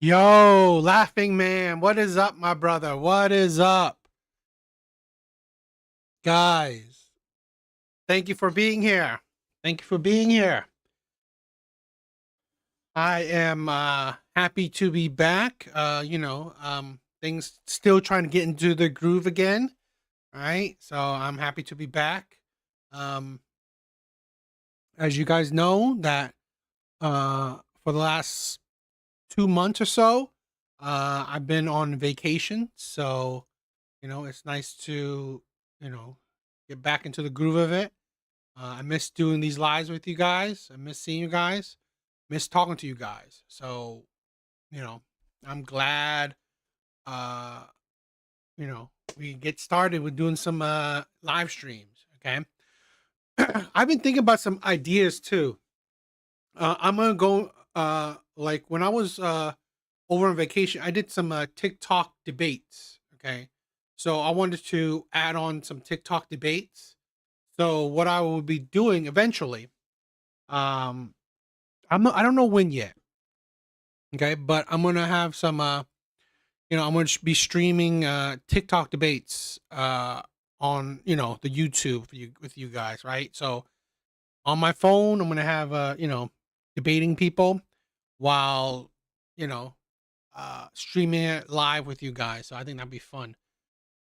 Yo, laughing man, what is up, my brother? What is up? Guys, thank you for being here. Thank you for being here. I am happy to be back. Things still trying to get into the groove again. All right. So I'm happy to be back. Um, as you guys know, that for the last 2 months or so, I've been on vacation. So it's nice to, you know, get back into the groove of it. I miss doing these lives with you guys. I miss seeing you guys. Miss talking to you guys. So, you know, I'm glad uh, we get started with doing some live streams, okay? I've been thinking about some ideas too. I'm gonna go like when I was over on vacation, I did some TikTok debates. Okay, so I wanted to add on some TikTok debates. So what I will be doing eventually, um, I don't know when yet. Okay, but I'm gonna have some. I'm gonna be streaming TikTok debates on the YouTube for you with you guys, right? So on my phone, I'm gonna have debating people while you know streaming it live with you guys. So I think that'd be fun.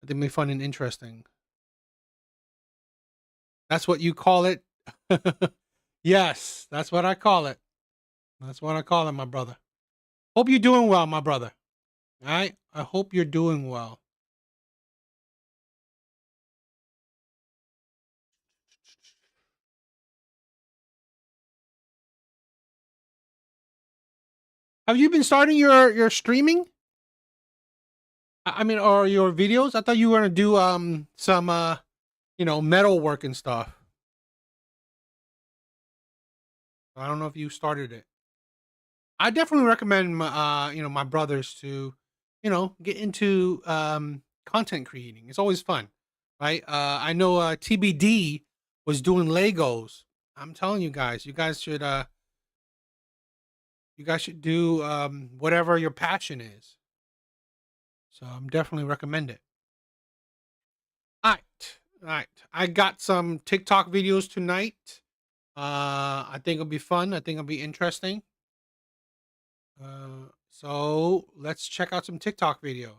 I think it'd be fun and interesting. That's what you call it. Yes, that's what I call it. That's what I call it, my brother. Hope you're doing well, my brother. All right. I hope you're doing well. Have you been starting your streaming? I mean, or your videos? I thought you were gonna do some metal work and stuff. I don't know if you started it. I definitely recommend my brothers to get into content creating. It's always fun, right? I know TBD was doing Legos. I'm telling you guys should do whatever your passion is. So I'm definitely recommend it. All right. All right. I got some TikTok videos tonight. I think it'll be fun. I think it'll be interesting. So let's check out some TikTok videos.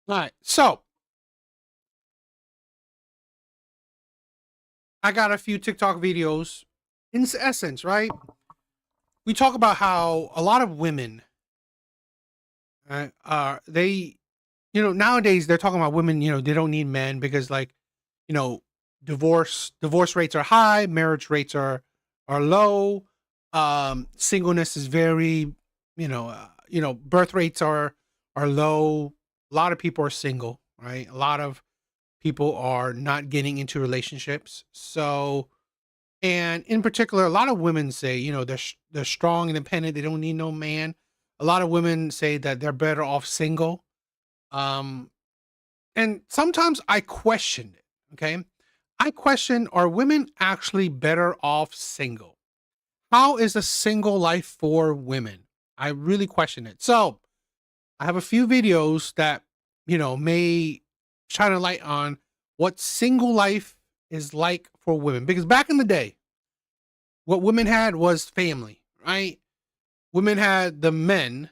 All right. So I got a few TikTok videos. In essence, right? We talk about how a lot of women, they, nowadays they're talking about women, they don't need men because, like, you know, divorce rates are high, marriage rates are low, singleness is very, birth rates are low. A lot of people are single, right? A lot of people are not getting into relationships. So, and in particular, a lot of women say, they're strong, independent. They don't need no man. A lot of women say that they're better off single. Um, and sometimes I question it. Okay, I question: Are women actually better off single? How is a single life for women? I really question it. So I have a few videos that may shine a light on what single life is like for women. Because back in the day, what women had was family, right? Women had the men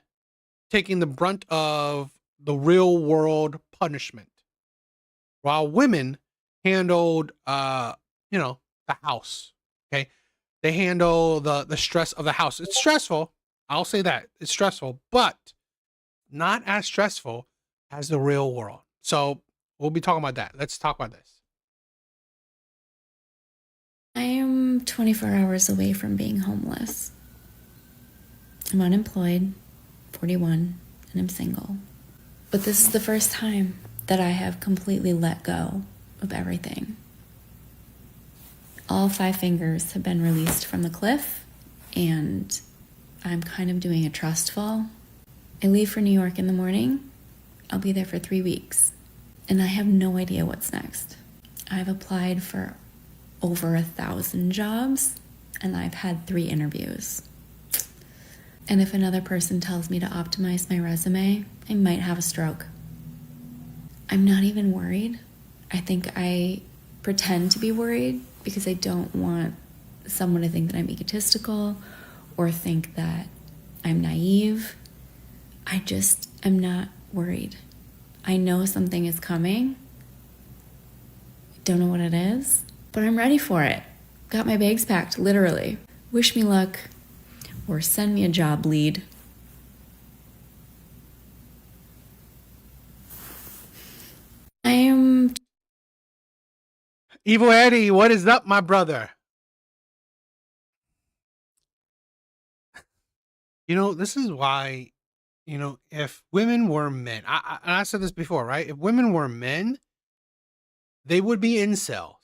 taking the brunt of the real world punishment, while women handled the house. Okay. They handle the stress of the house. It's stressful. I'll say that. It's stressful, but not as stressful as the real world. So we'll be talking about that. Let's talk about this. I am 24 hours away from being homeless. I'm unemployed, 41, and I'm single. But this is the first time that I have completely let go of everything. All 5 fingers have been released from the cliff, and I'm kind of doing a trust fall. I leave for New York in the morning. I'll be there for 3 weeks, and I have no idea what's next. I've applied for over 1,000 jobs, and I've had 3 interviews. And if another person tells me to optimize my resume, I might have a stroke. I'm not even worried. I think I pretend to be worried because I don't want someone to think that I'm egotistical or think that I'm naive. I just am not worried. I know something is coming. I don't know what it is, but I'm ready for it. Got my bags packed, literally. Wish me luck or send me a job lead. I am Evil Eddie, what is up, my brother? This is why, if women were men, I said this before, right? If women were men, they would be incels,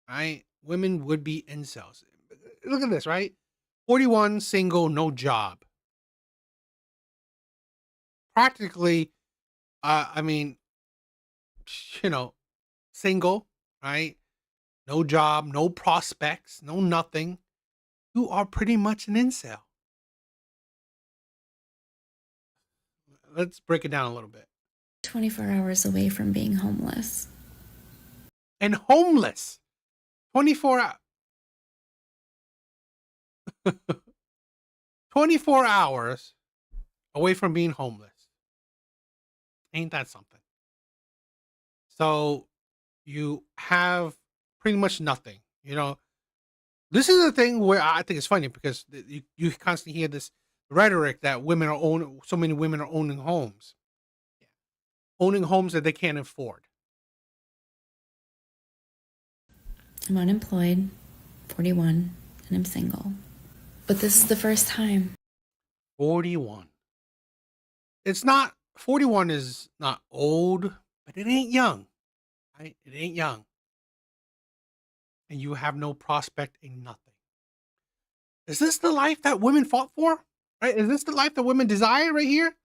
right? Women would be incels. Look at this, right? 41, single, no job. Practically, I mean, you know, single, right? No job, no prospects, no nothing. You are pretty much an incel. Let's break it down a little bit. 24 hours away from being homeless. And homeless. 24 hours. 24 hours away from being homeless. Ain't that something? So you have pretty much nothing. This is the thing where I think it's funny because you constantly hear this rhetoric that so many women are owning homes. Owning homes that they can't afford. I'm unemployed, 41, and I'm single. But this is the first time. 41. 41 is not old, but it ain't young. Right? It ain't young. And you have no prospect in nothing. Is this the life that women fought for? Right? Is this the life that women desire right here?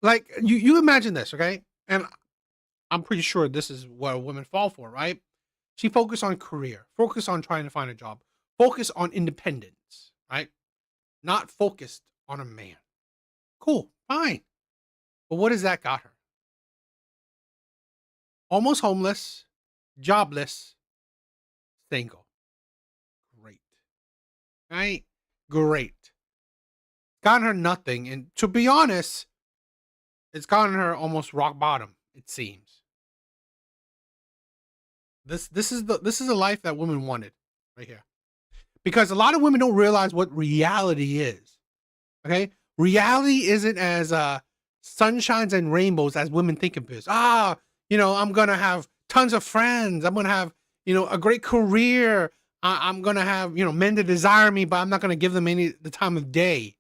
Like you imagine this, okay? And I'm pretty sure this is what women fall for, right? She focused on career, focus on trying to find a job, focus on independence, right? Not focused on a man. Cool, fine. But what has that got her? Almost homeless, jobless, single. Great. Right? Great. Gotten her nothing. And to be honest, it's gotten her almost rock bottom, it seems. This is the life that women wanted right here. Because a lot of women don't realize what reality is. Okay? Reality isn't as sunshines and rainbows as women think of it. I'm gonna have tons of friends. I'm gonna have, a great career. I'm gonna have, men that desire me, but I'm not gonna give them the time of day.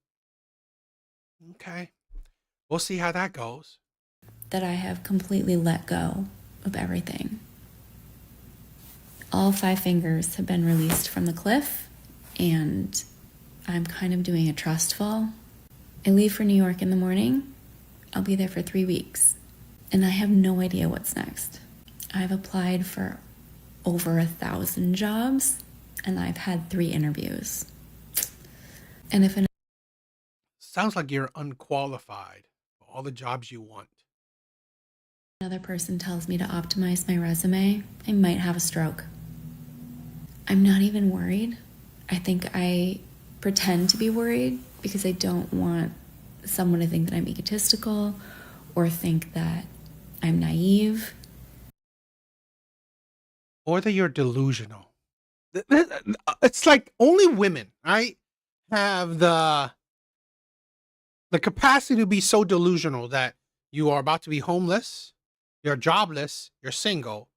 Okay. We'll see how that goes. That I have completely let go of everything. All 5 fingers have been released from the cliff, and I'm kind of doing a trust fall. I leave for New York in the morning. I'll be there for 3 weeks, and I have no idea what's next. I've applied for over 1,000 jobs, and I've had 3 interviews. And if Sounds like you're unqualified for all the jobs you want. another person tells me to optimize my resume, I might have a stroke. I'm not even worried. I think I pretend to be worried because I don't want someone to think that I'm egotistical or think that I'm naive. Or that you're delusional. It's like only women, right, have the capacity to be so delusional that you are about to be homeless, you're jobless, you're single,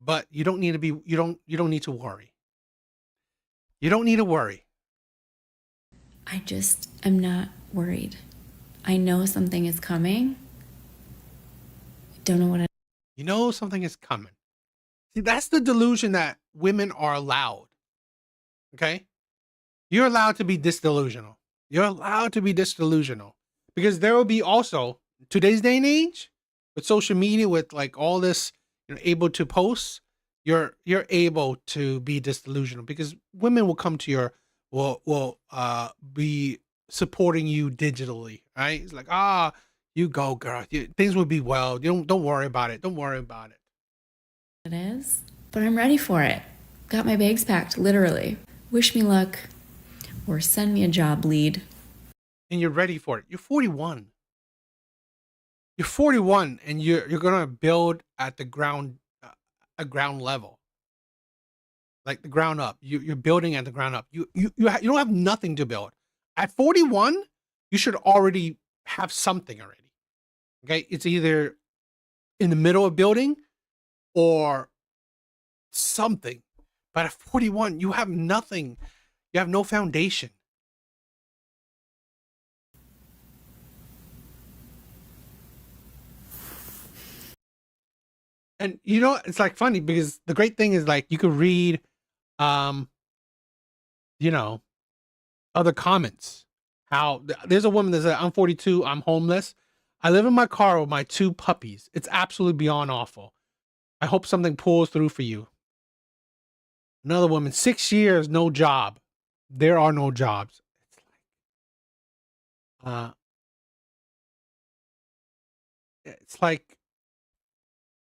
but you don't need to worry. You don't need to worry. I just am not worried. I know something is coming. I don't know what it You know something is coming. See, that's the delusion that women are allowed. Okay? You're allowed to be this delusional. You're allowed to be this delusional. Because there will be also, today's day and age, with social media, with like all this, able to post, you're able to be this delusional because women will come to your will be supporting you digitally, right? It's like, you go, girl. Things will be well. You don't worry about it. Don't worry about it. is, but I'm ready for it. Got my bags packed, literally. Wish me luck or send me a job lead. And you're ready for it. You're 41. You're 41 and you're gonna build at the ground, a ground level, like the ground up. You're building at the ground up. You don't have nothing to build. At 41, you should already have something already. Okay, it's either in the middle of building or something. But at 41, you have nothing. You have no foundation. And it's like funny because the great thing is like you could read you know, other comments. How there's a woman that said, I'm 42, I'm homeless. I live in my car with my 2 puppies. It's absolutely beyond awful. I hope something pulls through for you. Another woman, 6 years, no job. There are no jobs. It's like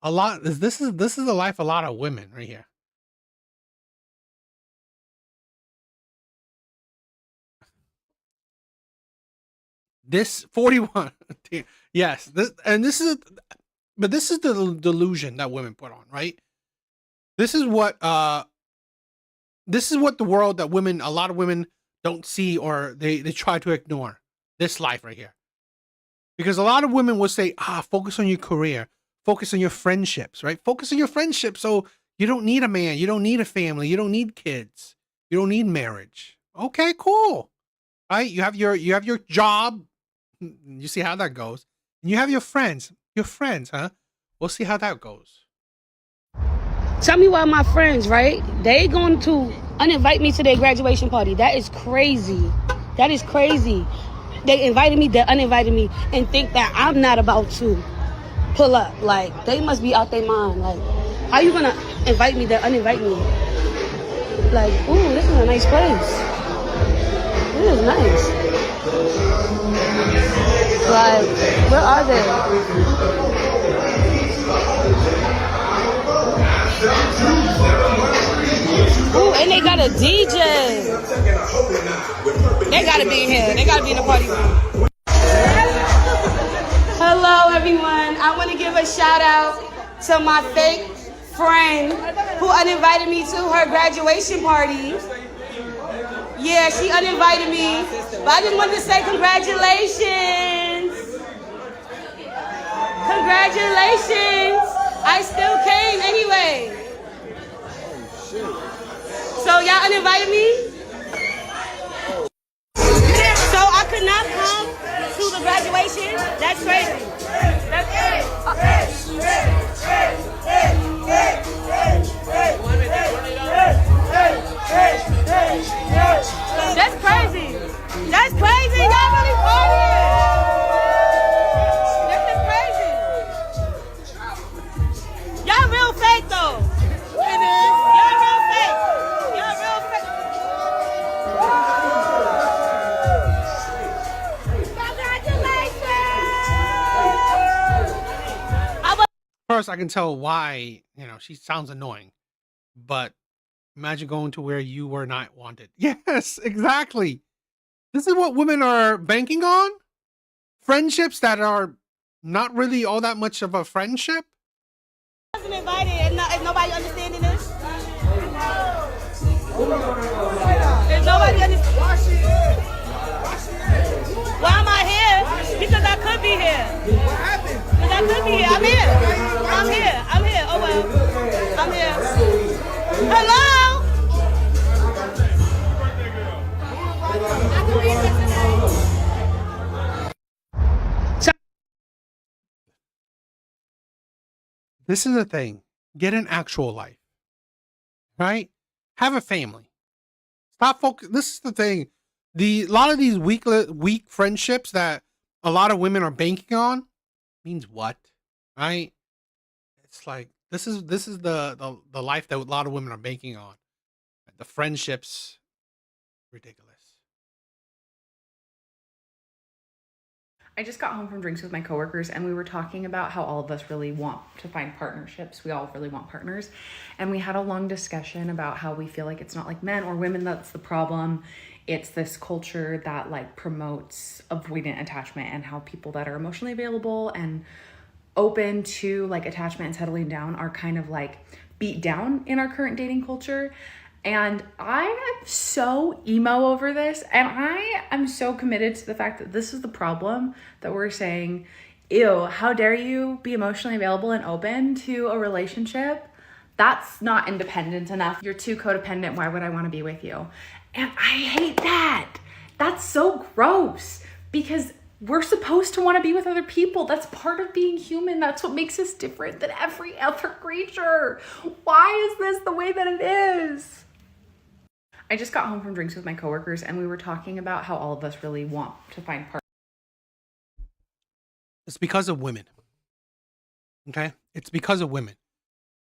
a lot. This is the life of a lot of women right here. This 41. Yes. This is the delusion that women put on, right? This is what the world that a lot of women don't see, or they try to ignore. This life right here. Because a lot of women will say, focus on your career, focus on your friendships, right? Focus on your friendships. So you don't need a man, you don't need a family, you don't need kids, you don't need marriage. Okay, cool. Right? You have your job. You see how that goes. And you have your friends, huh? We'll see how that goes. Tell me why my friends, right? They going to uninvite me to their graduation party. That is crazy. That is crazy. They invited me, they uninvited me, and think that I'm not about to pull up. Like, they must be out their mind. Like, how you gonna invite me, they uninvite me? Like, ooh, this is a nice place. This is nice. Like, where are they? Ooh, and they got a DJ. They gotta be in here. They gotta be in the party room. Hello, everyone. I want to give a shout out to my fake friend who uninvited me to her graduation party. Yeah, she uninvited me, but I just wanted to say congratulations. Congratulations. I still came anyway. So y'all uninvited me? So I could not come to the graduation? That's crazy. That's crazy. That's crazy. That's crazy. Y'all really partying. This is crazy. Y'all real fake though. Y'all real fake. Y'all real fake. First, I can tell why, she sounds annoying, but imagine going to where you were not wanted. Yes, exactly. This is what women are banking on. Friendships that are not really all that much of a friendship. I wasn't invited. Is nobody understanding this? Is nobody understanding? Why am I here? Because I could be here. What happened? Because I could be here. I'm here. I'm here. I'm here. Oh well. I'm here. Hello? This is the thing. Get an actual life, right? Have a family. Stop focus. This is the thing. A lot of these weak friendships that a lot of women are banking on means what, right? It's like this is the life that a lot of women are banking on. The friendships, ridiculous. I just got home from drinks with my coworkers and we were talking about how all of us really want to find partnerships. We all really want partners. And we had a long discussion about how we feel like it's not like men or women that's the problem. It's this culture that like promotes avoidant attachment, and how people that are emotionally available and open to like attachment and settling down are kind of like beat down in our current dating culture. And I am so emo over this, and I am so committed to the fact that this is the problem, that we're saying, ew, how dare you be emotionally available and open to a relationship? That's not independent enough. You're too codependent. Why would I want to be with you? And I hate that. That's so gross, because we're supposed to want to be with other people. That's part of being human. That's what makes us different than every other creature. Why is this the way that it is? I just got home from drinks with my coworkers and we were talking about how all of us really want to find partners. It's because of women. Okay? It's because of women.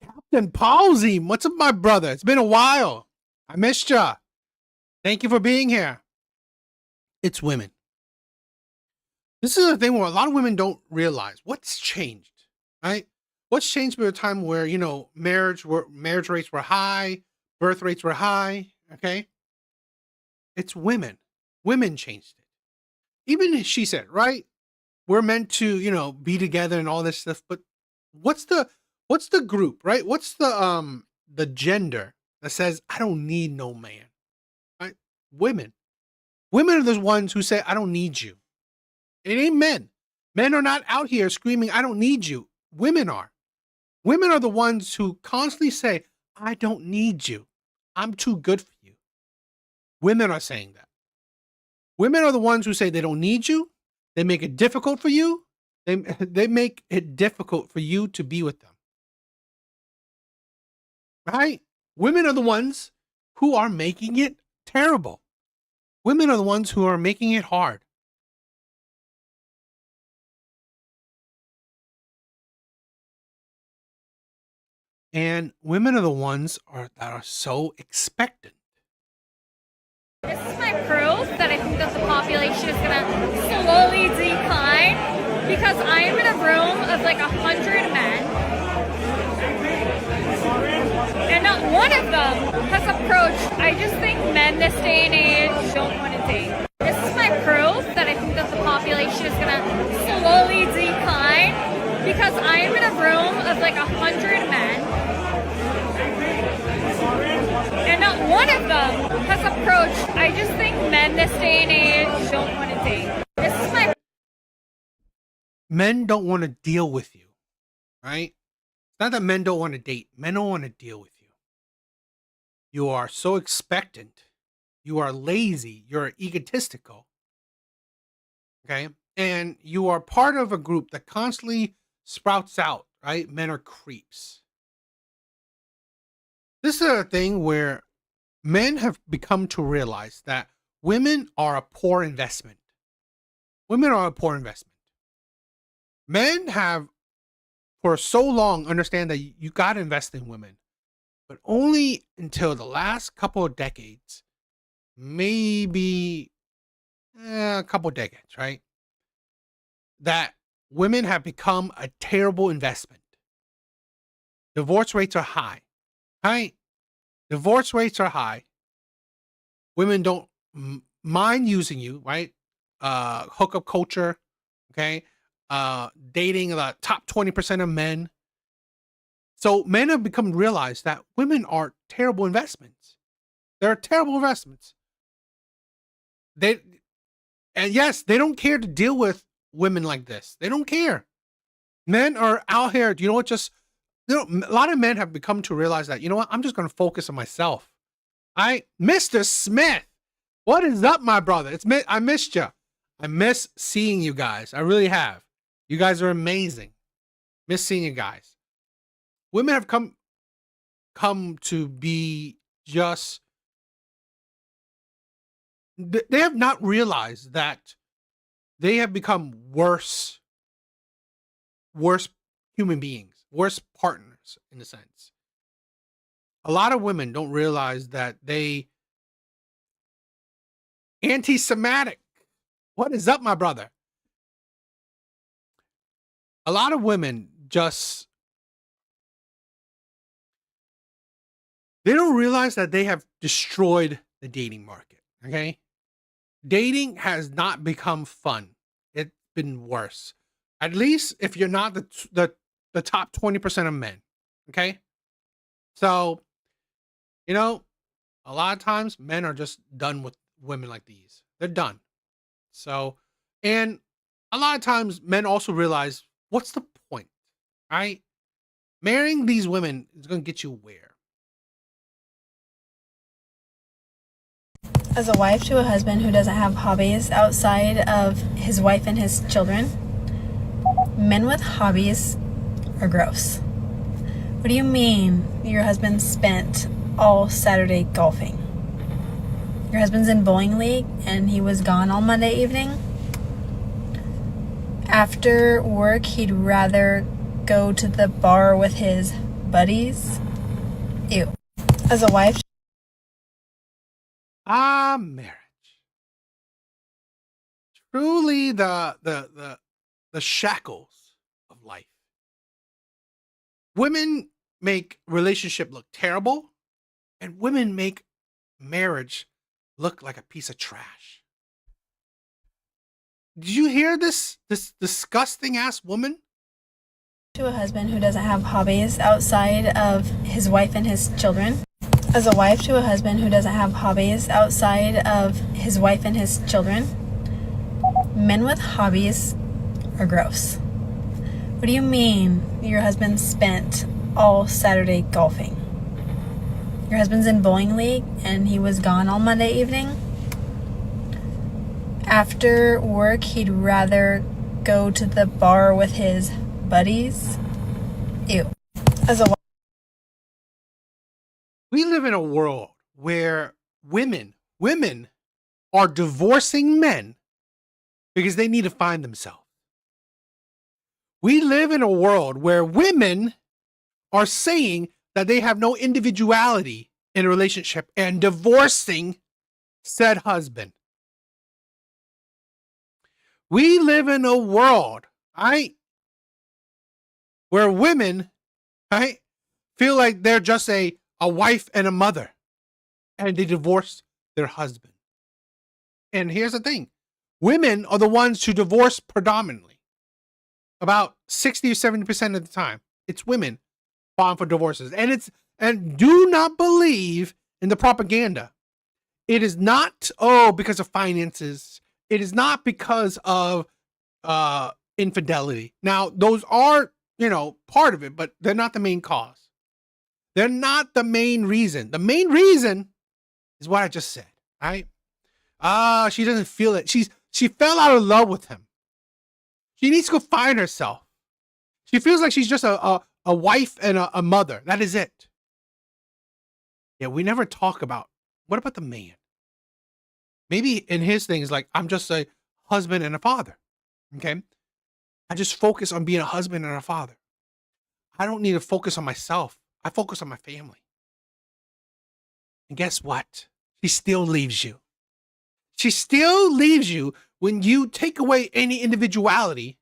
Captain Palsy, what's up, my brother? It's been a while. I missed ya. Thank you for being here. It's women. This is the thing where a lot of women don't realize what's changed, right? What's changed by the time where, marriage rates were high, birth rates were high, okay? It's women. Women changed it. Even she said, right? We're meant to, be together and all this stuff, but what's the group, right? What's the gender that says I don't need no man? Right? Women. Women are the ones who say I don't need you. It ain't men. Men are not out here screaming I don't need you. Women are. Women are the ones who constantly say I don't need you. I'm too good for you. Women are saying that. Women are the ones who say they don't need you. They make it difficult for you. They make it difficult for you to be with them. Right? Women are the ones who are making it terrible. Women are the ones who are making it hard. And women are the ones that are so expectant. This is my proof that I think that the population is going to slowly decline, because I am in a room of like 100 men, and not one of them has approached. I just think men this day and age don't want to date. This is my proof that I think that the population is going to slowly decline, because I am in a room of like 100 men, and not one of them has approached. I just think men this day and age don't want to date. This is my... Men don't want to deal with you, right? It's not that men don't want to date. Men don't want to deal with you. You are so expectant. You are lazy. You're egotistical. Okay? And you are part of a group that constantly sprouts out, right? Men are creeps. This is a thing where men have become to realize that women are a poor investment. Women are a poor investment. Men have, for so long, understand that you got to invest in women, but only until the last couple of decades, maybe a couple of decades, right? That women have become a terrible investment. Divorce rates are high. Right? Divorce rates are high. Women don't mind using you, right? Hookup culture, okay? Dating the top 20% of men. So men have become to realize that women are terrible investments. They're terrible investments. Yes, they don't care to deal with women like this. They don't care. Men are out here, a lot of men have become to realize that, I'm just going to focus on myself. Mr. Smith, what is up, my brother? I missed you. I miss seeing you guys. I really have. You guys are amazing. Miss seeing you guys. women have come to be just they have not realized that they have become worse human beings, worse partners in a sense. A lot of women don't realize that they anti-Semitic. What is up, my brother? A lot of women just they don't realize that they have destroyed the dating market. Okay? Dating has not become fun. It's been worse. At least if you're not the top 20% of men. Okay? So, you know, a lot of times men are just done with women like these. They're done. So, and a lot of times men also realize what's the point, right? Marrying these women is going to get you where? As a wife to a husband who doesn't have hobbies outside of his wife and his children, men with hobbies are gross. What do you mean your husband spent all Saturday golfing? Your husband's in bowling league and he was gone all Monday evening? After work, he'd rather go to the bar with his buddies? Ew. As a wife... Marriage. Truly the shackles of life. Women make relationship look terrible, and women make marriage look like a piece of trash. Did you hear this disgusting ass woman? To a husband who doesn't have hobbies outside of his wife and his children. As a wife to a husband who doesn't have hobbies outside of his wife and his children, men with hobbies are gross. What do you mean your husband spent all Saturday golfing? Your husband's in bowling league and he was gone all Monday evening? After work, he'd rather go to the bar with his buddies? Ew. As a We live in a world where women are divorcing men because they need to find themselves. We live in a world where women are saying that they have no individuality in a relationship and divorcing said husband. We live in a world, right, where women, right, feel like they're just a wife and a mother and they divorce their husband. And here's the thing. Women are the ones who divorce predominantly. About 60 or 70% of the time, it's women filing for divorces. And do not believe in the propaganda. It is not, because of finances. It is not because of infidelity. Now, those are, part of it, but they're not the main cause. They're not the main reason. The main reason is what I just said, right? She doesn't feel it. She fell out of love with him. She needs to go find herself. She feels like she's just a wife and a mother. That is it. Yeah, we never talk about, what about the man? Maybe in his thing is like, I'm just a husband and a father. Okay? I just focus on being a husband and a father. I don't need to focus on myself. I focus on my family. And guess what? She still leaves you. She still leaves you when you take away any individuality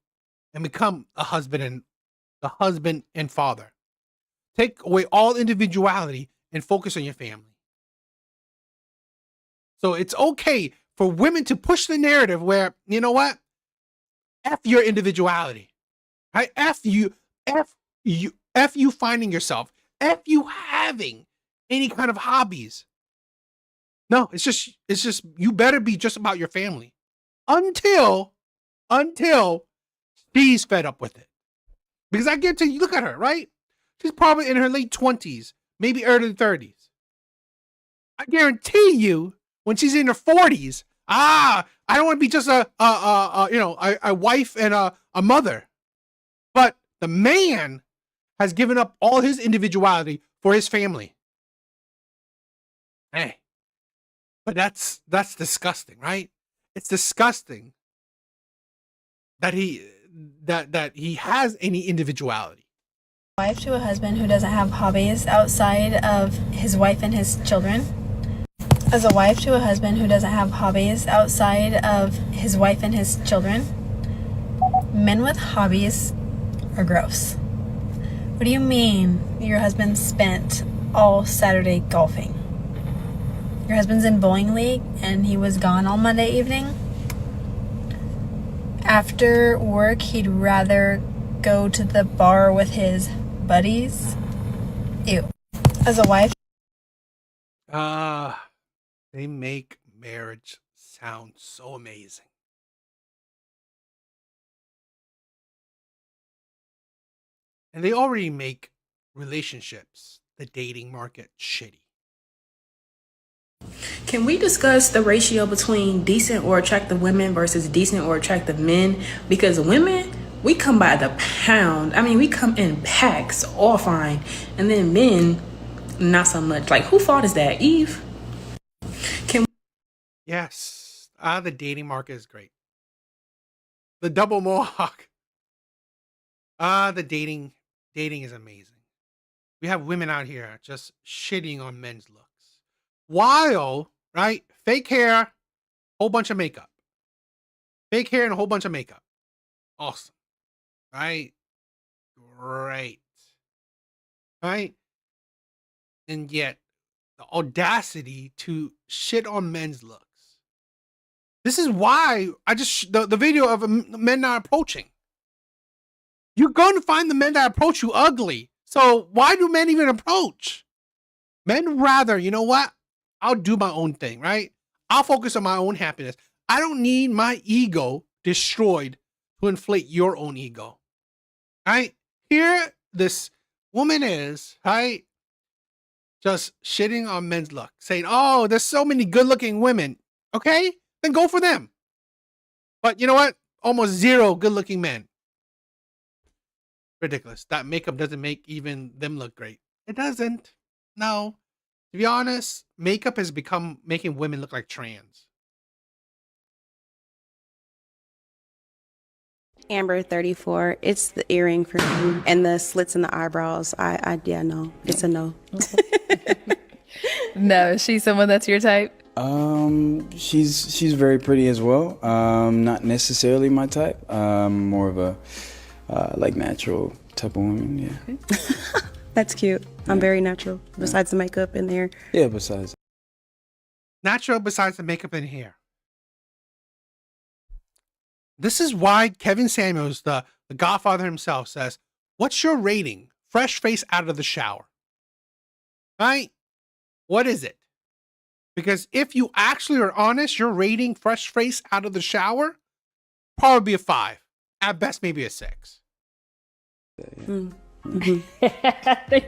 and become a husband and father. Take away all individuality and focus on your family. So it's okay for women to push the narrative where, you know what? F your individuality. Right? F you finding yourself. F you having any kind of hobbies. No, it's just you better be just about your family until she's fed up with it. Because I guarantee you, look at her, right? She's probably in her late 20s, maybe early 30s. I guarantee you, when she's in her 40s, I don't want to be just a wife and a mother. But the man has given up all his individuality for his family. Hey, but that's disgusting, right? It's disgusting that he has any individuality. Wife to a husband who doesn't have hobbies outside of his wife and his children. As a wife to a husband who doesn't have hobbies outside of his wife and his children. Men with hobbies are gross. What do you mean your husband spent all Saturday golfing? Your husband's in bowling league and he was gone all Monday evening? After work, he'd rather go to the bar with his buddies? Ew. As a wife... They make marriage sound so amazing. And they already make relationships, the dating market, shitty. Can we discuss the ratio between decent or attractive women versus decent or attractive men? Because women, we come by the pound. I mean, we come in packs, all fine. And then men, not so much. Like, who fault is that? Eve? Yes. The dating market is great. The double mohawk. The dating is amazing. We have women out here just shitting on men's looks. While, right, fake hair, whole bunch of makeup. Fake hair and a whole bunch of makeup. Awesome. Right? Great. Right? And yet, the audacity to shit on men's looks. This is why I just, the video of men not approaching. You're going to find the men that approach you ugly. So why do men even approach? Men rather, you know what? I'll do my own thing, right? I'll focus on my own happiness. I don't need my ego destroyed to inflate your own ego. Right? Here, this woman is, right? Just shitting on men's luck. Saying, oh, there's so many good-looking women. Okay? Then go for them. But you know what? Almost zero good-looking men. Ridiculous. That makeup doesn't make even them look great. It doesn't. No. To be honest, makeup has become making women look like trans. Amber 34. It's the earring for me and the slits in the eyebrows. Yeah, no. It's a no. No, is she someone that's your type? She's very pretty as well. Not necessarily my type. More of a like natural type of woman. Yeah. That's cute. I'm very natural. Besides the makeup and the hair. Yeah. Besides. Natural besides the makeup and hair. This is why Kevin Samuels, the Godfather himself, says, "What's your rating? Fresh face out of the shower." Right? What is it? Because if you actually are honest, your rating fresh face out of the shower probably be a 5. At best, maybe a 6. Mm-hmm.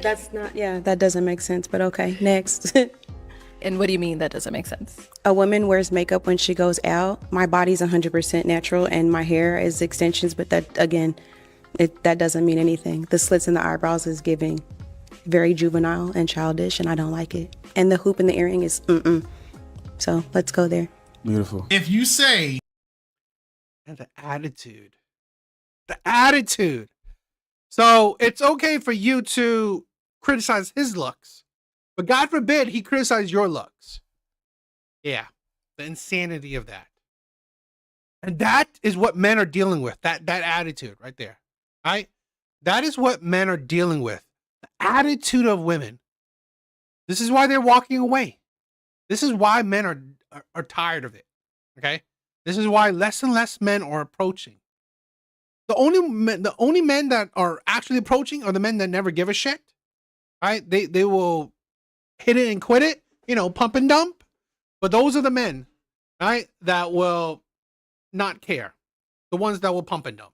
That's not, yeah, that doesn't make sense, but okay, next. And what do you mean that doesn't make sense? A woman wears makeup when she goes out. My body's 100% natural and my hair is extensions, but that, again, that doesn't mean anything. The slits in the eyebrows is giving very juvenile and childish, and I don't like it. And the hoop in the earring is So let's go there. Beautiful. If you say... And the attitude. The attitude. So it's okay for you to criticize his looks, but God forbid he criticizes your looks. Yeah, the insanity of that. And that is what men are dealing with, that attitude right there, right? That is what men are dealing with, the attitude of women. This is why they're walking away. This is why men are tired of it, okay? This is why less and less men are approaching. The only men that are actually approaching are the men that never give a shit, right? They will hit it and quit it, pump and dump. But those are the men, right, that will not care. The ones that will pump and dump.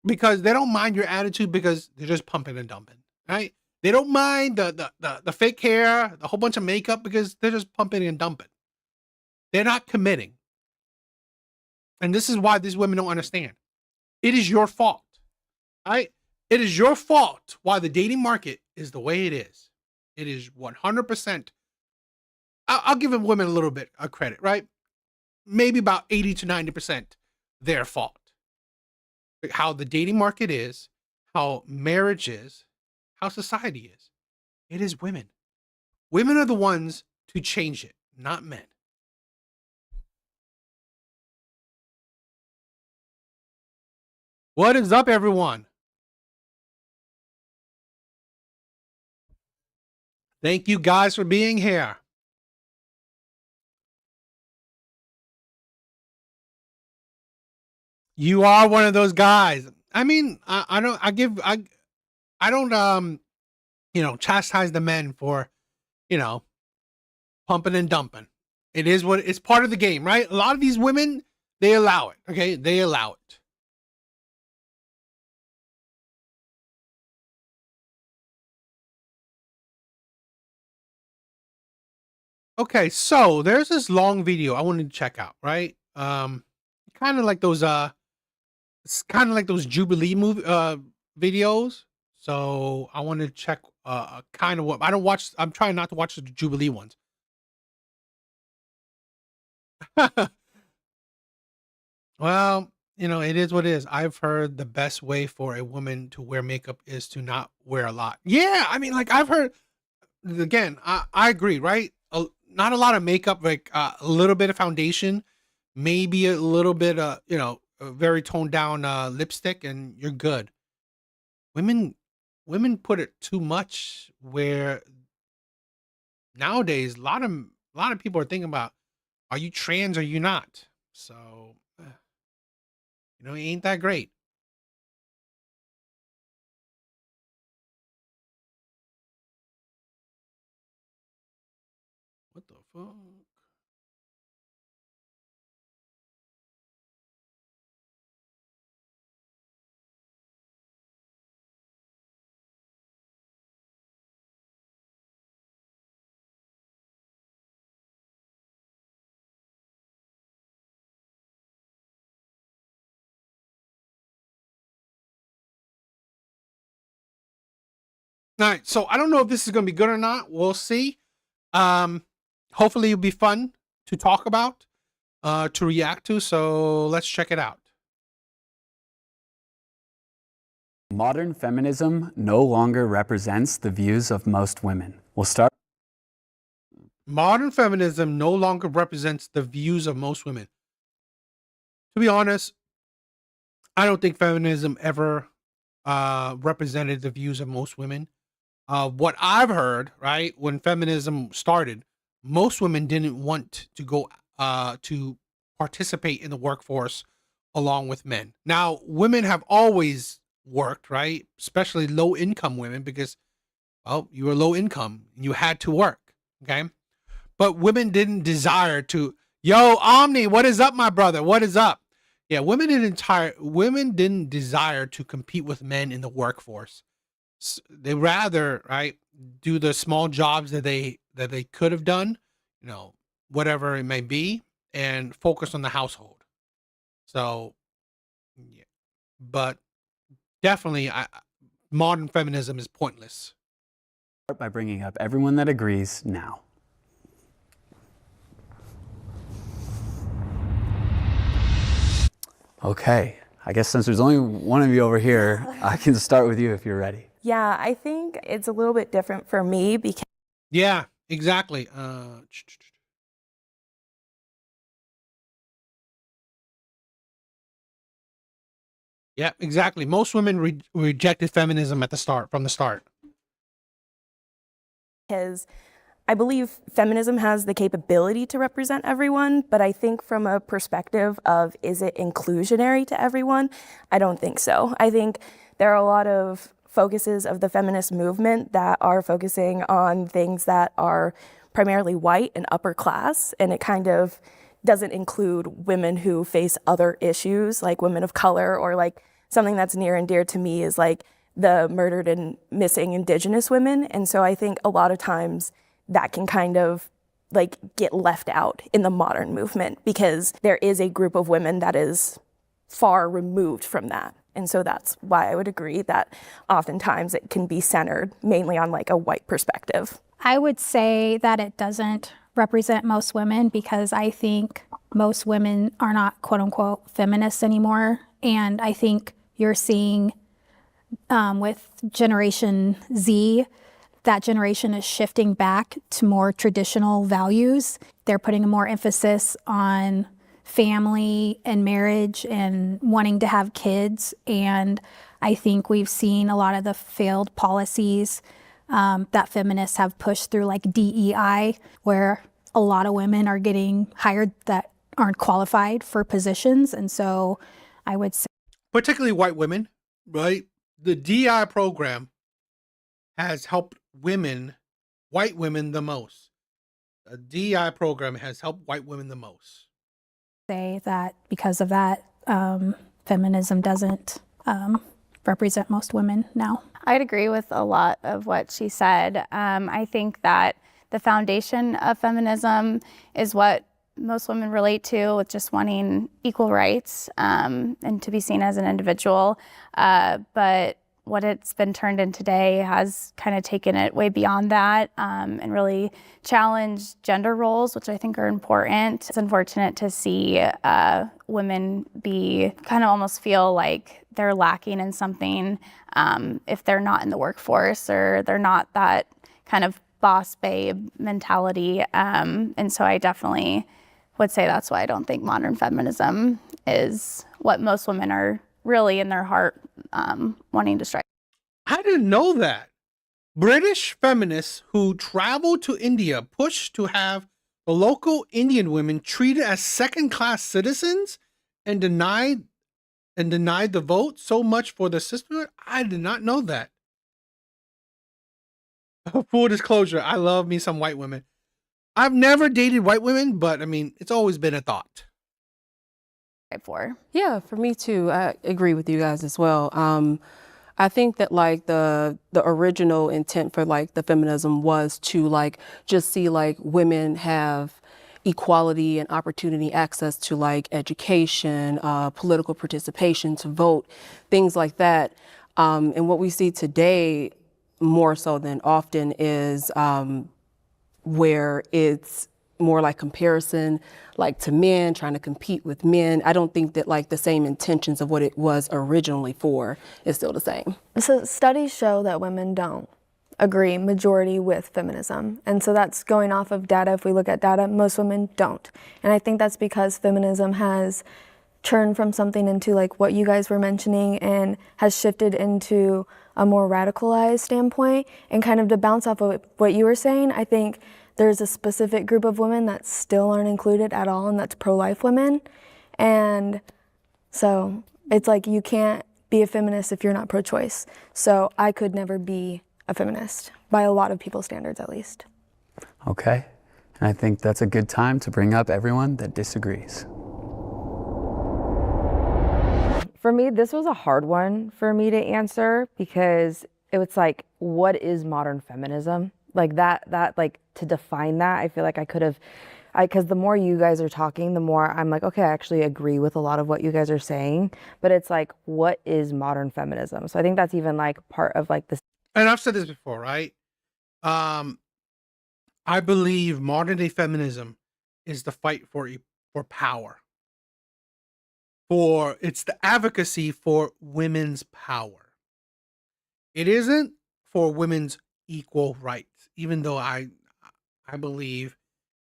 Because they don't mind your attitude because they're just pumping and dumping, right? They don't mind the fake hair, the whole bunch of makeup because they're just pumping and dumping. They're not committing. And this is why these women don't understand. It is your fault, right? It is your fault why the dating market is the way it is. It is 100%. I'll give women a little bit of credit, right? Maybe about 80 to 90% their fault. How the dating market is, how marriage is, how society is. It is women. Women are the ones to change it, not men. What is up, everyone? Thank you guys for being here. You are one of those guys. I mean, I don't chastise the men for, pumping and dumping. It is what it's part of the game, right? A lot of these women, they allow it. Okay, they allow it. Okay, so there's this long video I wanted to check out, right? Kind of like those it's kind of like those Jubilee movie videos. So I want to check kind of what I don't watch. I'm trying not to watch the Jubilee ones. Well, it is what it is. I've heard the best way for a woman to wear makeup is to not wear a lot. Yeah, I mean, like I've heard. Again, I agree, right? Not a lot of makeup, like a little bit of foundation, maybe a little bit, a very toned down lipstick, and you're good. Women put it too much. Where nowadays, a lot of people are thinking about, are you trans or you not? So, it ain't that great. What the fuck? All right, so I don't know if this is going to be good or not. We'll see. Hopefully it'll be fun to talk about, to react to. So let's check it out. Modern feminism no longer represents the views of most women. We'll start. Modern feminism no longer represents the views of most women. To be honest, I don't think feminism ever represented the views of most women. What I've heard, right, when feminism started, most women didn't want to go to participate in the workforce along with men. Now, women have always worked, right? Especially low income women, because, well, you were low income and you had to work. Okay. But women didn't desire to, yo, Omni, what is up, my brother? What is up? Yeah, women didn't desire to compete with men in the workforce. They rather, right, do the small jobs that they could have done, whatever it may be, and focus on the household. So, yeah, but definitely, modern feminism is pointless. Start by bringing up everyone that agrees now. Okay, I guess since there's only one of you over here, I can start with you if you're ready. Yeah, I think it's a little bit different for me because Yeah, exactly. Yeah, exactly. Most women rejected feminism from the start. I believe feminism has the capability to represent everyone, but I think from a perspective of, is it inclusionary to everyone? I don't think so. I think there are a lot of focuses of the feminist movement that are focusing on things that are primarily white and upper class, and it kind of doesn't include women who face other issues, like women of color, or like something that's near and dear to me is like the murdered and missing Indigenous women. And so I think a lot of times that can kind of like get left out in the modern movement because there is a group of women that is far removed from that. And so that's why I would agree that oftentimes it can be centered mainly on like a white perspective. I would say that it doesn't represent most women because I think most women are not quote unquote feminists anymore. And I think you're seeing with Generation Z, that generation is shifting back to more traditional values. They're putting more emphasis on family and marriage and wanting to have kids. And I think we've seen a lot of the failed policies that feminists have pushed through, like DEI, where a lot of women are getting hired that aren't qualified for positions. And so I would say, particularly white women, right? The DEI program has helped white women the most. The DEI program has helped white women the most. say that because of that, feminism doesn't represent most women now. I'd agree with a lot of what she said. I think that the foundation of feminism is what most women relate to, with just wanting equal rights and to be seen as an individual. But what it's been turned in today has kind of taken it way beyond that and really challenged gender roles, which I think are important. It's unfortunate to see women kind of almost feel like they're lacking in something if they're not in the workforce or they're not that kind of boss babe mentality. And so I definitely would say that's why I don't think modern feminism is what most women are really in their heart wanting to strike. I didn't know that. British feminists who traveled to India pushed to have the local Indian women treated as second-class citizens and denied the vote. So much for the sisterhood. I did not know that. Full disclosure, I love me some white women. I've never dated white women, but I mean, it's always been a thought. Yeah, for me too. I agree with you guys as well. I think that like the original intent for like the feminism was to like just see like women have equality and opportunity, access to like education, political participation, to vote, things like that. And what we see today more so than often is where it's more like comparison, like to men, trying to compete with men. I don't think that like the same intentions of what it was originally for is still the same. So studies show that women don't agree majority with feminism. And so that's going off of data. If we look at data, most women don't. And I think that's because feminism has turned from something into like what you guys were mentioning and has shifted into a more radicalized standpoint. And kind of to bounce off of what you were saying, I think there's a specific group of women that still aren't included at all, and that's pro-life women. And so it's like you can't be a feminist if you're not pro-choice. So I could never be a feminist, by a lot of people's standards at least. Okay, and I think that's a good time to bring up everyone that disagrees. For me, this was a hard one for me to answer because it was like, what is modern feminism? Like that like to define that, I feel like I could have, because the more you guys are talking, the more I'm like, okay, I actually agree with a lot of what you guys are saying, but it's like, what is modern feminism? So I think that's even like part of like this. And I've said this before, right? I believe modern day feminism is the fight for power. It's the advocacy for women's power. It isn't for women's equal rights, even though I believe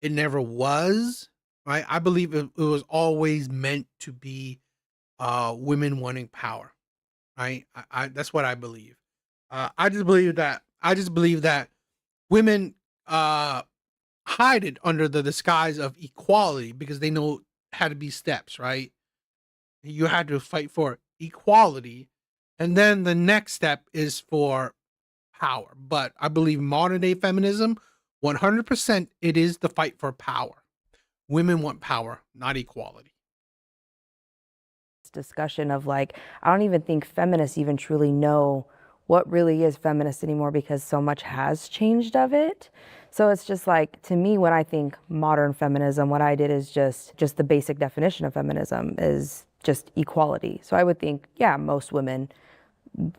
it never was, right? I believe it was always meant to be women wanting power, right? I that's what I believe. I just believe that women hide it under the disguise of equality because they know how to be steps, right? You had to fight for equality, and then the next step is for power. But I believe modern day feminism, 100%, it is the fight for power. Women want power, not equality. Discussion of like, I don't even think feminists even truly know what really is feminist anymore because so much has changed of it. So it's just like, to me, when I think modern feminism, what I did is just the basic definition of feminism is just equality. So I would think, yeah, most women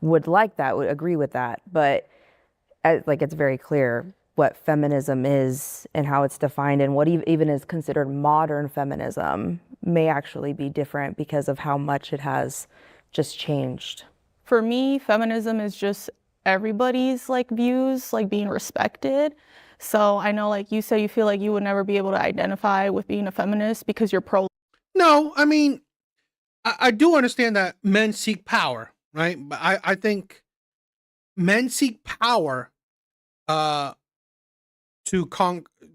would like that, would agree with that. But like, it's very clear what feminism is and how it's defined, and what even is considered modern feminism may actually be different because of how much it has just changed. For me, feminism is just everybody's like views like being respected. So I know, like you said, you feel like you would never be able to identify with being a feminist because you're pro. No, I mean, I do understand that men seek power, right? But I think men seek power to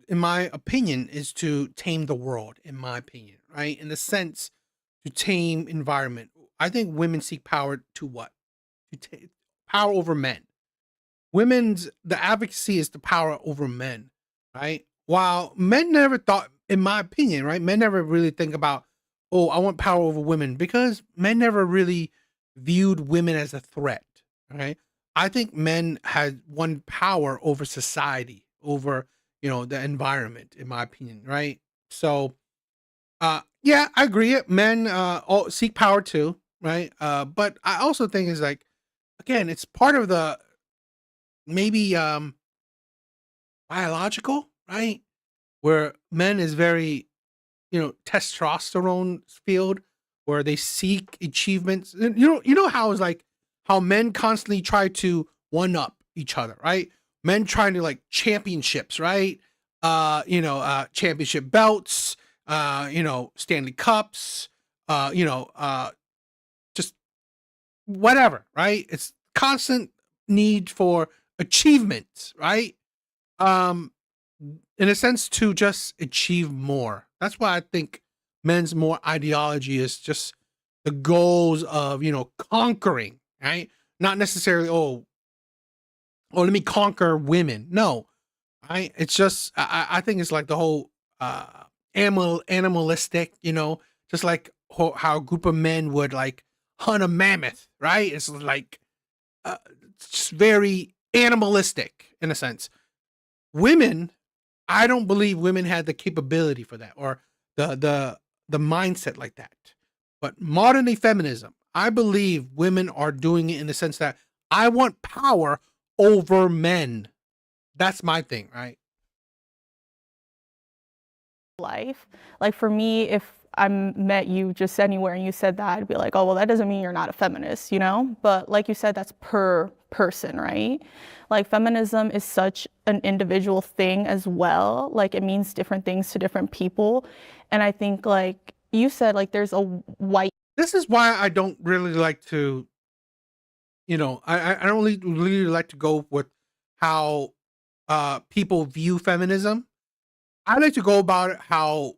in my opinion, is to tame the world, in my opinion, right? In the sense, to tame environment. I think women seek power to what? To power over men. The advocacy is the power over men, right? While men never thought, in my opinion, right? Men never really think about, oh, I want power over women, because men never really viewed women as a threat, right? I think men had won power over society, over, the environment, in my opinion, right? So, yeah, I agree. Men all seek power too, right? But I also think is like, again, it's part of the maybe biological, right? Where men is very, testosterone field, where they seek achievements. And you know how it's like how men constantly try to one up each other, right? Men trying to like championships, right? Championship belts, Stanley Cups, just whatever, right? It's constant need for achievement, right? In a sense, to just achieve more. That's why I think men's more ideology is just the goals of, conquering, right? Not necessarily, let me conquer women. No, right? It's just, I think it's like the whole animalistic, just like how a group of men would like hunt a mammoth, right? It's like it's just very animalistic in a sense. Women, I don't believe women had the capability for that, or the mindset like that. But modern day feminism, I believe women are doing it in the sense that I want power over men. That's my thing, right? Life. Like for me, if I met you just anywhere and you said that, I'd be like, oh, well, that doesn't mean you're not a feminist, But like you said, that's per person, right? Like feminism is such an individual thing as well. Like it means different things to different people. And I think like you said, like there's a white. This is why I don't really like to, I don't really like to go with how people view feminism. I like to go about it how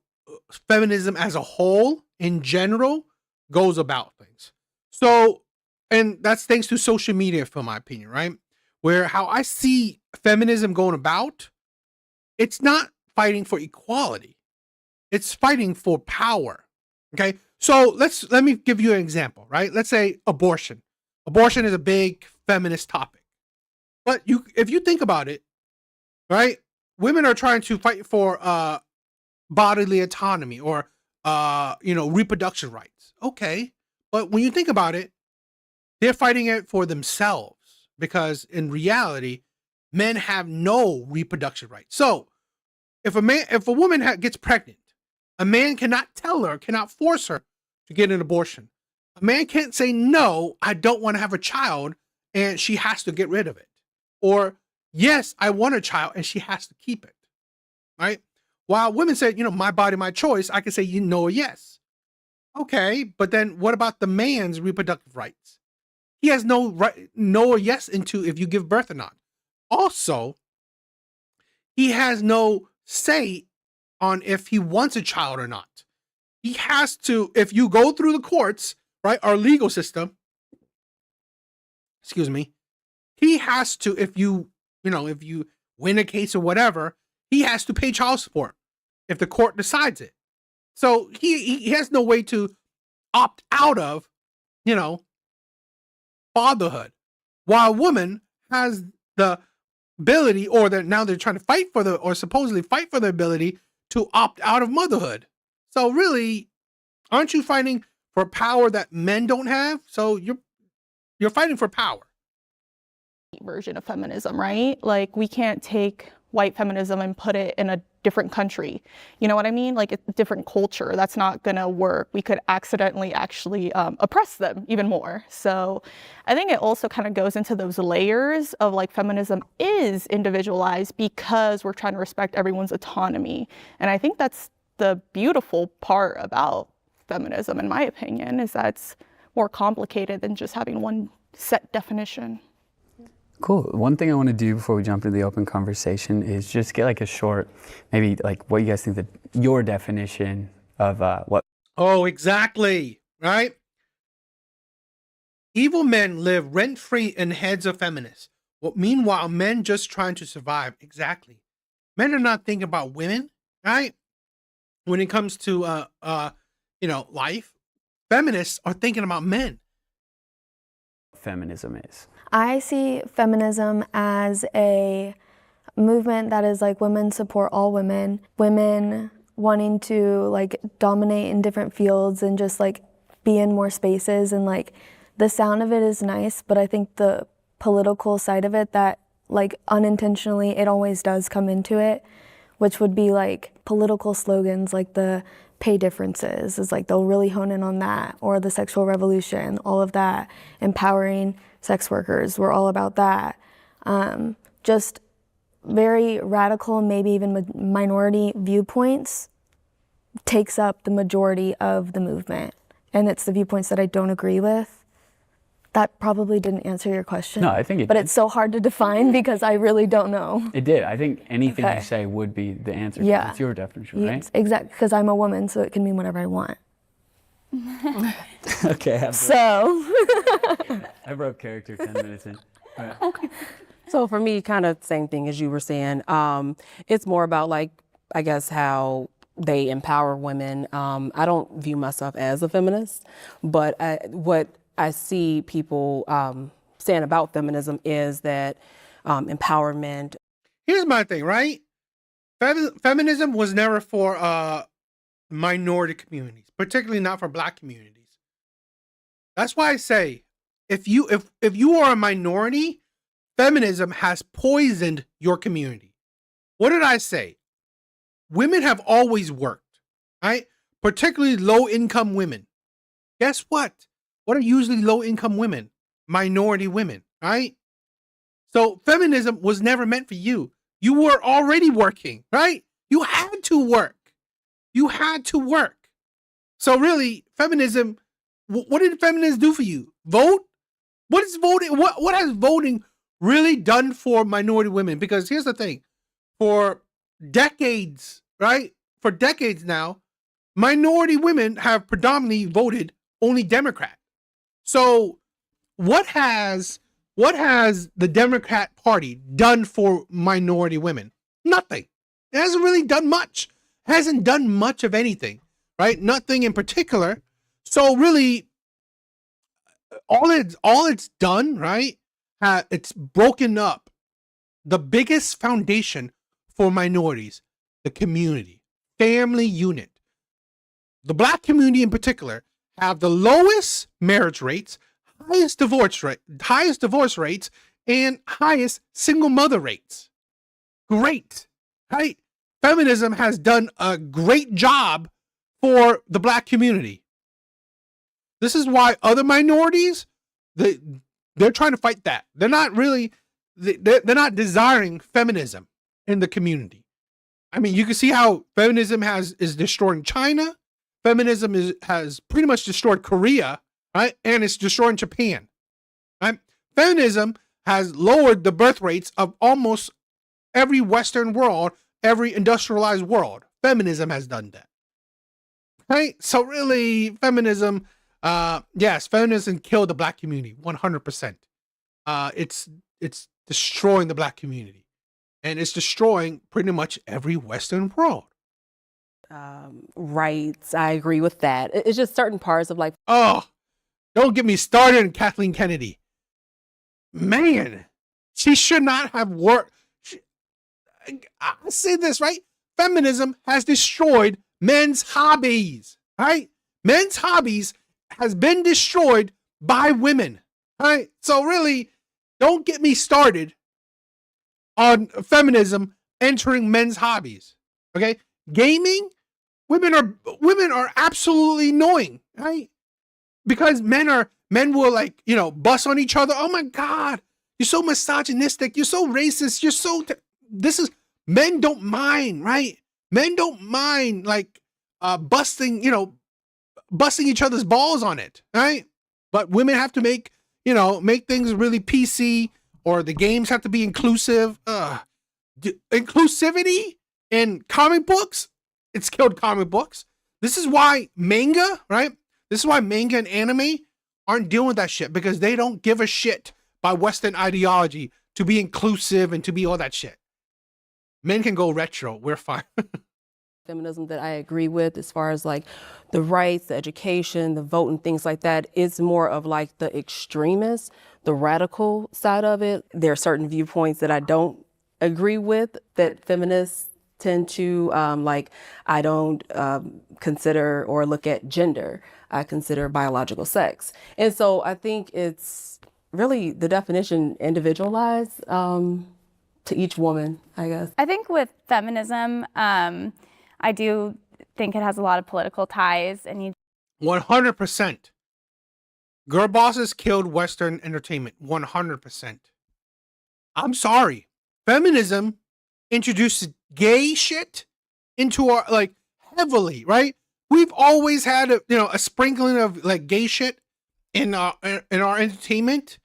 feminism as a whole, in general, goes about things. So, and that's thanks to social media, for my opinion, right? Where how I see feminism going about, it's not fighting for equality. It's fighting for power. Okay. So let me give you an example, right? Let's say abortion. Abortion is a big feminist topic. But if you think about it, right? Women are trying to fight for bodily autonomy, or reproduction rights. Okay. But when you think about it, they're fighting it for themselves, because in reality, men have no reproduction rights. So if a woman gets pregnant, a man cannot force her to get an abortion. A man can't say, no, I don't want to have a child, and she has to get rid of it. Or, yes, I want a child, and she has to keep it. Right? While women say, my body, my choice, I can say, no or yes. Okay, but then what about the man's reproductive rights? He has no right, no or yes into if you give birth or not. Also, he has no say on if he wants a child or not. He has to, if you go through the courts, right, our legal system, excuse me, he has to, if you win a case or whatever, he has to pay child support if the court decides it. So he has no way to opt out of, fatherhood. While a woman has the ability, or now they're trying to fight for or supposedly fight for the ability to opt out of motherhood. So really, aren't you fighting for power that men don't have. So you're fighting for power. Version of feminism, right? Like, we can't take white feminism and put it in a different country. You know what I mean? Like, it's a different culture. That's not gonna work. We could accidentally actually oppress them even more. So I think it also kind of goes into those layers of like feminism is individualized because we're trying to respect everyone's autonomy. And I think that's the beautiful part about feminism, in my opinion, is that it's more complicated than just having one set definition. Cool. One thing I want to do before we jump into the open conversation is just get like a short, maybe like what you guys think that your definition of what. Oh, exactly. Right? Evil men live rent-free in heads of feminists. Well, meanwhile, men just trying to survive. Exactly. Men are not thinking about women, right? When it comes to life, feminists are thinking about men. Feminism is. I see feminism as a movement that is like women support all women, women wanting to like dominate in different fields and just like be in more spaces, and like the sound of it is nice, but I think the political side of it that like unintentionally it always does come into it, which would be like political slogans like the pay differences is like they'll really hone in on that, or the sexual revolution, all of that, empowering sex workers, we're all about that. Just very radical, maybe even minority viewpoints takes up the majority of the movement. And it's the viewpoints that I don't agree with. That probably didn't answer your question. No, I think it But did. it's so hard to define because I really don't know. It did. I think anything Okay. you say would be the answer. Yeah. It's your definition, right? Yes, exactly, because I'm a woman, so it can mean whatever I want. Okay. I broke character 10 minutes in. Right. So for me, kind of same thing as you were saying. It's more about like, I guess, how they empower women. I don't view myself as a feminist, but what I see people saying about feminism is that empowerment. Here's my thing, right? Feminism was never for minority communities, particularly not for Black communities. That's why I say, if you are a minority, feminism has poisoned your community. What did I say? Women have always worked, right? Particularly low-income women. Guess what? What are usually low-income women? Minority women, right? So feminism was never meant for you. You were already working, right? You had to work. You had to work. So really, feminism, what did feminists do for you? Vote? What is voting? What has voting really done for minority women? Because here's the thing. For decades, right? For decades now, minority women have predominantly voted only Democrat. So what has the Democrat Party done for minority women? Nothing. It hasn't really done much. It hasn't done much of anything, right? Nothing in particular. So really, all it's done, right? It's broken up the biggest foundation for minorities, the community, family unit. The Black community in particular have the lowest marriage rates, highest divorce rates, and highest single mother rates. Great, right? Feminism has done a great job for the Black community. This is why other minorities, they're trying to fight that. They're not really, they're not desiring feminism in the community. I mean, you can see how feminism is destroying China. Feminism has pretty much destroyed Korea, right? And it's destroying Japan, right? Feminism has lowered the birth rates of almost every Western world, every industrialized world. Feminism has done that, right? So really, feminism, yes, feminism killed the Black community, 100%. It's destroying the Black community, and it's destroying pretty much every Western world. Rights, I agree with that. It's just certain parts of like. Oh, don't get me started on Kathleen Kennedy. Man, she should not have worked. I say this, right? Feminism has destroyed men's hobbies, right? Men's hobbies has been destroyed by women. All right. So really, don't get me started on feminism entering men's hobbies. Okay. Gaming, women are absolutely annoying, right? Because men will like, bust on each other. Oh my God, you're so misogynistic. You're so racist. You're so, men don't mind, right? Men don't mind like busting each other's balls on it, right? But women have to make things really PC, or the games have to be inclusive. Inclusivity in comic books, it's killed comic books. This is why manga, right? This is why manga and anime aren't dealing with that shit, because they don't give a shit by Western ideology to be inclusive and to be all that shit. Men can go retro. We're fine. Feminism that I agree with, as far as like the rights, the education, the vote and things like that, is more of like the extremist, the radical side of it. There are certain viewpoints that I don't agree with, that feminists tend to like. I don't consider or look at gender. I consider biological sex. And so I think it's really the definition individualized to each woman, I guess. I think with feminism, I do think it has a lot of political ties, and you 100%. Girl bosses killed Western entertainment. 100%. I'm sorry. Feminism introduced gay shit into our, like, heavily, right? We've always had a sprinkling of like gay shit in our entertainment,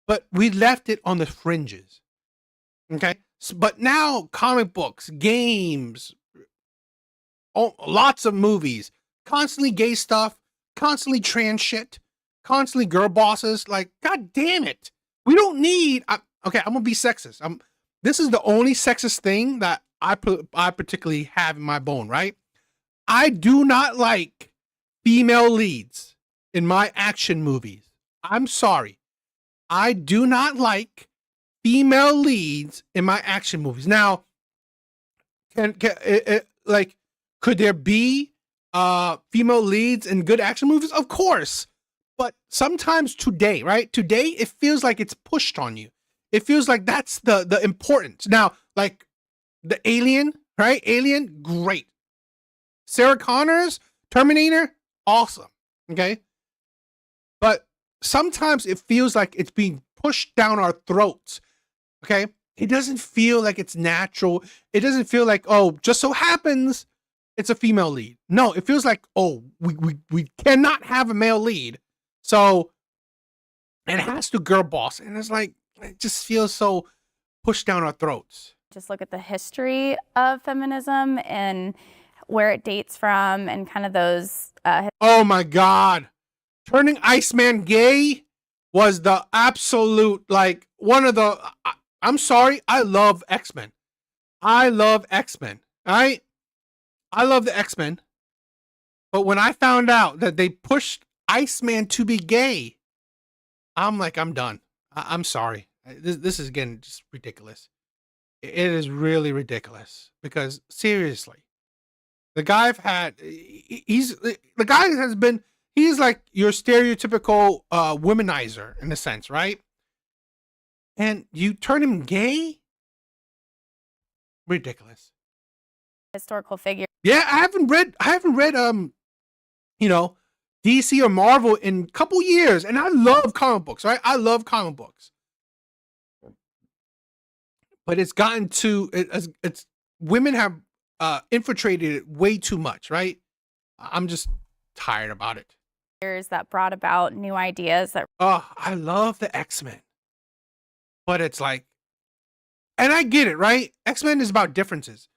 but we left it on the fringes. Okay? But now comic books, games, lots of movies, constantly gay stuff, constantly trans shit, constantly girl bosses. Like, God damn it. We don't need, okay, I'm going to be sexist. This is the only sexist thing that I particularly have in my bone, right? I do not like female leads in my action movies. I'm sorry. I do not like female leads in my action movies. Now, could there be female leads in good action movies? Of course. But sometimes today, right? Today, it feels like it's pushed on you. It feels like that's the importance. Now, like the Alien, right? Alien, great. Sarah Connor's Terminator, awesome. Okay? But sometimes it feels like it's being pushed down our throats. Okay? It doesn't feel like it's natural. It doesn't feel like, oh, just so happens it's a female lead. No, it feels like, oh, we cannot have a male lead. So it has to girl boss. And it's like, it just feels so pushed down our throats. just look at the history of feminism and where it dates from and kind of those. Oh my God. Turning Iceman gay was the absolute, like, one of the, I'm sorry, I love X-Men. I love X-Men, right? I love the X-Men. But when I found out that they pushed Iceman to be gay, I'm like, I'm done. I'm sorry. This is getting just ridiculous. It is really ridiculous because seriously, the guy he's like your stereotypical womanizer in a sense, right? And you turn him gay? Ridiculous. Historical figure. Yeah, I haven't read DC or Marvel in a couple years, and I love comic books, right? I love comic books. But it's gotten to it's women have infiltrated it way too much, right? I'm just tired about it. That brought about new ideas that I love the X-Men. But it's like, and I get it, right? X-Men is about differences.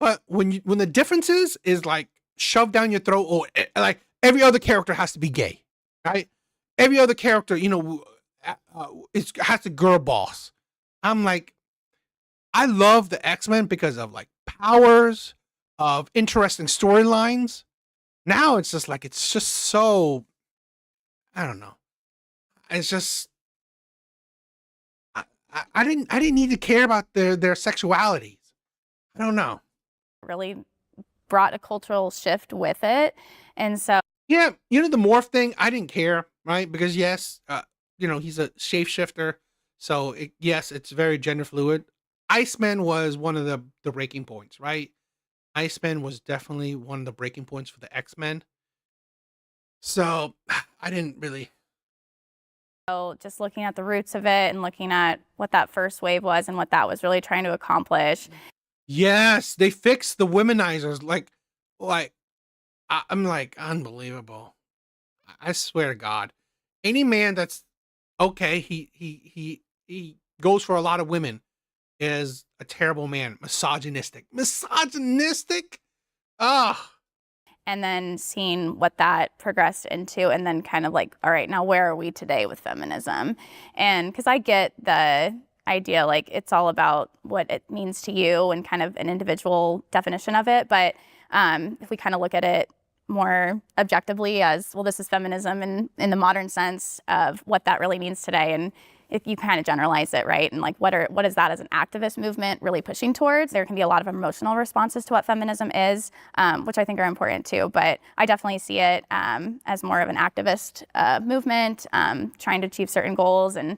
But when the differences is like shoved down your throat, or like every other character has to be gay, right? Every other character, it has to girl boss. I'm like, I love the X-Men because of like powers, of interesting storylines. Now it's just like, it's just so, I don't know. It's just, I didn't need to care about their sexualities. I don't know. really brought a cultural shift with it. And so Yeah, the morph thing, I didn't care, right? Because yes, he's a shapeshifter, so yes, it's very gender fluid. Iceman was one of the breaking points, right? Iceman was definitely one of the breaking points for the X-Men. So I didn't really. So just looking at the roots of it and looking at what that first wave was and what that was really trying to accomplish. Yes, they fixed the womenizers. I'm like, unbelievable. I swear to God, any man that's okay, he goes for a lot of women is a terrible man. Misogynistic. Ah. And then seeing what that progressed into, and then kind of like, all right, now where are we today with feminism? And because I get the idea, like it's all about what it means to you and kind of an individual definition of it. But if we kind of look at it more objectively as, well, this is feminism in the modern sense of what that really means today. And if you kind of generalize it, right? And like, what is that as an activist movement really pushing towards? There can be a lot of emotional responses to what feminism is, which I think are important too. But I definitely see it as more of an activist movement, trying to achieve certain goals. And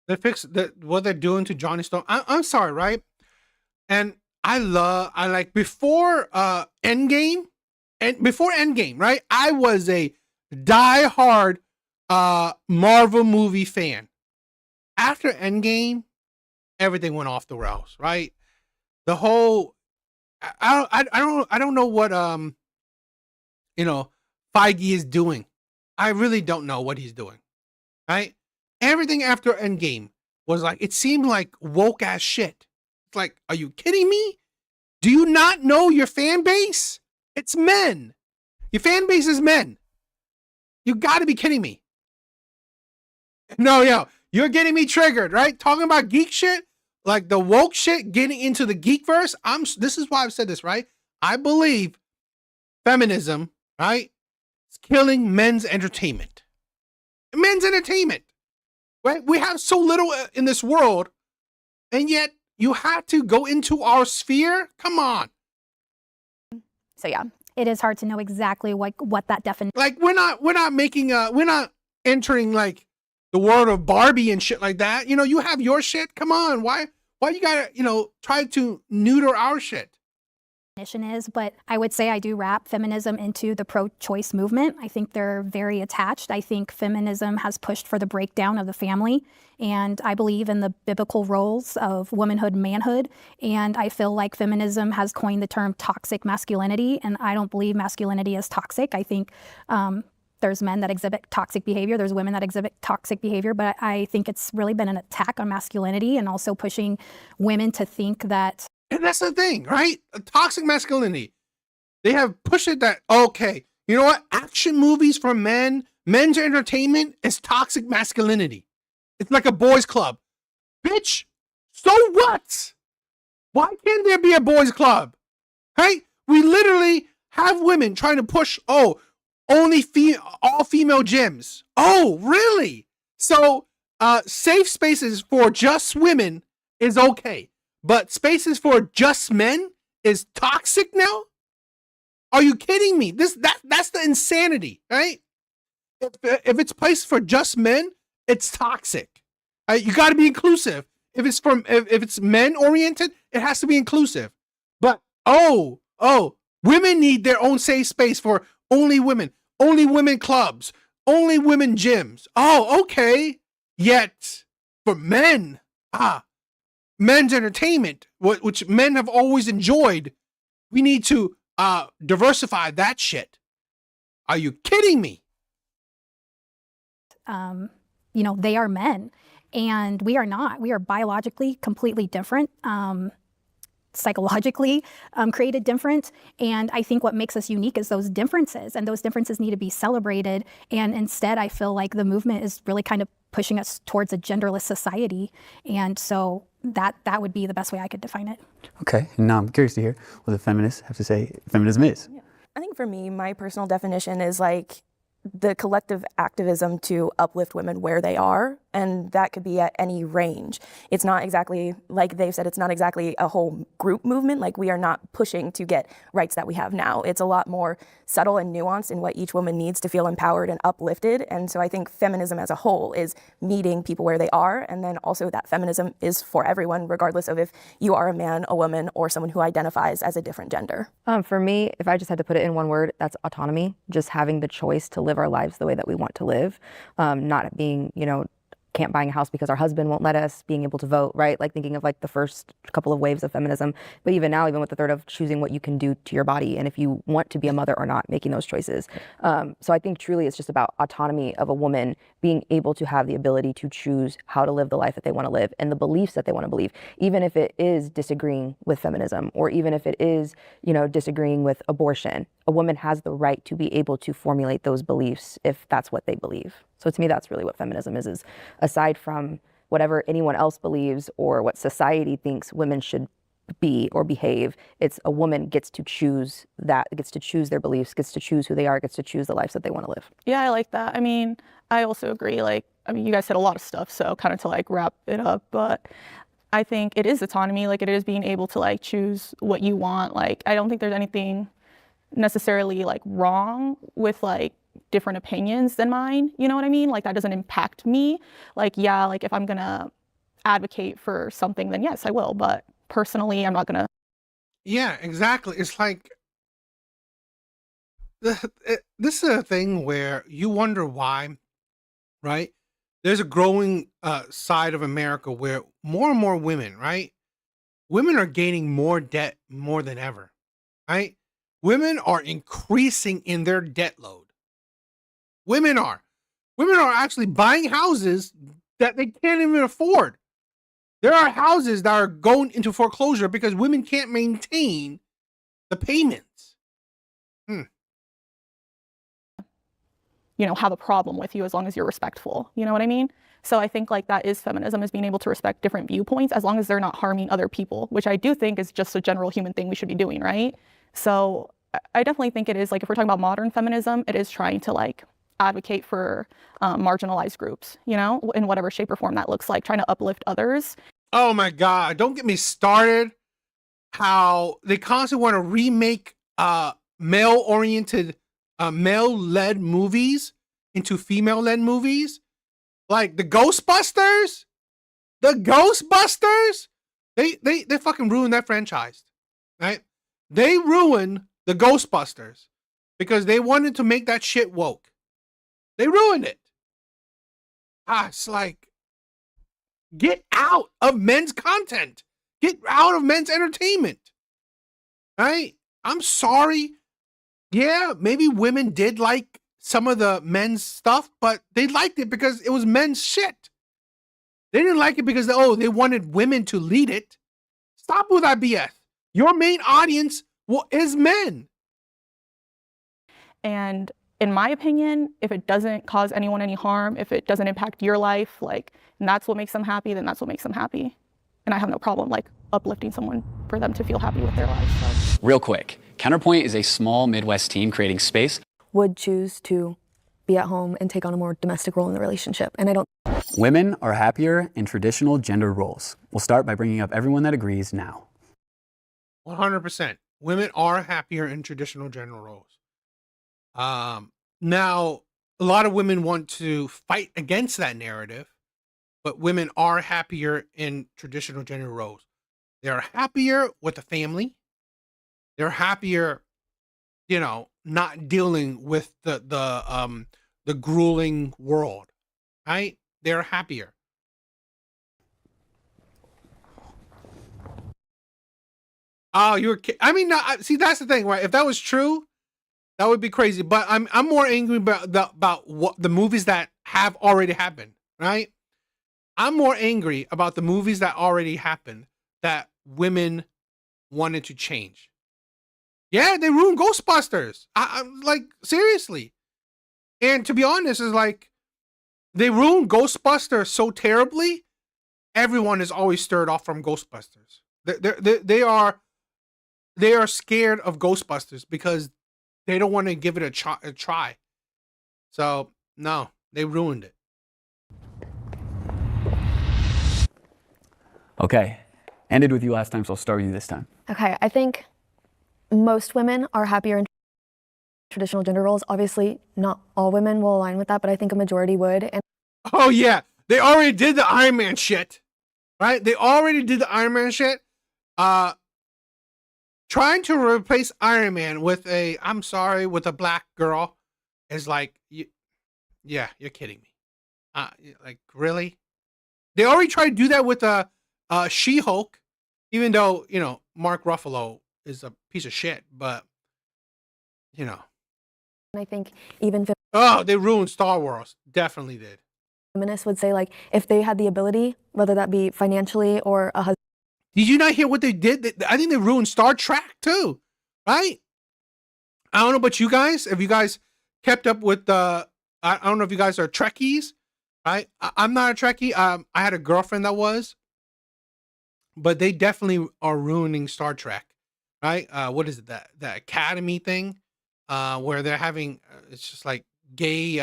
they fixed what they're doing to Johnny Storm. I'm sorry, right? And I like before Endgame, right? I was a diehard Marvel movie fan. After Endgame, everything went off the rails, right? The whole I don't know what Feige is doing. I really don't know what he's doing. Right? Everything after Endgame was like, it seemed like woke ass shit. It's like, are you kidding me? Do you not know your fan base? It's men. Your fan base is men. You gotta be kidding me. No, you're getting me triggered, right? Talking about geek shit, like the woke shit, getting into the geek verse. This is why I've said this, right? I believe feminism, right? It's killing men's entertainment. Men's entertainment, right? We have so little in this world, and yet you have to go into our sphere. Come on. So yeah, it is hard to know exactly what that definition. Like we're not entering like the world of Barbie and shit like that. You have your shit. Come on, why you gotta try to neuter our shit? Is, but I would say I do wrap feminism into the pro-choice movement. I think they're very attached. I think feminism has pushed for the breakdown of the family, and I believe in the biblical roles of womanhood and manhood, and I feel like feminism has coined the term toxic masculinity, and I don't believe masculinity is toxic. I think there's men that exhibit toxic behavior, there's women that exhibit toxic behavior, but I think it's really been an attack on masculinity and also pushing women to think that. And that's the thing, right? Toxic masculinity. They have pushed it that, okay, you know what? Action movies for men, men's entertainment is toxic masculinity. It's like a boys club. Bitch, so what? Why can't there be a boys club? Right? We literally have women trying to push, all female gyms. Oh, really? So safe spaces for just women is okay. But spaces for just men is toxic now? Are you kidding me? That's the insanity, right? If it's places for just men, it's toxic. Right? You got to be inclusive. If it's men oriented, it has to be inclusive. But women need their own safe space for only women clubs, only women gyms. Oh, okay. Yet for men, men's entertainment, which men have always enjoyed, we need to diversify that shit. Are you kidding me? They are men, and we are not. We are biologically completely different, psychologically created different, and I think what makes us unique is those differences, and those differences need to be celebrated, and instead I feel like the movement is really kind of pushing us towards a genderless society, and so that would be the best way I could define it. Okay, and now I'm curious to hear what the feminists have to say feminism is. Yeah. I think for me, my personal definition is like the collective activism to uplift women where they are And that could be at any range. It's not exactly, like they've said, it's not exactly a whole group movement. Like, we are not pushing to get rights that we have now. It's a lot more subtle and nuanced in what each woman needs to feel empowered and uplifted. And so I think feminism as a whole is meeting people where they are. And then also that feminism is for everyone, regardless of if you are a man, a woman, or someone who identifies as a different gender. For me, if I just had to put it in one word, that's autonomy. Just having the choice to live our lives the way that we want to live. Not being, can't buy a house because our husband won't let us, being able to vote, right? Like thinking of like the first couple of waves of feminism, but even now, even with the third of choosing what you can do to your body and if you want to be a mother or not, making those choices. So I think truly it's just about autonomy of a woman being able to have the ability to choose how to live the life that they want to live and the beliefs that they want to believe, even if it is disagreeing with feminism or even if it is, disagreeing with abortion. A woman has the right to be able to formulate those beliefs if that's what they believe. So to me, that's really what feminism is aside from whatever anyone else believes or what society thinks women should be or behave, it's a woman gets to choose that, gets to choose their beliefs, gets to choose who they are, gets to choose the lives that they want to live. Yeah, I like that. I mean, I also agree. You guys said a lot of stuff, so kind of to wrap it up, but I think it is autonomy. It is being able to choose what you want. I don't think there's anything necessarily wrong with different opinions than mine, you know what I mean? That doesn't impact me. If I'm gonna advocate for something, then yes, I will, but personally, I'm not gonna. Yeah, exactly. It's like this is a thing where you wonder why, right? There's a growing side of America where more and more women, right? Women are gaining more debt more than ever, right? Women are increasing in their debt load. Women are actually buying houses that they can't even afford. There are houses that are going into foreclosure because women can't maintain the payments. Have a problem with you as long as you're respectful. You know what I mean? So I think that is feminism, is being able to respect different viewpoints as long as they're not harming other people, which I do think is just a general human thing we should be doing, right? So I definitely think it is, if we're talking about modern feminism, it is trying to advocate for marginalized groups, in whatever shape or form that looks like, trying to uplift others. Oh my God, don't get me started. How they constantly want to remake male-oriented, male-led movies into female-led movies. Like the Ghostbusters. They fucking ruined that franchise, right? They ruined the Ghostbusters because they wanted to make that shit woke. They ruined it. It's get out of men's content. Get out of men's entertainment. Right? I'm sorry. Yeah, maybe women did like some of the men's stuff, but they liked it because it was men's shit. They didn't like it because they wanted women to lead it. Stop with that BS. Your main audience is men. And in my opinion, if it doesn't cause anyone any harm, if it doesn't impact your life, and that's what makes them happy, then that's what makes them happy. And I have no problem uplifting someone for them to feel happy with their lives. So. Real quick, Counterpoint is a small Midwest team creating space. Would choose to be at home and take on a more domestic role in the relationship. And I don't. Women are happier in traditional gender roles. We'll start by bringing up everyone that agrees now. 100%. Women are happier in traditional gender roles. Now, a lot of women want to fight against that narrative, but women are happier in traditional gender roles. They're happier with the family. They're happier, not dealing with the grueling world, right? They're happier. Oh, see, that's the thing, right? If that was true, that would be crazy. But I'm more angry about what the movies that have already happened, right? I'm more angry about the movies that already happened that women wanted to change. Yeah, they ruined Ghostbusters. I'm seriously. And to be honest, it's they ruined Ghostbusters so terribly. Everyone is always stirred off from Ghostbusters. They are scared of Ghostbusters because they don't want to give it a try. So no, they ruined it. Okay. Ended with you last time, so I'll start with you this time. Okay, I think most women are happier in traditional gender roles. Obviously, not all women will align with that, but I think a majority would. And Oh yeah, they already did the Iron Man shit, right? They already did the Iron Man shit. Trying to replace Iron Man with with a black girl is like, yeah, you're kidding me. Like really? They already tried to do that with She-Hulk, even though Mark Ruffalo is a piece of shit, but I think even they ruined Star Wars. Definitely did. feminists would say, like, if they had the ability, whether that be financially or a husband. Did you not hear what they did? I think they ruined Star Trek too, right? I don't know about you guys. If you guys kept up with I don't know if you guys are Trekkies, right? I'm not a Trekkie. I had a girlfriend that was, but they definitely are ruining Star Trek, right? What is it, that Academy thing, where they're having it's just like gay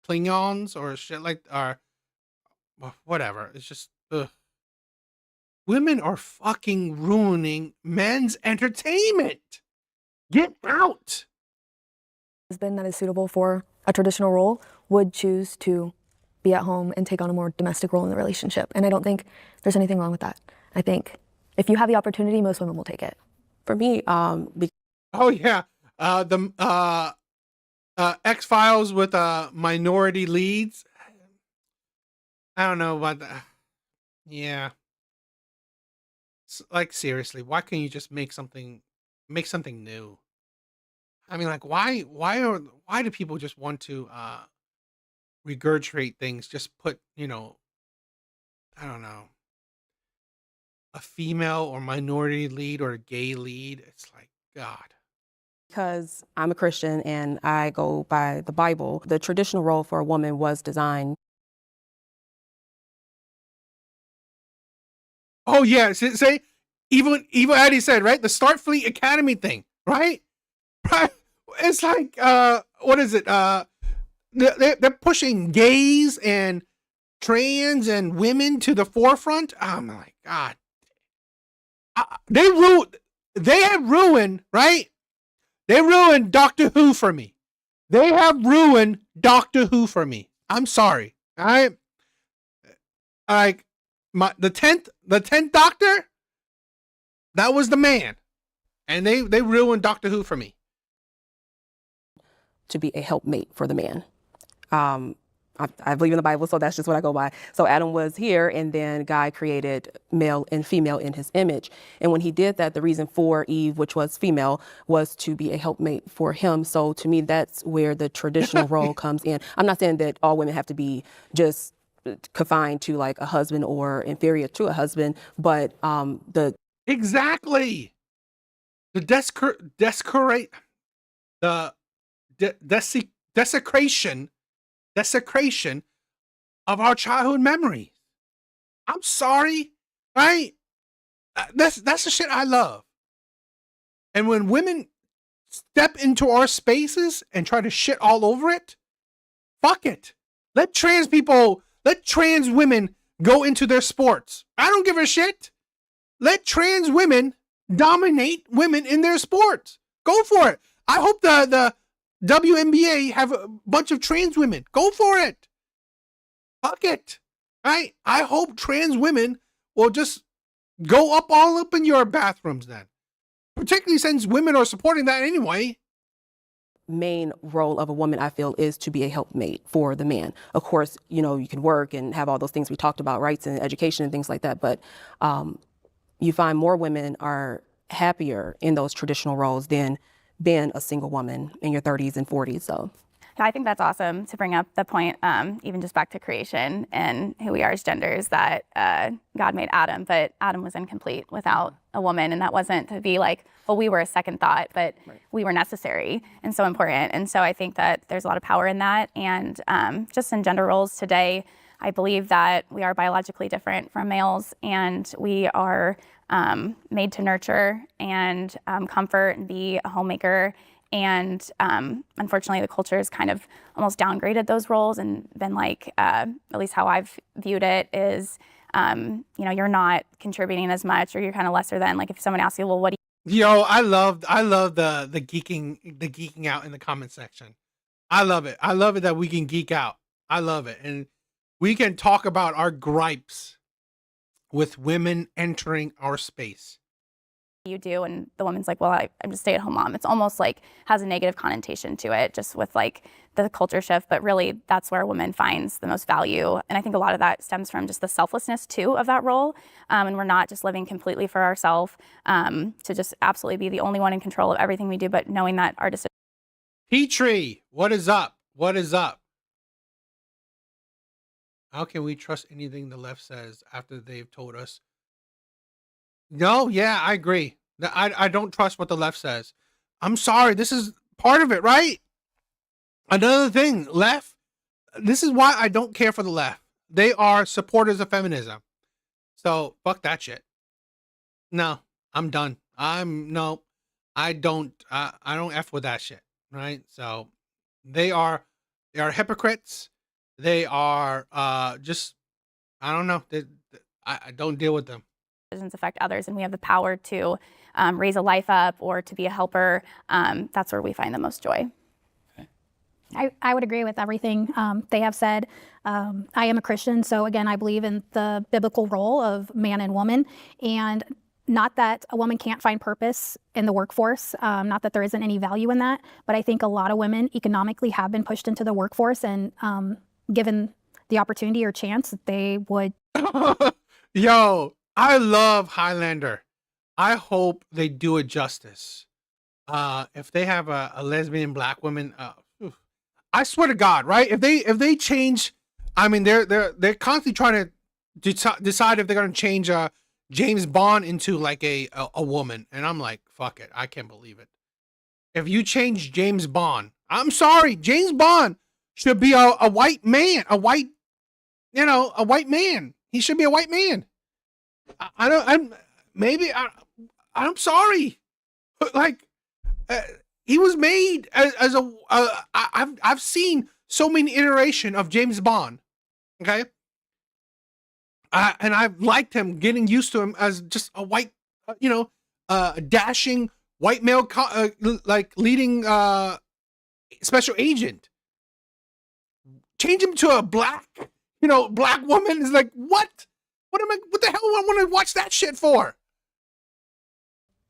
Klingons or shit or whatever. It's just ugh. Women are fucking ruining men's entertainment. Get out. Husband that is suitable for a traditional role would choose to be at home and take on a more domestic role in the relationship. And I don't think there's anything wrong with that. I think if you have the opportunity, most women will take it. For me, oh yeah, the X-Files with minority leads. I don't know about that. Yeah. Like seriously, why can't you just make something new? I mean, like why do people just want to regurgitate things? Just put, I don't know, a female or minority lead or a gay lead. It's like, God. Because I'm a Christian and I go by the Bible, the traditional role for a woman was designed. Oh yeah, say even Eddie said, right, the Starfleet Academy thing, right? It's like what is it? They're pushing gays and trans and women to the forefront. Oh my God, they have ruined, right? They ruined Doctor Who for me. They have ruined Doctor Who for me. I'm sorry. The 10th Doctor, that was the man. And they ruined Doctor Who for me. To be a helpmate for the man. I believe in the Bible, so that's just what I go by. So Adam was here, and then God created male and female in his image. And when he did that, the reason for Eve, which was female, was to be a helpmate for him. So to me, that's where the traditional role comes in. I'm not saying that all women have to be just confined to like a husband or inferior to a husband, but exactly the desecration of our childhood memories. I'm sorry, right? That's the shit I love. And when women step into our spaces and try to shit all over it, fuck it. Let trans women go into their sports. I don't give a shit. Let trans women dominate women in their sports. Go for it. I hope the WNBA have a bunch of trans women. Go for it. Fuck it. Right? I hope trans women will just go all up in your bathrooms then. Particularly since women are supporting that anyway. Main role of a woman, I feel, is to be a helpmate for the man. Of course, you can work and have all those things we talked about, rights and education and things like that, but you find more women are happier in those traditional roles than being a single woman in your 30s and 40s. So I think that's awesome to bring up the point, even just back to creation and who we are as genders, that God made Adam, but Adam was incomplete without a woman. And that wasn't to be like, well, we were a second thought, but we were necessary and so important. And so I think that there's a lot of power in that. And just in gender roles today, I believe that we are biologically different from males, and we are made to nurture and comfort and be a homemaker And unfortunately, the culture has kind of almost downgraded those roles and been like, at least how I've viewed it is, you're not contributing as much, or you're kind of lesser than. Like if someone asks you, well, what do Yo, I love the geeking out in the comment section. I love it. I love it that we can geek out. I love it. And we can talk about our gripes with women entering our space. you do? And the woman's like, well, I'm just a stay-at-home mom. It's almost like has a negative connotation to it, just with like the culture shift. But really, that's where a woman finds the most value. And I think a lot of that stems from just the selflessness too of that role. And we're not just living completely for ourselves to just absolutely be the only one in control of everything we do, but knowing that our decisions. Petrie, what is up? What is up? How can we trust anything the left says after they've told us? No, yeah, I agree. I don't trust what the left says. I'm sorry. This is part of it, right? Another thing, left. This is why I don't care for the left. They are supporters of feminism. So fuck that shit. No, I'm done. I don't F with that shit. Right? So they are hypocrites. They are just, I don't know. I don't deal with them. Decisions affect others, and we have the power to raise a life up or to be a helper. That's where we find the most joy. I would agree with everything they have said. I am a Christian, so again, I believe in the biblical role of man and woman, and not that a woman can't find purpose in the workforce, not that there isn't any value in that, but I think a lot of women economically have been pushed into the workforce, and given the opportunity or chance, they would. Yo, I love Highlander. I hope they do it justice. If they have a lesbian black woman, I swear to God, right? If they change, I mean, they're constantly trying to decide if they're gonna change James Bond into like a woman, and I'm like, fuck it, I can't believe it. If you change James Bond, I'm sorry, James Bond should be a white man, a white man. He should be a white man. I'm sorry, but like. He was made as a. I've seen so many iteration of James Bond, okay, and I've liked him, getting used to him as just a white, dashing white male, like leading special agent. Change him to a black woman is like what? What the hell do I want to watch that shit for?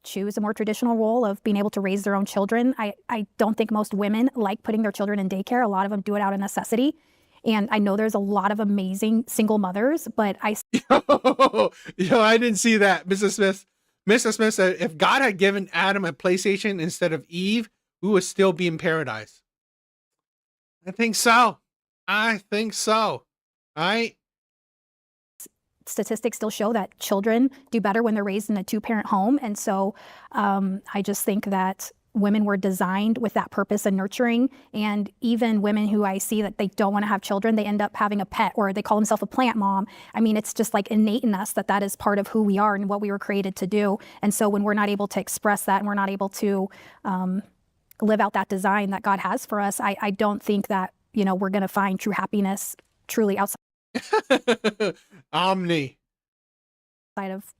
Choose a more traditional role of being able to raise their own children. I don't think most women like putting their children in daycare. A lot of them do it out of necessity. And I know there's a lot of amazing single mothers, but I didn't see that. Mrs. Smith. Mrs. Smith said if God had given Adam a PlayStation instead of Eve, we would still be in paradise. I think so. All right. Statistics still show that children do better when they're raised in a two-parent home. And so I just think that women were designed with that purpose and nurturing. And even women who I see that they don't want to have children, they end up having a pet, or they call themselves a plant mom. I mean, it's just like innate in us that is part of who we are and what we were created to do. And so when we're not able to express that and we're not able to live out that design that God has for us, I don't think that, we're going to find true happiness truly outside. Omni. Of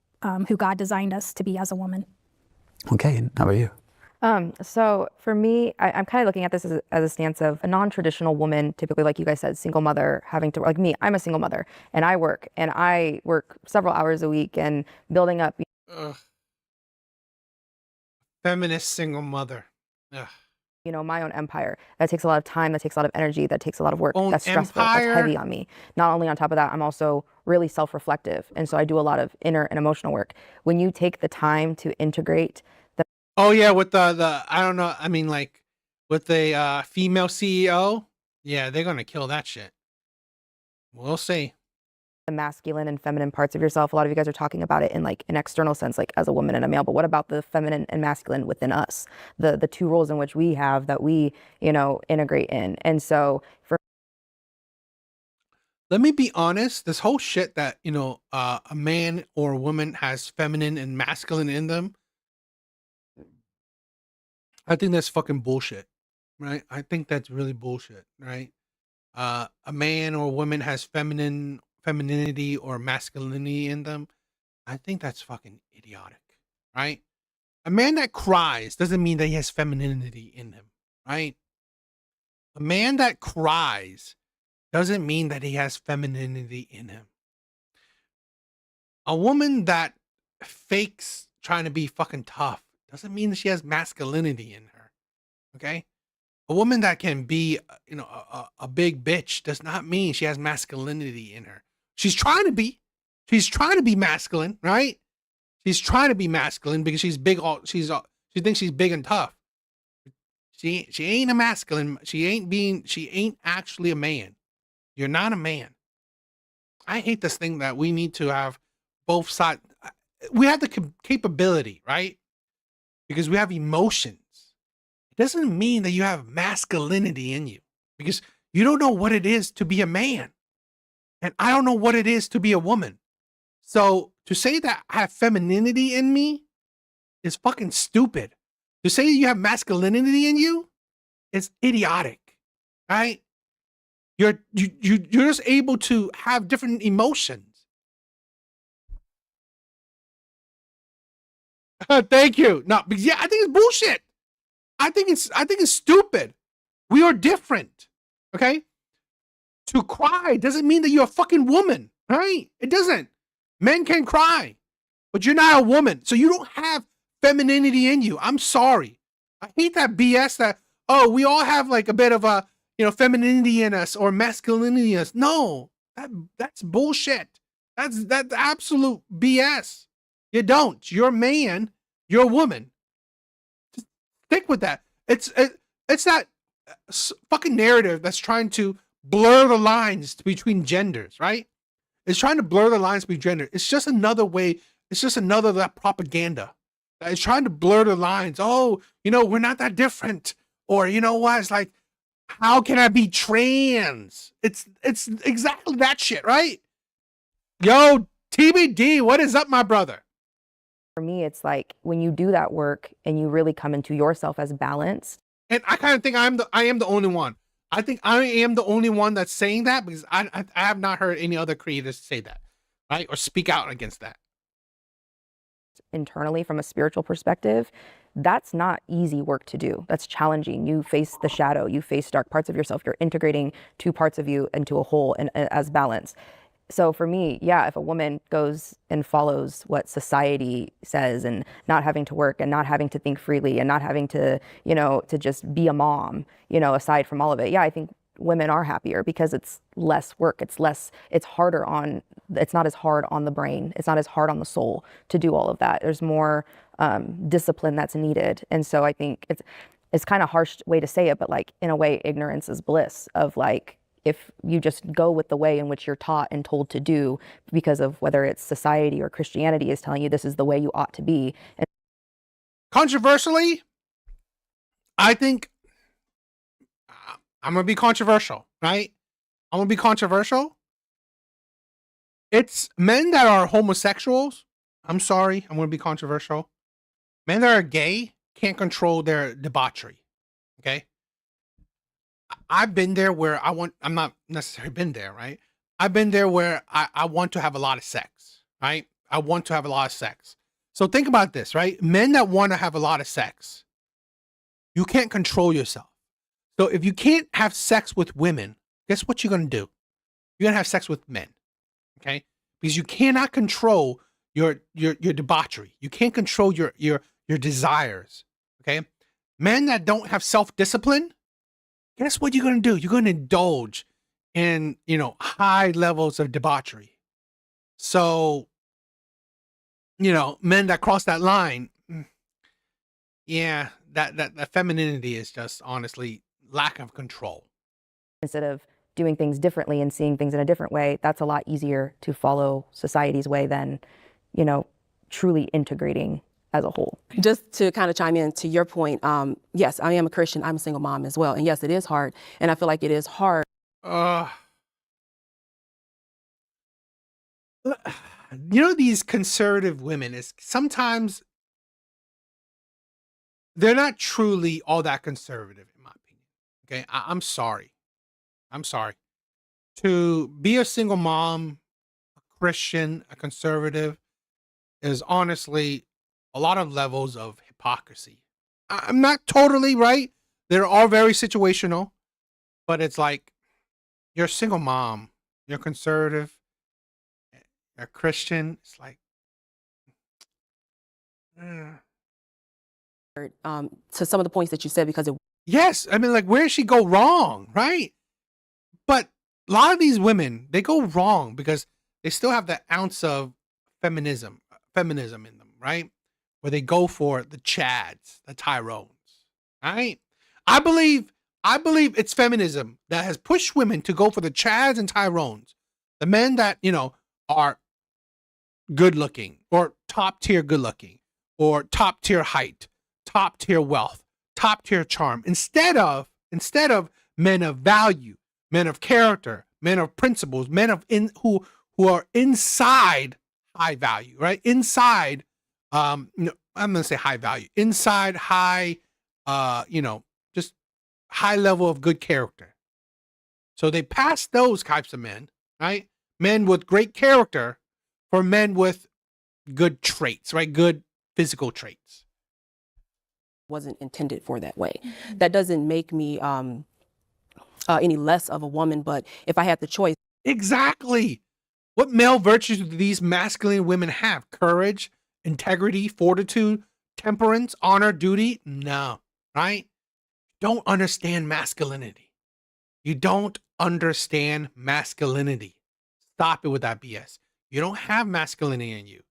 who God designed us to be as a woman. Okay, and how about you? So for me, I'm kind of looking at this as a stance of a non-traditional woman, typically, like you guys said, single mother, having to, like me, I'm a single mother, and I work several hours a week and building up. Ugh. Feminist single mother. Ugh. My own empire. That takes a lot of time, that takes a lot of energy, that takes a lot of work. That's stressful, empire. That's heavy on me. Not only on top of that, I'm also really self-reflective. And so I do a lot of inner and emotional work. When you take the time to integrate Oh yeah, with the I don't know, I mean like with the female CEO, yeah, they're gonna kill that shit. We'll see. The masculine and feminine parts of yourself. A lot of you guys are talking about it in like an external sense, like as a woman and a male, but what about the feminine and masculine within us? The two roles in which we have that we, integrate in. And so let me be honest, this whole shit that, a man or a woman has feminine and masculine in them, I think that's fucking bullshit, right? I think that's really bullshit, right? A man or a woman has femininity or masculinity in them. I think that's fucking idiotic, right? A man that cries doesn't mean that he has femininity in him, right? A man that cries doesn't mean that he has femininity in him. A woman that fakes trying to be fucking tough doesn't mean that she has masculinity in her. Okay? A woman that can be, a big bitch does not mean she has masculinity in her. She's trying to be. She's trying to be masculine, right? She's trying to be masculine because she's big. She thinks she's big and tough. She ain't a masculine. She ain't actually a man. You're not a man. I hate this thing that we need to have both sides. We have the capability, right? Because we have emotions. It doesn't mean that you have masculinity in you, because you don't know what it is to be a man. And I don't know what it is to be a woman. So to say that I have femininity in me is fucking stupid. To say you have masculinity in you is idiotic, right? You're just able to have different emotions. Thank you. No, because yeah, I think it's bullshit. I think it's stupid. We are different. Okay? To cry doesn't mean that you're a fucking woman, right? It doesn't. Men can cry, but you're not a woman. So you don't have femininity in you. I'm sorry. I hate that BS that, oh, we all have like a bit of a, femininity in us or masculinity in us. No, that's bullshit. That's absolute BS. You don't. You're a man. You're a woman. Just stick with that. It's that fucking narrative that's trying to blur the lines between genders, right? It's trying to blur the lines between gender. It's just another way. It's just another that propaganda. It's trying to blur the lines. Oh, we're not that different. Or what? It's like, how can I be trans? It's exactly that shit, right? Yo, TBD, what is up, my brother? For me, it's like when you do that work and you really come into yourself as balanced. And I kind of think I am the only one. I think I am the only one that's saying that, because I have not heard any other creators say that, right? Or speak out against that. Internally, from a spiritual perspective, that's not easy work to do. That's challenging. You face the shadow, you face dark parts of yourself. You're integrating two parts of you into a whole and as balance. So for me, yeah, if a woman goes and follows what society says and not having to work and not having to think freely and not having to, to just be a mom, aside from all of it, yeah, I think women are happier because it's less work. It's not as hard on the brain. It's not as hard on the soul to do all of that. There's more discipline that's needed. And so I think it's kind of harsh way to say it, but like in a way, ignorance is bliss of like, if you just go with the way in which you're taught and told to do because of whether it's society or Christianity is telling you this is the way you ought to be. And controversially, I think I'm going to be controversial, right? I'm going to be controversial. It's men that are homosexuals. I'm sorry. I'm going to be controversial. Men that are gay can't control their debauchery. Okay? I've been there where I'm not necessarily been there, right? I've been there where I want to have a lot of sex, right? I want to have a lot of sex. So think about this, right? Men that want to have a lot of sex, you can't control yourself. So if you can't have sex with women, guess what you're going to do? You're going to have sex with men, okay? Because you cannot control your debauchery. You can't control your desires, okay? Men that don't have self-discipline, guess what you're going to do? You're going to indulge in, high levels of debauchery. So, men that cross that line, yeah, that femininity is just honestly lack of control. instead of doing things differently and seeing things in a different way, that's a lot easier to follow society's way than, truly integrating as a whole. Just to kind of chime in to your point, yes, I am a Christian. I'm a single mom as well. And yes, it is hard. And I feel like it is hard. These conservative women is sometimes they're not truly all that conservative, in my opinion. Okay, I'm sorry. I'm sorry. To be a single mom, a Christian, a conservative, is honestly a lot of levels of hypocrisy. I'm not totally right. They're all very situational, but it's like you're a single mom, you're conservative, you're a Christian. It's like, To some of the points that you said, because it yes, I mean, like, where does she go wrong, right? But a lot of these women, they go wrong because they still have that ounce of feminism in them, right? Where they go for the Chads, the Tyrones, right? I believe it's feminism that has pushed women to go for the Chads and Tyrones, the men that, are good looking or top tier good looking or top tier height, top tier wealth, top tier charm, instead of men of value, men of character, men of principles, men of who are inside high value, right? Inside, I'm gonna say high value, inside high, just high level of good character. So they pass those types of men, right? Men with great character for men with good traits, right? Good physical traits. wasn't intended for that way. That doesn't make me any less of a woman, but if I had the choice. Exactly. What male virtues do these masculine women have? Courage, integrity, fortitude, temperance, honor, duty? No, right? Don't understand masculinity. You don't understand masculinity. Stop it with that BS. You don't have masculinity in you.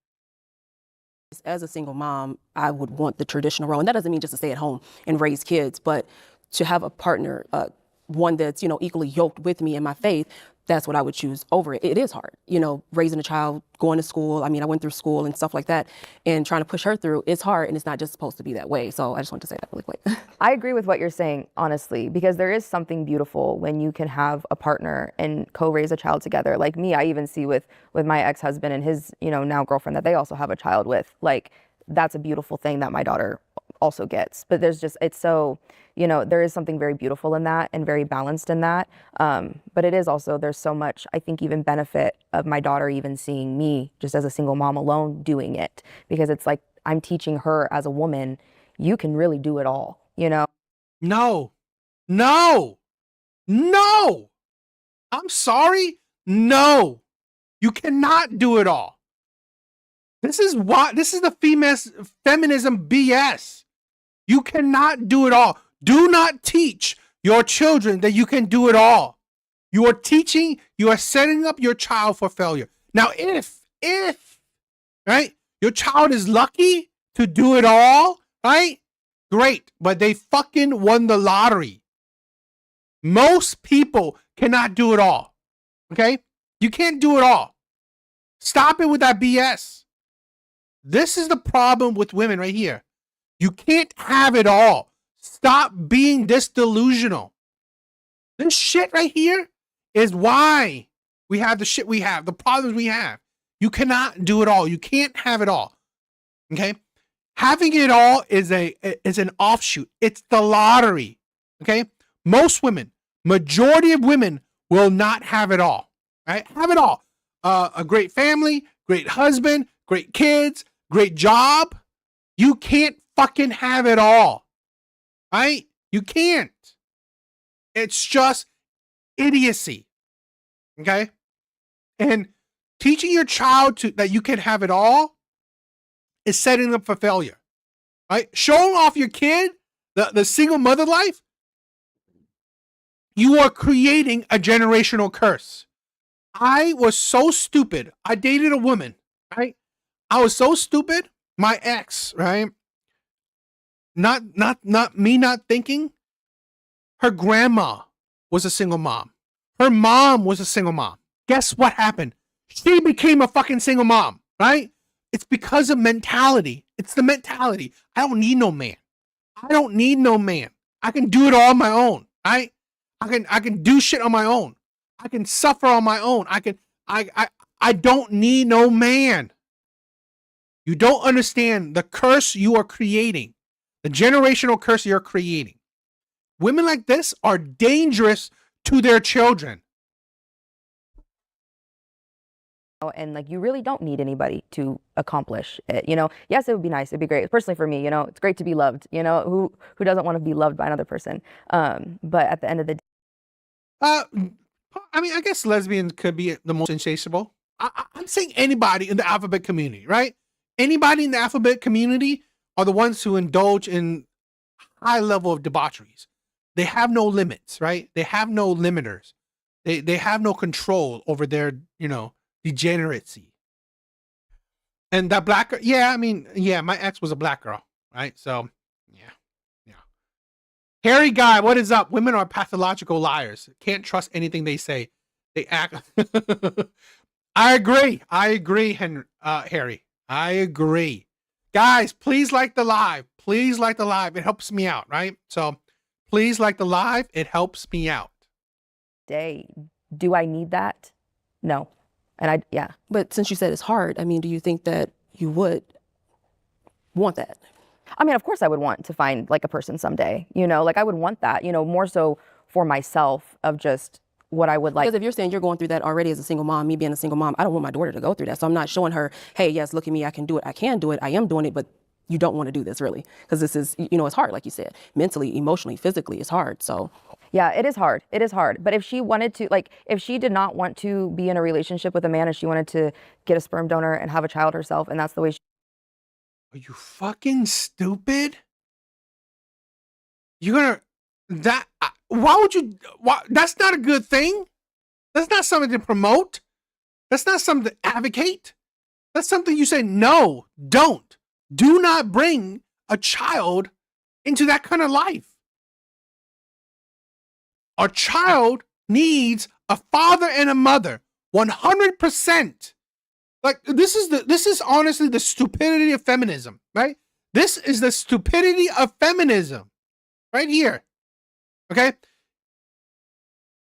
As a single mom, I would want the traditional role. And that doesn't mean just to stay at home and raise kids, but to have a partner, one that's, equally yoked with me in my faith, that's what I would choose over it. It is hard, raising a child, going to school. I mean, I went through school and stuff like that, and trying to push her through, it's hard, and it's not just supposed to be that way. So I just wanted to say that really quick. I agree with what you're saying, honestly, because there is something beautiful when you can have a partner and co-raise a child together. Like me, I even see with my ex-husband and his, now girlfriend that they also have a child with. Like, that's a beautiful thing that my daughter also gets. But it's so, there is something very beautiful in that and very balanced in that. But it is also, there's so much, I think, even benefit of my daughter even seeing me just as a single mom alone doing it, because it's like I'm teaching her as a woman, you can really do it all, No. I'm sorry. No, you cannot do it all. This is the feminism BS. You cannot do it all. Do not teach your children that you can do it all. You are setting up your child for failure. Now, if, right, your child is lucky to do it all, right, great, but they fucking won the lottery. Most people cannot do it all, okay? You can't do it all. Stop it with that BS. This is the problem with women right here. You can't have it all. Stop being this delusional. This shit right here is why we have the shit we have, the problems we have. You cannot do it all. You can't have it all. Okay? Having it all is an offshoot. It's the lottery. Okay? Most women, majority of women will not have it all. Right? Have it all. A great family, great husband, great kids, great job. You can't fucking have it all. Right? You can't. It's just idiocy. Okay? And teaching your child that you can have it all is setting them up for failure. Right? Showing off your kid the single mother life, you are creating a generational curse. I was so stupid. I dated a woman, right? I was so stupid. My ex, right? Not me not thinking. Her grandma was a single mom. Her mom was a single mom. Guess what happened? She became a fucking single mom, right? It's because of mentality. It's the mentality. I don't need no man. I don't need no man. I can do it all on my own, right? I can do shit on my own. I can suffer on my own. I don't need no man. You don't understand the curse you are creating. The generational curse you're creating. Women like this are dangerous to their children. And like, you really don't need anybody to accomplish it. You know, yes, it would be nice. It'd be great. Personally for me, you know, it's great to be loved. You know, who doesn't want to be loved by another person? But at the end of the day, I mean, I guess lesbian could be the most insatiable. I'm saying anybody in the alphabet community, right? Anybody in the alphabet community are the ones who indulge in high level of debaucheries. They have no limits, right? They have no limiters. They have no control over their, you know, degeneracy. And that black girl, yeah, I mean, yeah, my ex was a black girl, right? So, yeah. Hairy guy, what is up? Women are pathological liars. Can't trust anything they say. They act. I agree, Harry. I agree. Guys, please like the live. Please like the live. It helps me out, right? So, please like the live. It helps me out. Do I need that? No. And yeah. But since you said it's hard, I mean, do you think that you would want that? I mean, of course I would want to find like a person someday, you know, like I would want that, you know, more so for myself of just what I would like. Because if you're saying you're going through that already as a single mom, me being a single mom, I don't want my daughter to go through that. So I'm not showing her, hey, yes, look at me, I can do it. I can do it. I am doing it, but you don't want to do this really. Because this is, you know, it's hard, like you said, mentally, emotionally, physically, it's hard. So yeah, it is hard. It is hard. But if she wanted to, like, if she did not want to be in a relationship with a man and she wanted to get a sperm donor and have a child herself, and that's the way she... Are you fucking stupid? You're gonna, why would you, that's not a good thing. That's not something to promote. That's not something to advocate. That's something you say, no, don't. Do not bring a child into that kind of life. A child needs a father and a mother, 100%. Like, this is honestly the stupidity of feminism, right? This is the stupidity of feminism right here. Okay?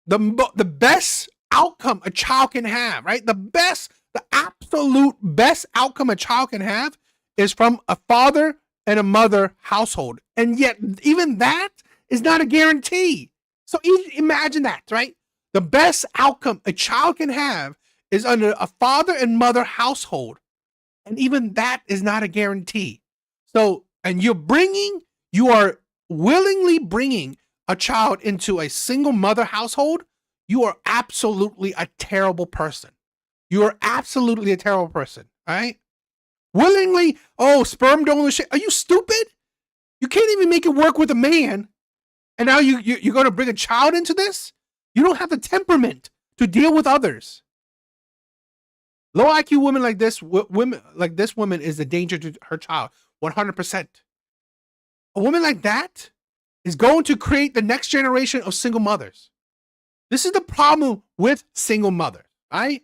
The best outcome a child can have, right? The absolute best outcome a child can have is from a father and a mother household. And yet, even that is not a guarantee. So imagine that, right? The best outcome a child can have is under a father and mother household. And even that is not a guarantee. So, and you are willingly bringing a child into a single mother household. You are absolutely a terrible person. You are absolutely a terrible person, all right? Willingly, sperm donor shit. Are you stupid? You can't even make it work with a man. And now you're going to bring a child into this? You don't have the temperament to deal with others. Low IQ women like this, woman is a danger to her child, 100%. A woman like that is going to create the next generation of single mothers. This is the problem with single mothers, right?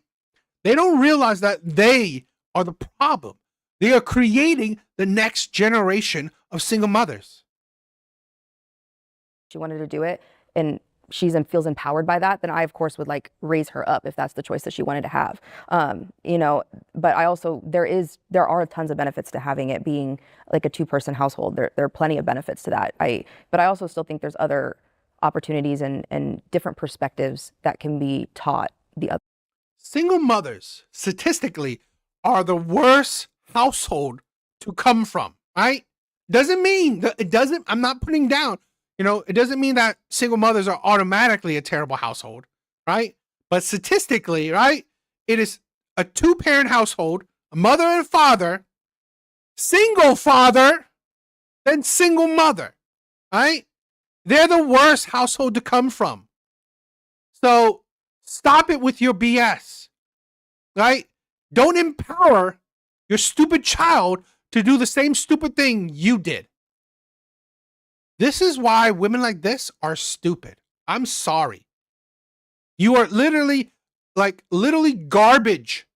They don't realize that they are the problem. They are creating the next generation of single mothers. She wanted to do it and feels empowered by that, then I of course would like raise her up if that's the choice that she wanted to have. You know, but I also, there are tons of benefits to having it being like a 2-person household. There are plenty of benefits to that. But I also still think there's other opportunities and different perspectives that can be taught the other. Single mothers statistically are the worst household to come from, right? Doesn't mean that I'm not putting down, you know, it doesn't mean that single mothers are automatically a terrible household, right? But statistically, right, it is a 2-parent household, a mother and a father, single father, then single mother, right? They're the worst household to come from. So stop it with your BS, right? Don't empower your stupid child to do the same stupid thing you did. This is why women like this are stupid. I'm sorry. You are literally garbage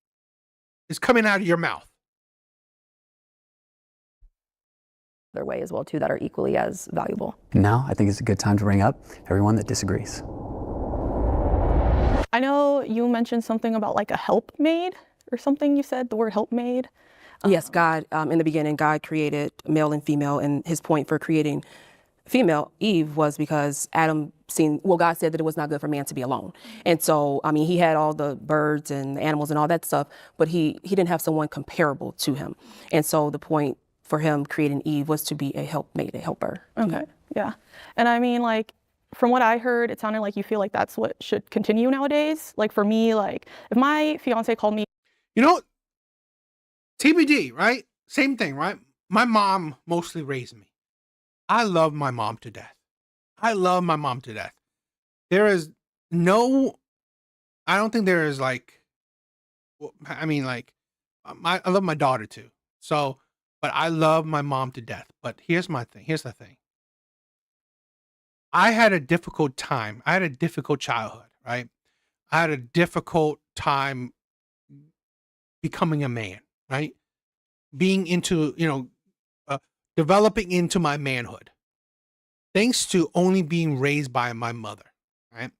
is coming out of your mouth. Their way as well too that are equally as valuable. Now, I think it's a good time to bring up everyone that disagrees. I know you mentioned something about like a helpmate. or something you said, the word helpmate. Yes, God, in the beginning, God created male and female, and his point for creating female, Eve, was because Adam God said that it was not good for man to be alone. And so, I mean, he had all the birds and the animals and all that stuff, but he didn't have someone comparable to him. And so the point for him creating Eve was to be a helpmate, a helper. Okay, yeah. And I mean, like, from what I heard, it sounded like you feel like that's what should continue nowadays. Like, for me, like, if my fiance called me, You know, TBD, right? Same thing, right? My mom mostly raised me. I love my mom to death. I love my mom to death. There is I don't think there is like, I mean, like, I love my daughter too. So, but I love my mom to death. But here's my thing. Here's the thing. I had a difficult time. I had a difficult childhood, right? I had a difficult time becoming a man, right? Being into, developing into my manhood. Thanks to only being raised by my mother, right?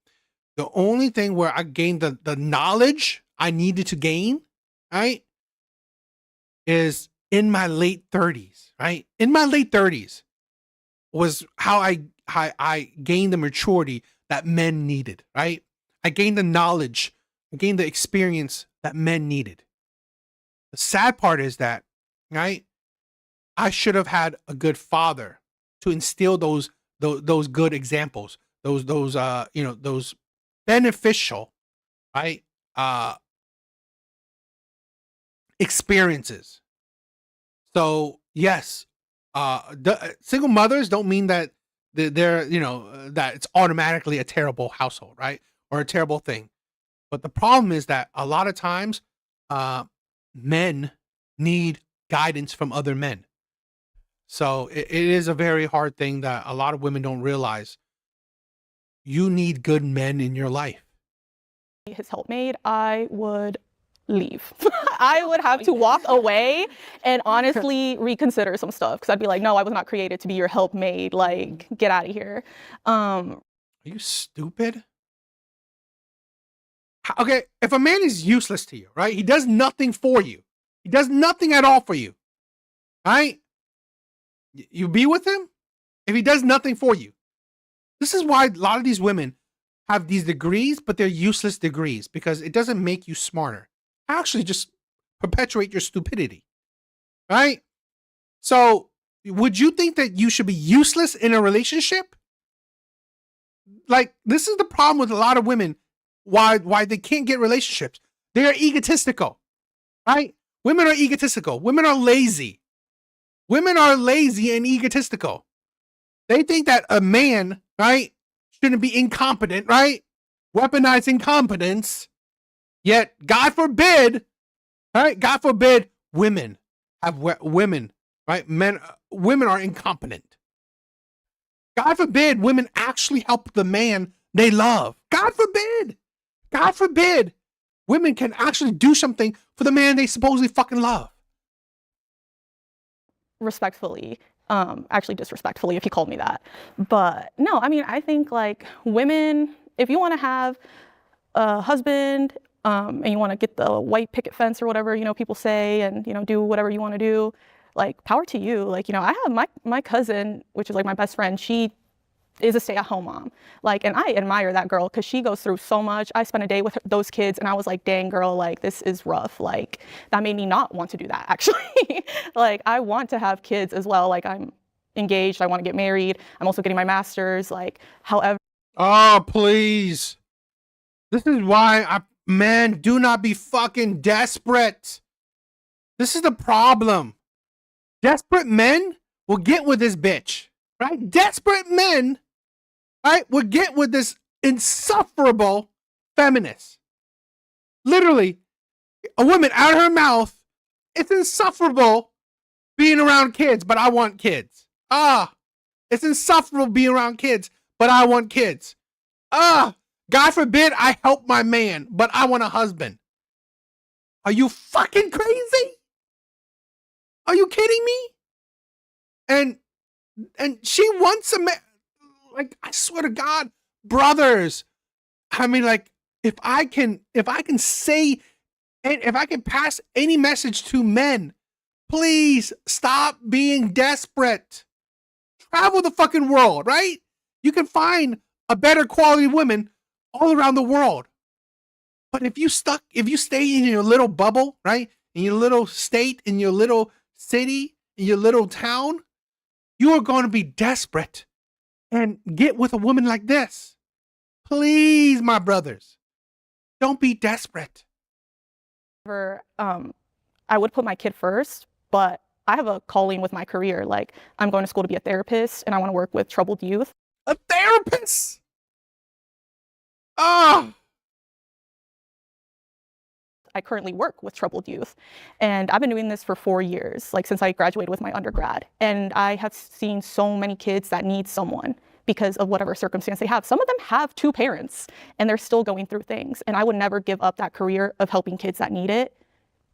The only thing where I gained the knowledge I needed to gain, right, is in my late 30s, right? In my late 30s was how I gained the maturity that men needed, right? I gained the knowledge, I gained the experience that men needed. The sad part is that, right, I should have had a good father to instill those good examples, those beneficial, right, experiences. So yes, single mothers don't mean that they're that it's automatically a terrible household, right, or a terrible thing. But the problem is that a lot of times, men need guidance from other men. So it is a very hard thing that a lot of women don't realize. You need good men in your life. his helpmate, I would leave. I would have to walk away and honestly reconsider some stuff, because I'd be like, no, I was not created to be your helpmate. Like, get out of here. Are you stupid? Okay, if a man is useless to you, right? He does nothing for you. He does nothing at all for you, right? You be with him if he does nothing for you. This is why a lot of these women have these degrees, but they're useless degrees, because it doesn't make you smarter. Actually, just perpetuate your stupidity, right? So, would you think that you should be useless in a relationship? Like, this is the problem with a lot of women. Why they can't get relationships? They are egotistical, right? Women are egotistical. Women are lazy. Women are lazy and egotistical. They think that a man, right, shouldn't be incompetent, right? Weaponize incompetence. Yet, God forbid, right? God forbid women have women, right? Women are incompetent. God forbid women actually help the man they love. God forbid. God forbid women can actually do something for the man they supposedly fucking love. Respectfully, actually disrespectfully if he called me that. But no, I mean, I think like women, if you want to have a husband and you want to get the white picket fence or whatever, people say, and, do whatever you want to do, like, power to you. Like, I have my cousin, which is like my best friend, she is a stay-at-home mom. Like, and I admire that girl because she goes through so much. I spent a day with those kids and I was like, dang girl, like, this is rough. Like, that made me not want to do that, actually. Like, I want to have kids as well. Like, I'm engaged, I want to get married. I'm also getting my master's, like, however. Oh, please. This is why men, do not be fucking desperate. This is the problem. Desperate men will get with this bitch, right? Desperate men, right, will get with this insufferable feminist. Literally, a woman out of her mouth, it's insufferable being around kids, but I want kids. It's insufferable being around kids, but I want kids. God forbid I help my man, but I want a husband. Are you fucking crazy? Are you kidding me? And she wants a man. Like, I swear to God, brothers. I mean, like, if I can say And if I can pass any message to men, please stop being desperate. Travel the fucking world, right? You can find a better quality woman all around the world. But if you stay in your little bubble, right? In your little state, in your little city, in your little town, you are going to be desperate and get with a woman like this. Please, my brothers, don't be desperate. I would put my kid first, but I have a calling with my career. Like, I'm going to school to be a therapist, and I want to work with troubled youth. A therapist? Oh. I currently work with troubled youth, and I've been doing this for 4 years, like since I graduated with my undergrad. And I have seen so many kids that need someone because of whatever circumstance they have. Some of them have 2 parents, and they're still going through things. And I would never give up that career of helping kids that need it,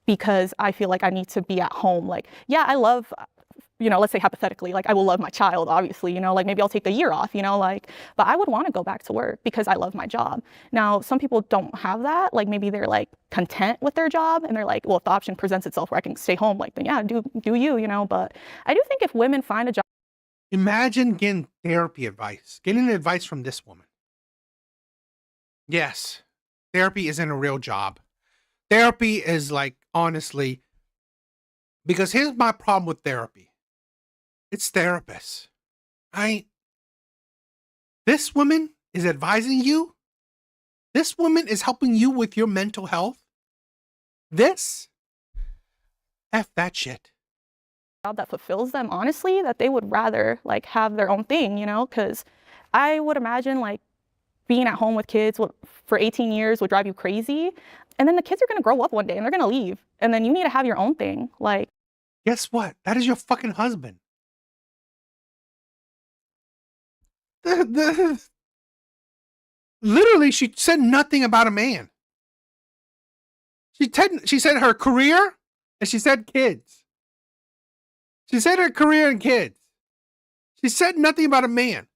because I feel like I need to be at home. Like, yeah, I love, let's say hypothetically, like I will love my child, obviously, like maybe I'll take a year off, but I would want to go back to work because I love my job. Now, some people don't have that. Like maybe they're like content with their job and they're like, well, if the option presents itself where I can stay home, like then yeah, do you, but I do think if women find a job. Imagine getting therapy advice, getting advice from this woman. Yes, therapy isn't a real job. Therapy is like, honestly, because here's my problem with therapy. It's therapists, right? This woman is advising you. This woman is helping you with your mental health. F that shit. Job that fulfills them, honestly, that they would rather like have their own thing, because I would imagine like being at home with kids for 18 years would drive you crazy. And then the kids are going to grow up one day and they're going to leave. And then you need to have your own thing. Like, guess what? That is your fucking husband. Literally, she said nothing about a man. She said her career and she said kids. She said her career and kids. She said nothing about a man.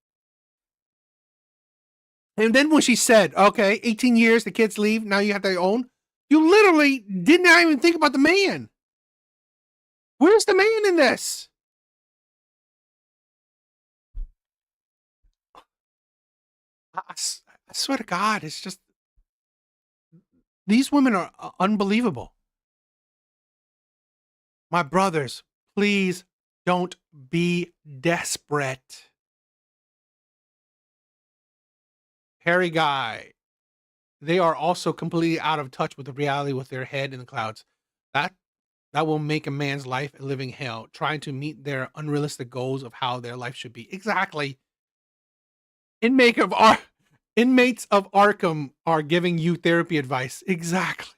And then when she said, okay, 18 years, the kids leave, now you have their own, you literally did not even think about the man. Where's the man in this? I swear to God, it's just, these women are unbelievable. My brothers, please don't be desperate. Harry Guy, they are also completely out of touch with the reality with their head in the clouds. That will make a man's life a living hell, trying to meet their unrealistic goals of how their life should be. Exactly. Inmates of Arkham are giving you therapy advice. Exactly.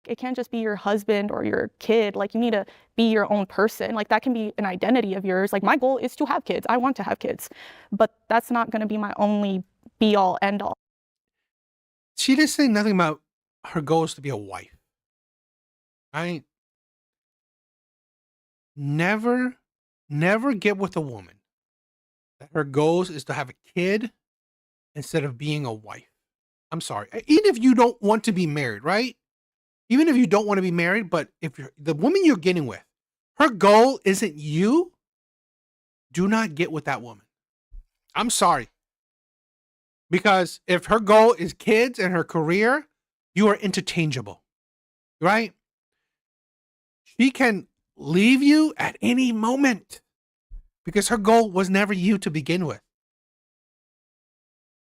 It can't just be your husband or your kid. Like, you need to be your own person. Like, that can be an identity of yours. Like, my goal is to have kids. I want to have kids. But that's not going to be my only be-all, end-all. She didn't say nothing about her goal is to be a wife. Right? Never get with a woman that her goals is to have a kid instead of being a wife. I'm sorry. Even if you don't want to be married, right? Even if you don't want to be married, but if the woman you're getting with, her goal isn't you, do not get with that woman. I'm sorry. Because if her goal is kids and her career, you are interchangeable, right? She can leave you at any moment because her goal was never you to begin with.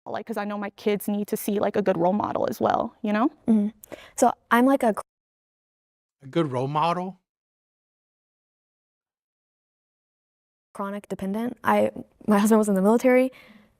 Like, because I know my kids need to see like a good role model as well, Mm-hmm. So I'm like a good role model. Chronic dependent. My husband was in the military.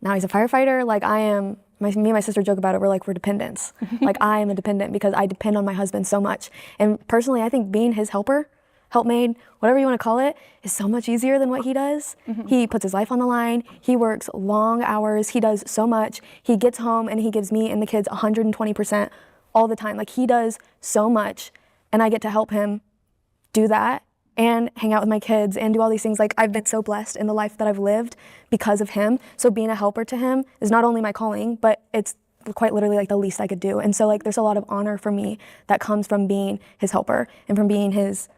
Now he's a firefighter. Like me and my sister joke about it. We're dependents. Like I am a dependent because I depend on my husband so much. And personally, I think being his helpmate, whatever you want to call it, is so much easier than what he does. Mm-hmm. He puts his life on the line. He works long hours. He does so much. He gets home and he gives me and the kids 120% all the time. Like he does so much and I get to help him do that and hang out with my kids and do all these things. Like I've been so blessed in the life that I've lived because of him. So being a helper to him is not only my calling, but it's quite literally like the least I could do. And so like there's a lot of honor for me that comes from being his helper and from being his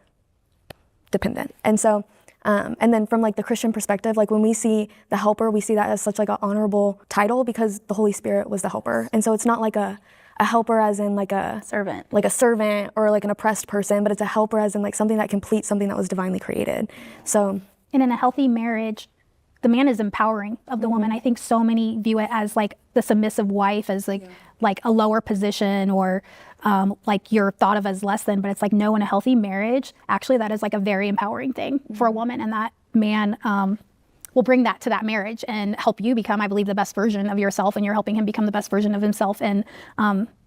dependent. And so and then from like the Christian perspective, like when we see the helper, we see that as such like an honorable title because the Holy Spirit was the helper. And so it's not like a helper as in like a servant or like an oppressed person, but it's a helper as in like something that completes something that was divinely created. So, and in a healthy marriage, the man is empowering of the woman. I think so many view it as like the submissive wife as like a lower position or like you're thought of as less than, but it's like no, in a healthy marriage, actually that is like a very empowering thing for a woman, and that man will bring that to that marriage and help you become, I believe, the best version of yourself, and you're helping him become the best version of himself. And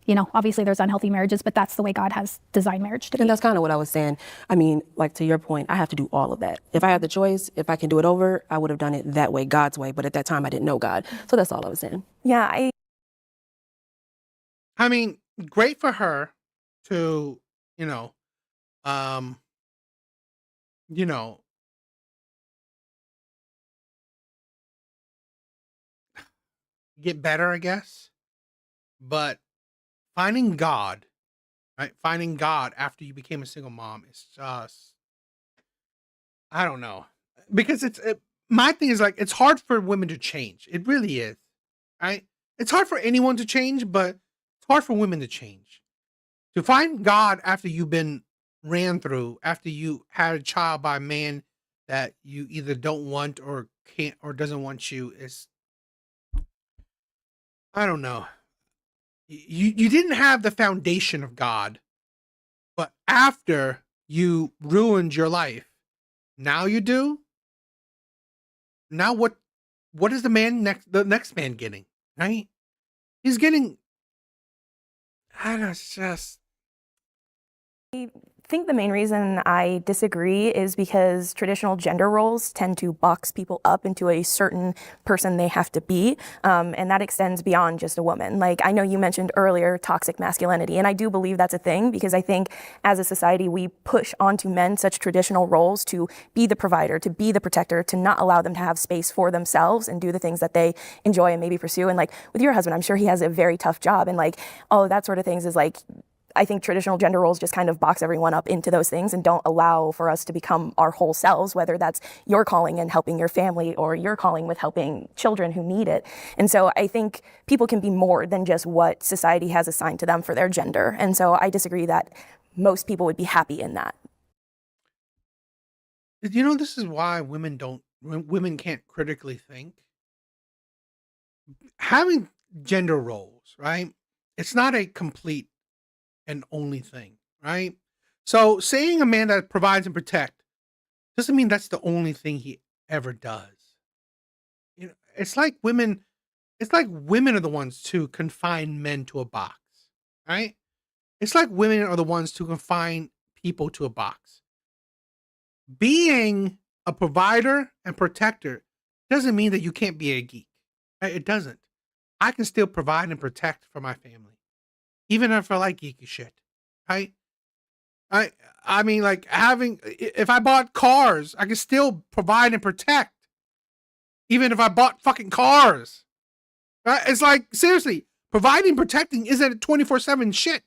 you know, obviously there's unhealthy marriages, but that's the way God has designed marriage to be. And that's kind of what I was saying. I mean, like to your point, I have to do all of that. If I had the choice, if I can do it over, I would have done it that way, God's way. But at that time, I didn't know God. So that's all I was saying. Yeah, I mean, great for her to, you know, get better, I guess. But finding God, right? Finding God after you became a single mom is just, I don't know. Because my thing is like, it's hard for women to change. It really is, right? It's hard for anyone to change, but it's hard for women to change. To find God after you've been ran through, after you had a child by a man that you either don't want or can't or doesn't want you, is, I don't know. You didn't have the foundation of God, but after you ruined your life, now you do. Now what is the next man getting, right? He's getting, I don't know, it's just, I think the main reason I disagree is because traditional gender roles tend to box people up into a certain person they have to be, and that extends beyond just a woman. Like, I know you mentioned earlier toxic masculinity, and I do believe that's a thing because I think as a society we push onto men such traditional roles to be the provider, to be the protector, to not allow them to have space for themselves and do the things that they enjoy and maybe pursue. And like with your husband, I'm sure he has a very tough job, and like all of that sort of things is like, I think traditional gender roles just kind of box everyone up into those things and don't allow for us to become our whole selves, whether that's your calling and helping your family or your calling with helping children who need it. And so I think people can be more than just what society has assigned to them for their gender. And so I disagree that most people would be happy in that. you know, this is why women can't critically think. Having gender roles, right? It's not a complete and only thing, right? So saying a man that provides and protect doesn't mean that's the only thing he ever does. You know, it's like women are the ones to confine men to a box, right? It's like women are the ones to confine people to a box. Being a provider and protector doesn't mean that you can't be a geek. Right? It doesn't. I can still provide and protect for my family, even if I like geeky shit, right? I mean, like if I bought cars, I can still provide and protect, even if I bought fucking cars. Right? It's like, seriously, providing, protecting isn't 24/7 shit.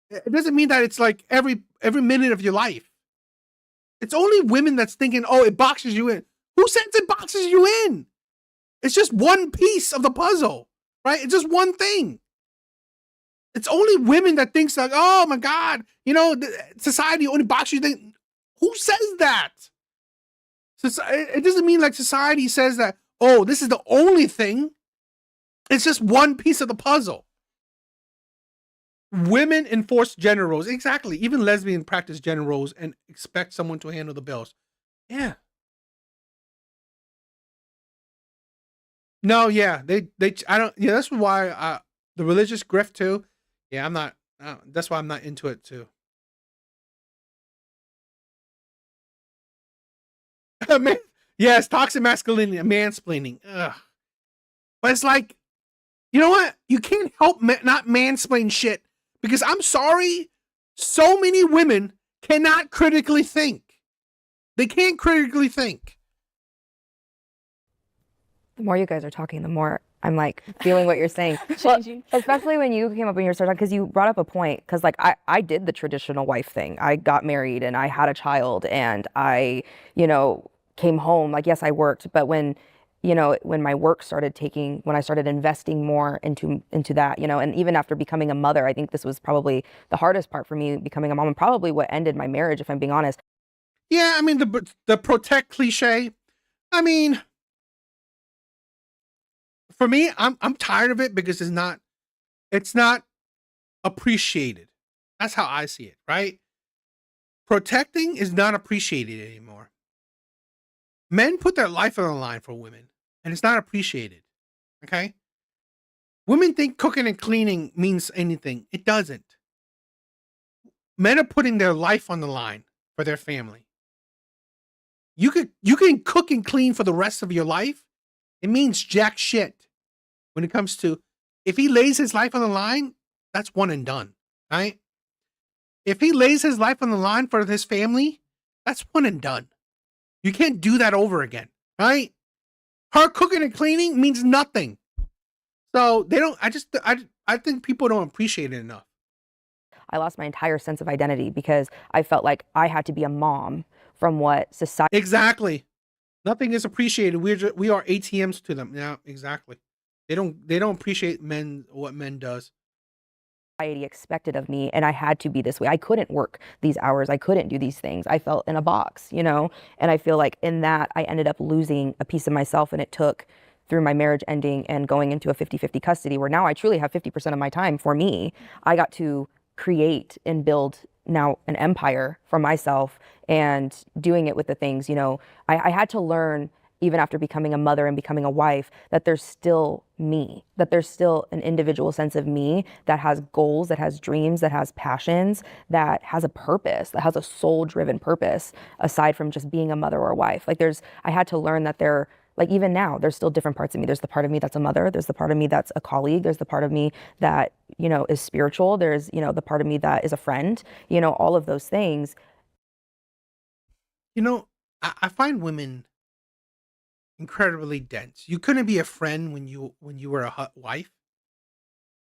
It doesn't mean that it's like every minute of your life. It's only women that's thinking, oh, it boxes you in. Who says it boxes you in? It's just one piece of the puzzle, right? It's just one thing. It's only women that thinks like, oh my God, you know, society only boxes you in. Who says that? It doesn't mean like society says that, oh, this is the only thing. It's just one piece of the puzzle. Women enforce gender roles. Exactly. Even lesbians practice gender roles and expect someone to handle the bills. Yeah. No, yeah. I don't, yeah, that's why the religious grift too. Yeah, I'm not, that's why I'm not into it too. Man, yes, toxic masculinity, mansplaining. Ugh. But it's like, you know what? You can't help not mansplain shit because I'm sorry, so many women cannot critically think. They can't critically think. The more you guys are talking, the more I'm like feeling what you're saying. Well, especially when you came up and you were starting, because you brought up a point, because like I did the traditional wife thing. I got married and I had a child and I, came home. Like, yes, I worked, but when my work started when I started investing more into that, and even after becoming a mother, I think this was probably the hardest part for me, becoming a mom, and probably what ended my marriage, if I'm being honest. Yeah, I mean, the protect cliche. I mean, for me, I'm tired of it because it's not appreciated. That's how I see it, right? Protecting is not appreciated anymore. Men put their life on the line for women, and it's not appreciated. Okay? Women think cooking and cleaning means anything. It doesn't. Men are putting their life on the line for their family. You can cook and clean for the rest of your life. It means jack shit. When it comes to, if he lays his life on the line, that's one and done, right? If he lays his life on the line for his family, that's one and done. You can't do that over again, right? Her cooking and cleaning means nothing. So they don't, I think people don't appreciate it enough. I lost my entire sense of identity because I felt like I had to be a mom from what society. Exactly. Nothing is appreciated. We are ATMs to them. Yeah, exactly. They don't appreciate what men does. Society expected of me, and I had to be this way. I couldn't work these hours. I couldn't do these things. I felt in a box, and I feel like in that I ended up losing a piece of myself, and it took through my marriage ending and going into a 50-50 custody where now I truly have 50% of my time for me. I got to create and build now an empire for myself and doing it with the things, I had to learn, even after becoming a mother and becoming a wife, that there's still me, that there's still an individual sense of me that has goals, that has dreams, that has passions, that has a purpose, that has a soul-driven purpose, aside from just being a mother or a wife. I had to learn that even now, there's still different parts of me. There's the part of me that's a mother. There's the part of me that's a colleague. There's the part of me that, is spiritual. There's, the part of me that is a friend, all of those things. I find women incredibly dense. You couldn't be a friend when you were a wife.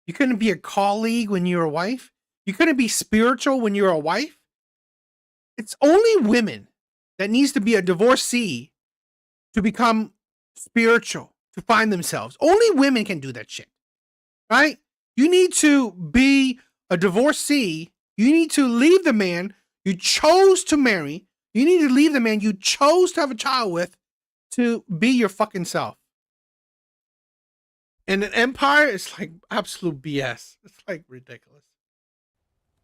You couldn't be a colleague when you were a wife. You couldn't be spiritual when you're a wife. It's only women that needs to be a divorcee to become spiritual, to find themselves. Only women can do that shit, right? You need to be a divorcee. You need to leave the man you chose to marry. You need to leave the man you chose to have a child with to be your fucking self. And an empire is like absolute BS. It's like ridiculous.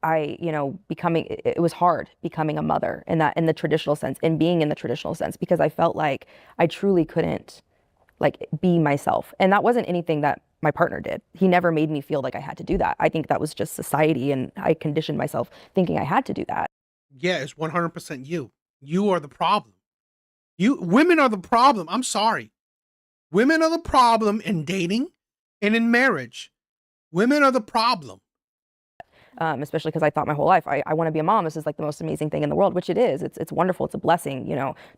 It was hard becoming a mother in the traditional sense, and being in the traditional sense, because I felt like I truly couldn't be myself. And that wasn't anything that my partner did. He never made me feel like I had to do that. I think that was just society, and I conditioned myself thinking I had to do that. Yeah, it's 100% you. You are the problem. Women are the problem. I'm sorry. Women are the problem in dating and in marriage. Women are the problem. Especially because I thought my whole life, I want to be a mom. This is like the most amazing thing in the world, which it is. It's wonderful. It's a blessing,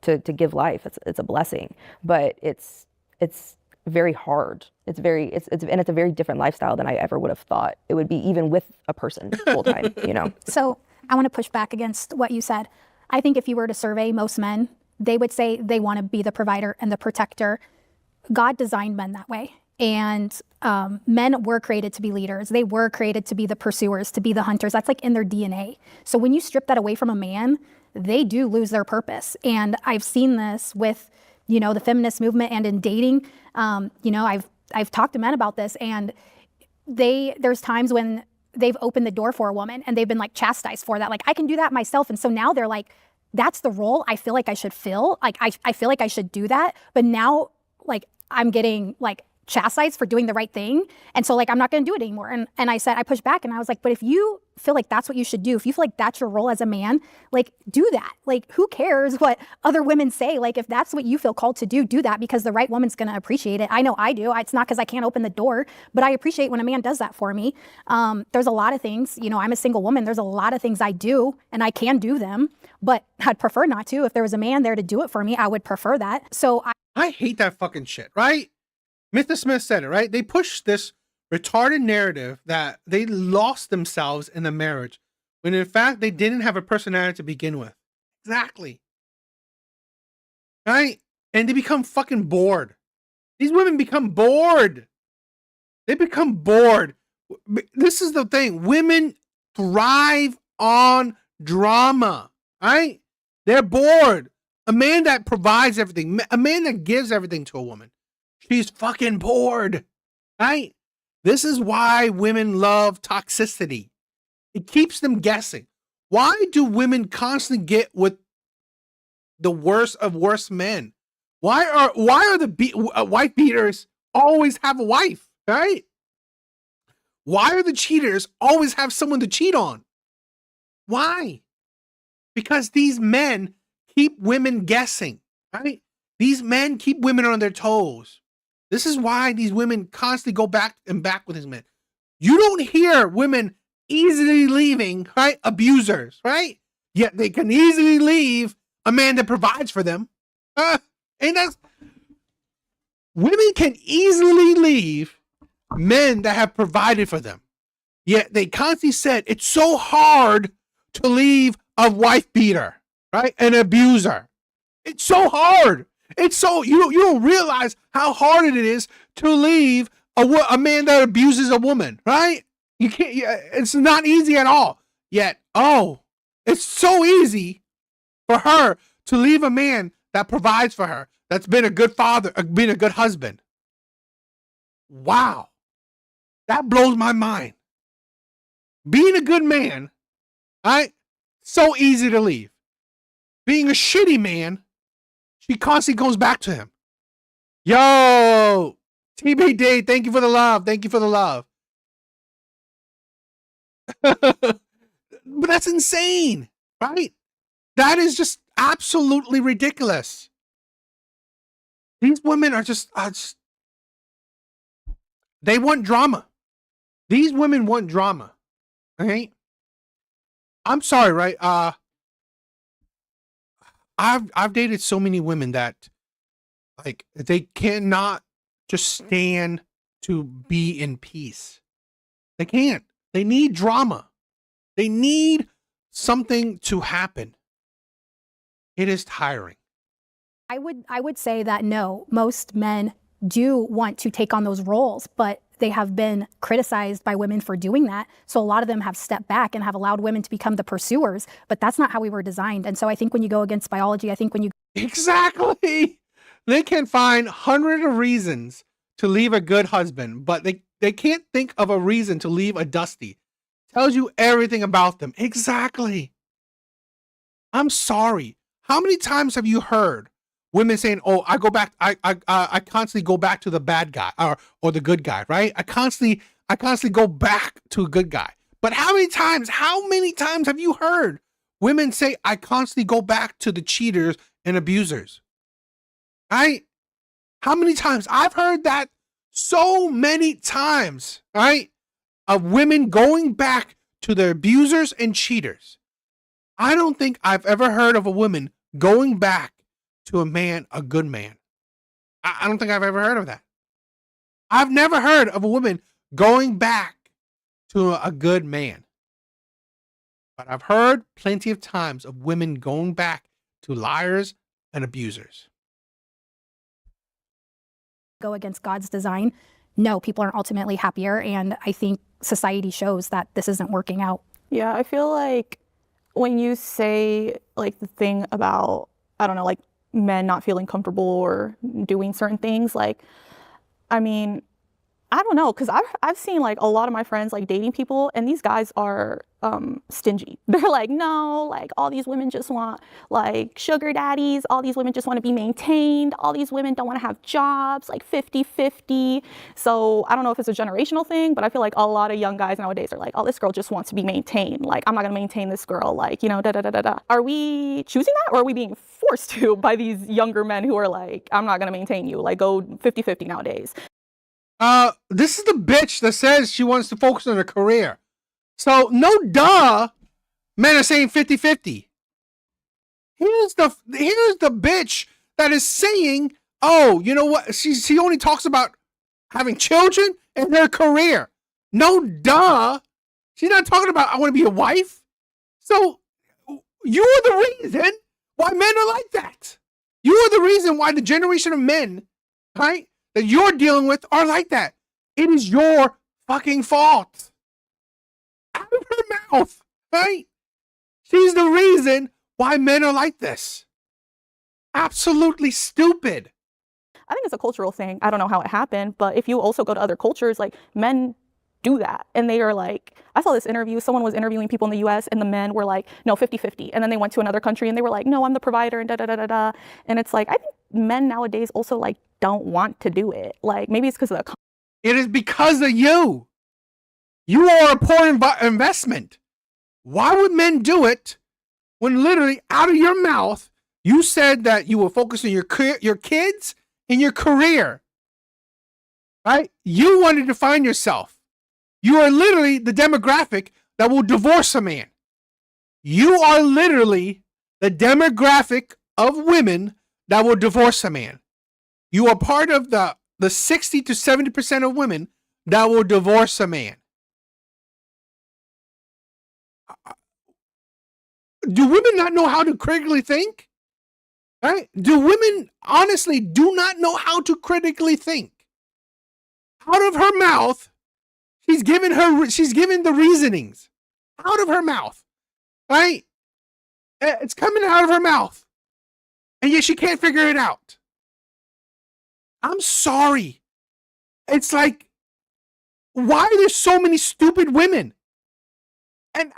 to give life. It's a blessing, but it's very hard. It's a very different lifestyle than I ever would have thought it would be, even with a person full time, So I want to push back against what you said. I think if you were to survey most men, they would say they want to be the provider and the protector. God designed men that way. And men were created to be leaders. They were created to be the pursuers, to be the hunters. That's like in their DNA. So when you strip that away from a man, they do lose their purpose. And I've seen this with, the feminist movement and in dating. I've talked to men about this, and there's times when they've opened the door for a woman and they've been like chastised for that. Like, I can do that myself. And so now they're like, that's the role I feel like I should fill. Like, I feel like I should do that. But now, like, I'm getting like chastised for doing the right thing. And so like, I'm not going to do it anymore. And I said, I pushed back and I was like, but if you feel like that's what you should do, if you feel like that's your role as a man, like, do that. Like, who cares what other women say? Like, if that's what you feel called to do that, because the right woman's going to appreciate it. I know I do. It's not because I can't open the door, but I appreciate when a man does that for me. There's a lot of things, I'm a single woman. There's a lot of things I do and I can do them, but I'd prefer not to. If there was a man there to do it for me, I would prefer that. So I hate that fucking shit, right? Mr. Smith said it, right? They pushed this retarded narrative that they lost themselves in the marriage, when in fact they didn't have a personality to begin with. Exactly. Right? And they become fucking bored. These women become bored. They become bored. This is the thing. Women thrive on drama, right? They're bored. A man that provides everything, a man that gives everything to a woman, she's fucking bored, right? This is why women love toxicity. It keeps them guessing. Why do women constantly get with the worst of worst men? Why are the wife beaters always have a wife, right? Why are the cheaters always have someone to cheat on? Why? Because these men keep women guessing, right? These men keep women on their toes. This is why these women constantly go back and back with these men. You don't hear women easily leaving, right? Abusers, right? Yet they can easily leave a man that provides for them. And that's, women can easily leave men that have provided for them. Yet they constantly said it's so hard to leave a wife beater, right? An abuser. It's so hard. It's so, you don't realize how hard it is to leave a man that abuses a woman, right? You can't, it's not easy at all. Yet, it's so easy for her to leave a man that provides for her, that's been a good father, been a good husband. Wow. That blows my mind. Being a good man, right? So easy to leave. Being a shitty man, she constantly goes back to him. Yo, TBD, thank you for the love. Thank you for the love. But that's insane, right? That is just absolutely ridiculous. These women are just they want drama. These women want drama. Okay? I'm sorry, right? I've dated so many women that like they cannot just stand to be in peace. They can't. They need drama. They need something to happen. It is tiring. I would say that no, most men do want to take on those roles, but they have been criticized by women for doing that. So a lot of them have stepped back and have allowed women to become the pursuers, but that's not how we were designed. And so I think when you go against biology, I think when you... Exactly. They can find hundreds of reasons to leave a good husband, but they can't think of a reason to leave a dusty. Tells you everything about them. Exactly. I'm sorry. How many times have you heard women saying, "Oh, I go back. I constantly go back to the bad guy or the good guy, right? I constantly go back to a good guy." But how many times have you heard women say, "I constantly go back to the cheaters and abusers"? Right? How many times? I've heard that so many times, right? Of women going back to the abusers and cheaters. I don't think I've ever heard of a woman going back to a man, a good man. I don't think I've ever heard of that. I've never heard of a woman going back to a good man. But I've heard plenty of times of women going back to liars and abusers. Go against God's design. No, people are ultimately happier. And I think society shows that this isn't working out. Yeah, I feel like when you say like the thing about, I don't know, like men not feeling comfortable or doing certain things, like, I mean, I don't know, because I've seen like a lot of my friends like dating people, and these guys are stingy. They're like, no, like all these women just want like sugar daddies. All these women just want to be maintained. All these women don't want to have jobs, like 50-50. So I don't know if it's a generational thing, but I feel like a lot of young guys nowadays are like, oh, this girl just wants to be maintained. Like, I'm not going to maintain this girl. Like, you know, da-da-da-da-da. Are we choosing that, or are we being forced to by these younger men who are like, I'm not going to maintain you. Like, go 50-50 nowadays. This is the bitch that says she wants to focus on her career. So, no duh, men are saying 50-50. Here's the bitch that is saying, oh, you know what? She only talks about having children and her career. No, duh. She's not talking about, I want to be a wife. So you're the reason why men are like that. You're the reason why the generation of men, right, that you're dealing with are like that. It is your fucking fault. Out of her mouth, right? She's the reason why men are like this. Absolutely stupid. I think it's a cultural thing. I don't know how it happened, but if you also go to other cultures, like men do that. And they are like, I saw this interview, someone was interviewing people in the US and the men were like, no, 50-50. And then they went to another country and they were like, no, I'm the provider and da da da da da. And it's like, I think men nowadays also like don't want to do it. Like maybe it's because of the. It is because of you. You are a poor investment. Why would men do it when literally out of your mouth, you said that you were focused on your kids and your career, right? You wanted to find yourself. You are literally the demographic that will divorce a man. You are literally the demographic of women that will divorce a man. You are part of the 60 to 70% of women that will divorce a man. Do women not know how to critically think? Right? Do women honestly do not know how to critically think? Out of her mouth, she's given the reasonings. Out of her mouth. Right? It's coming out of her mouth. And yet she can't figure it out. I'm sorry. It's like, why are there so many stupid women? And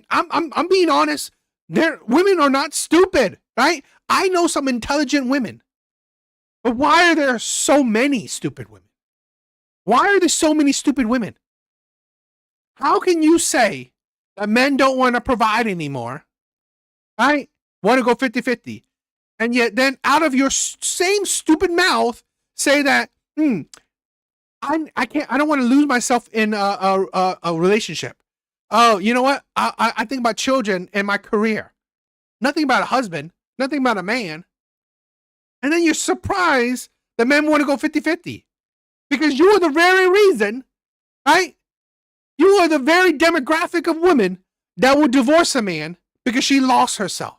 I'm being honest. Women are not stupid, right? I know some intelligent women. But why are there so many stupid women? Why are there so many stupid women? How can you say that men don't want to provide anymore, right? Want to go 50-50. And yet then out of your same stupid mouth say that, I don't want to lose myself in a relationship. Oh, you know what? I think about children and my career. Nothing about a husband. Nothing about a man. And then you're surprised that men want to go 50-50. Because you are the very reason, right? You are the very demographic of women that will divorce a man because she lost herself.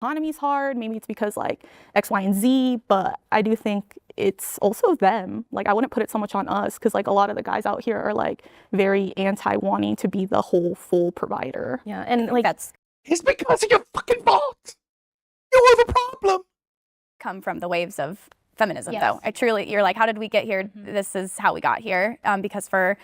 Economy's hard. Maybe it's because like X, Y, and Z, but I do think it's also them. Like I wouldn't put it so much on us because like a lot of the guys out here are like very anti-wanting to be the whole full provider. Yeah, and like It's because of your fucking fault. You are the problem. Come from the waves of feminism, Yes. though. I truly, you're like, how did we get here? This is how we got here. Because for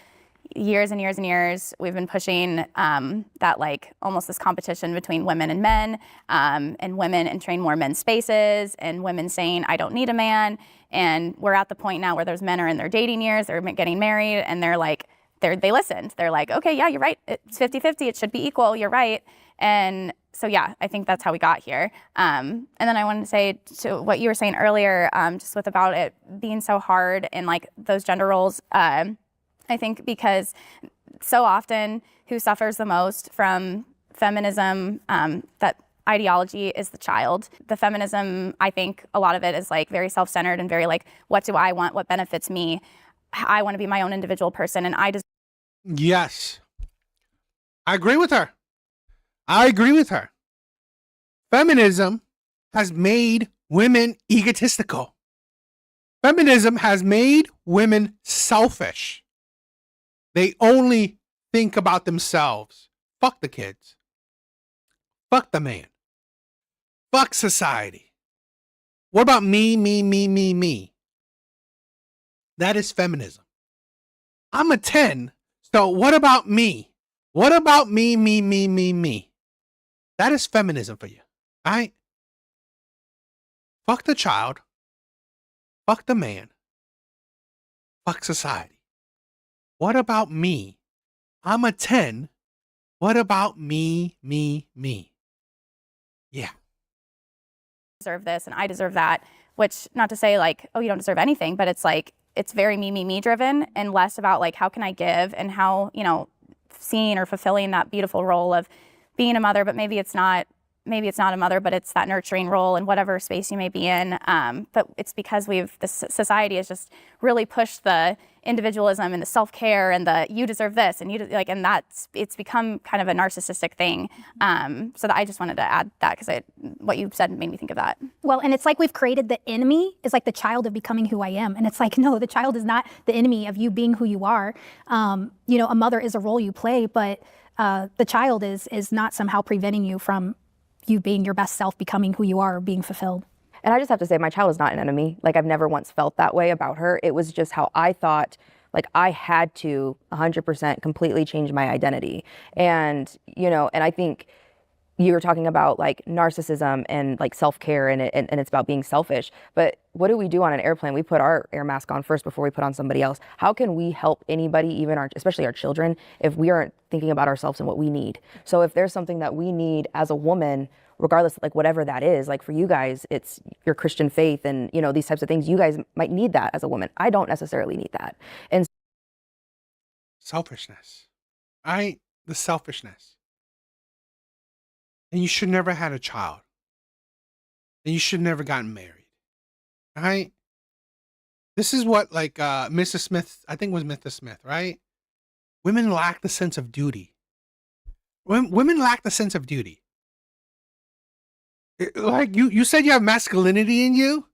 years and years and years, we've been pushing that like almost this competition between women and men, and women entering more men's spaces, and women saying, I don't need a man. And we're at the point now where those men are in their dating years, they're getting married, and they're like, they listened. They're like, okay, yeah, you're right. It's 50-50. It should be equal. You're right. And so, yeah, I think that's how we got here. And then I wanted to say to what you were saying earlier, just with about it being so hard and like those gender roles, I think because so often who suffers the most from feminism, that ideology is the child. The feminism, I think a lot of it is like very self-centered and very like, what do I want? What benefits me? I want to be my own individual person, and I just. Yes. I agree with her. I agree with her. Feminism has made women egotistical. Feminism has made women selfish. They only think about themselves. Fuck the kids. Fuck the man. Fuck society. What about me, me, me, me, me? That is feminism. I'm a 10, so what about me? What about me, me, me, me, me? That is feminism for you, all right? Fuck the child. Fuck the man. Fuck society. What about me? I'm a 10. What about me, me, me? Yeah. Deserve this and I deserve that, which not to say like, oh, you don't deserve anything, but it's like, it's very me, me, me driven and less about like, how can I give and how, seeing or fulfilling that beautiful role of being a mother, but maybe it's not maybe it's not a mother, but it's that nurturing role in whatever space you may be in. But it's because society has just really pushed the individualism and the self-care and the you deserve this and and it's become kind of a narcissistic thing. So I just wanted to add that because what you said made me think of that. Well, and it's like we've created the enemy is like the child of becoming who I am. And it's like, no, the child is not the enemy of you being who you are. A mother is a role you play, but the child is not somehow preventing you from you being your best self, becoming who you are, or being fulfilled. And I just have to say, my child is not an enemy. Like, I've never once felt that way about her. It was just how I thought, like, I had to 100% completely change my identity. And, and I think you were talking about like narcissism and like self-care and it's about being selfish. But what do we do on an airplane? We put our air mask on first before we put on somebody else. How can we help anybody, even especially our children, if we aren't thinking about ourselves and what we need? So if there's something that we need as a woman, regardless, like whatever that is, like for you guys, it's your Christian faith and, these types of things, you guys might need that as a woman. I don't necessarily need that. And selfishness, right? The selfishness. And you should never had a child. And you should never gotten married. Right? This is what like Mrs. Smith, I think it was Mrs. Smith, right? Women lack the sense of duty. Women lack the sense of duty. Like you said you have masculinity in you,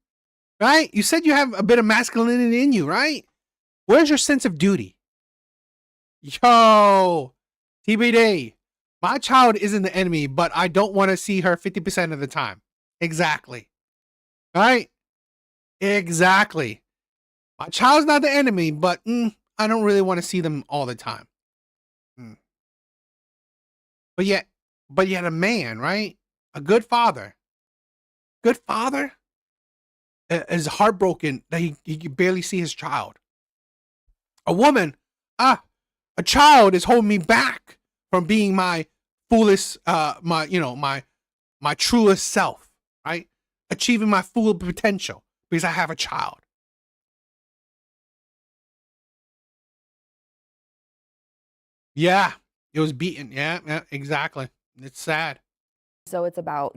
right? You said you have a bit of masculinity in you, right? Where's your sense of duty? Yo, TBD. My child isn't the enemy, but I don't want to see her 50% of the time. Exactly. Right? Exactly. My child's not the enemy, but I don't really want to see them all the time. But yet a man, right? A good father is heartbroken that he can barely see his child. A woman, a child is holding me back from being my fullest, my truest self, right? Achieving my full potential because I have a child. Yeah, it was beaten. Yeah, exactly. It's sad. So it's about,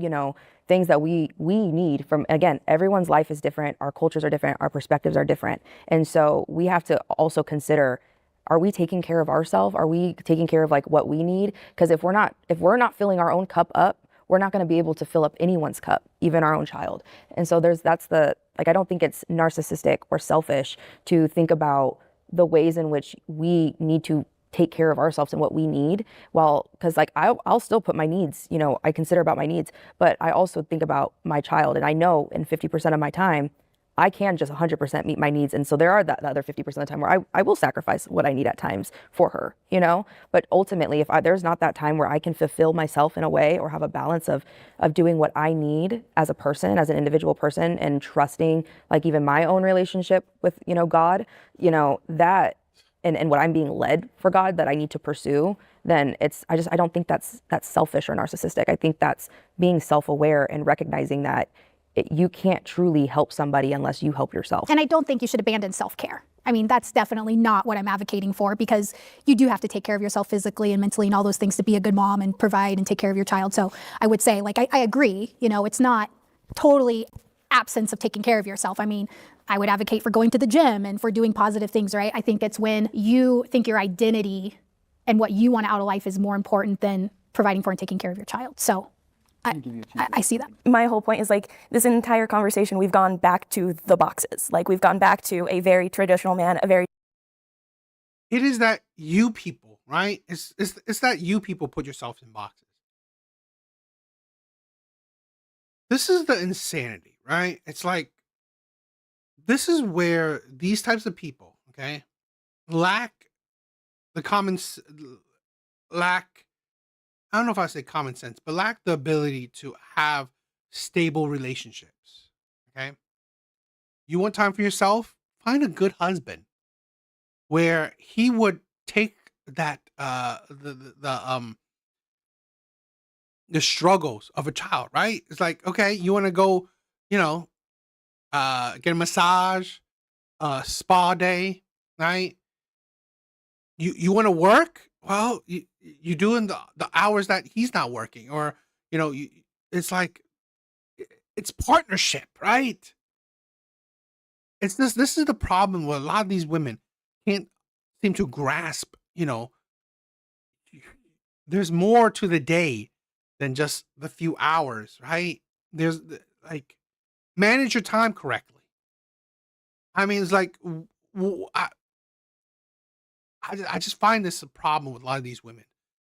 things that we need from, again, everyone's life is different. Our cultures are different. Our perspectives are different. And so we have to also consider, are we taking care of ourselves? Are we taking care of like what we need? Because if we're not filling our own cup up, we're not going to be able to fill up anyone's cup, even our own child. And so I don't think it's narcissistic or selfish to think about the ways in which we need to take care of ourselves and what we need. Well, because like I'll still put my needs, I consider about my needs, but I also think about my child, and I know in 50% of my time, I can just 100% meet my needs. And so there are that other 50% of the time where I will sacrifice what I need at times for her, but ultimately if there's not that time where I can fulfill myself in a way or have a balance of doing what I need as a person, as an individual person, and trusting like even my own relationship with, God, that and what I'm being led for God that I need to pursue, then I don't think that's selfish or narcissistic. I think that's being self-aware and recognizing that you can't truly help somebody unless you help yourself. And I don't think you should abandon self-care. I mean, that's definitely not what I'm advocating for, because you do have to take care of yourself physically and mentally and all those things to be a good mom and provide and take care of your child. So I would say, like, I agree, it's not totally absence of taking care of yourself. I mean, I would advocate for going to the gym and for doing positive things, right? I think it's when you think your identity and what you want out of life is more important than providing for and taking care of your child. So I see that. My whole point is like this entire conversation, we've gone back to the boxes. Like we've gone back to a very traditional man, It is that you people, right? It's that you people put yourselves in boxes. This is the insanity, right? It's like, this is where these types of people, okay, lack, I don't know if I say common sense, but lack the ability to have stable relationships, okay? You want time for yourself? Find a good husband where he would take that, the struggles of a child, right? It's like, okay, you want to go, get a massage, spa day, right? You want to work? Well, you doing the hours that he's not working, or it's like it's partnership, right? It's this is the problem with a lot of these women can't seem to grasp, there's more to the day than just the few hours, right? There's like manage your time correctly. I mean, it's like I just find this a problem with a lot of these women,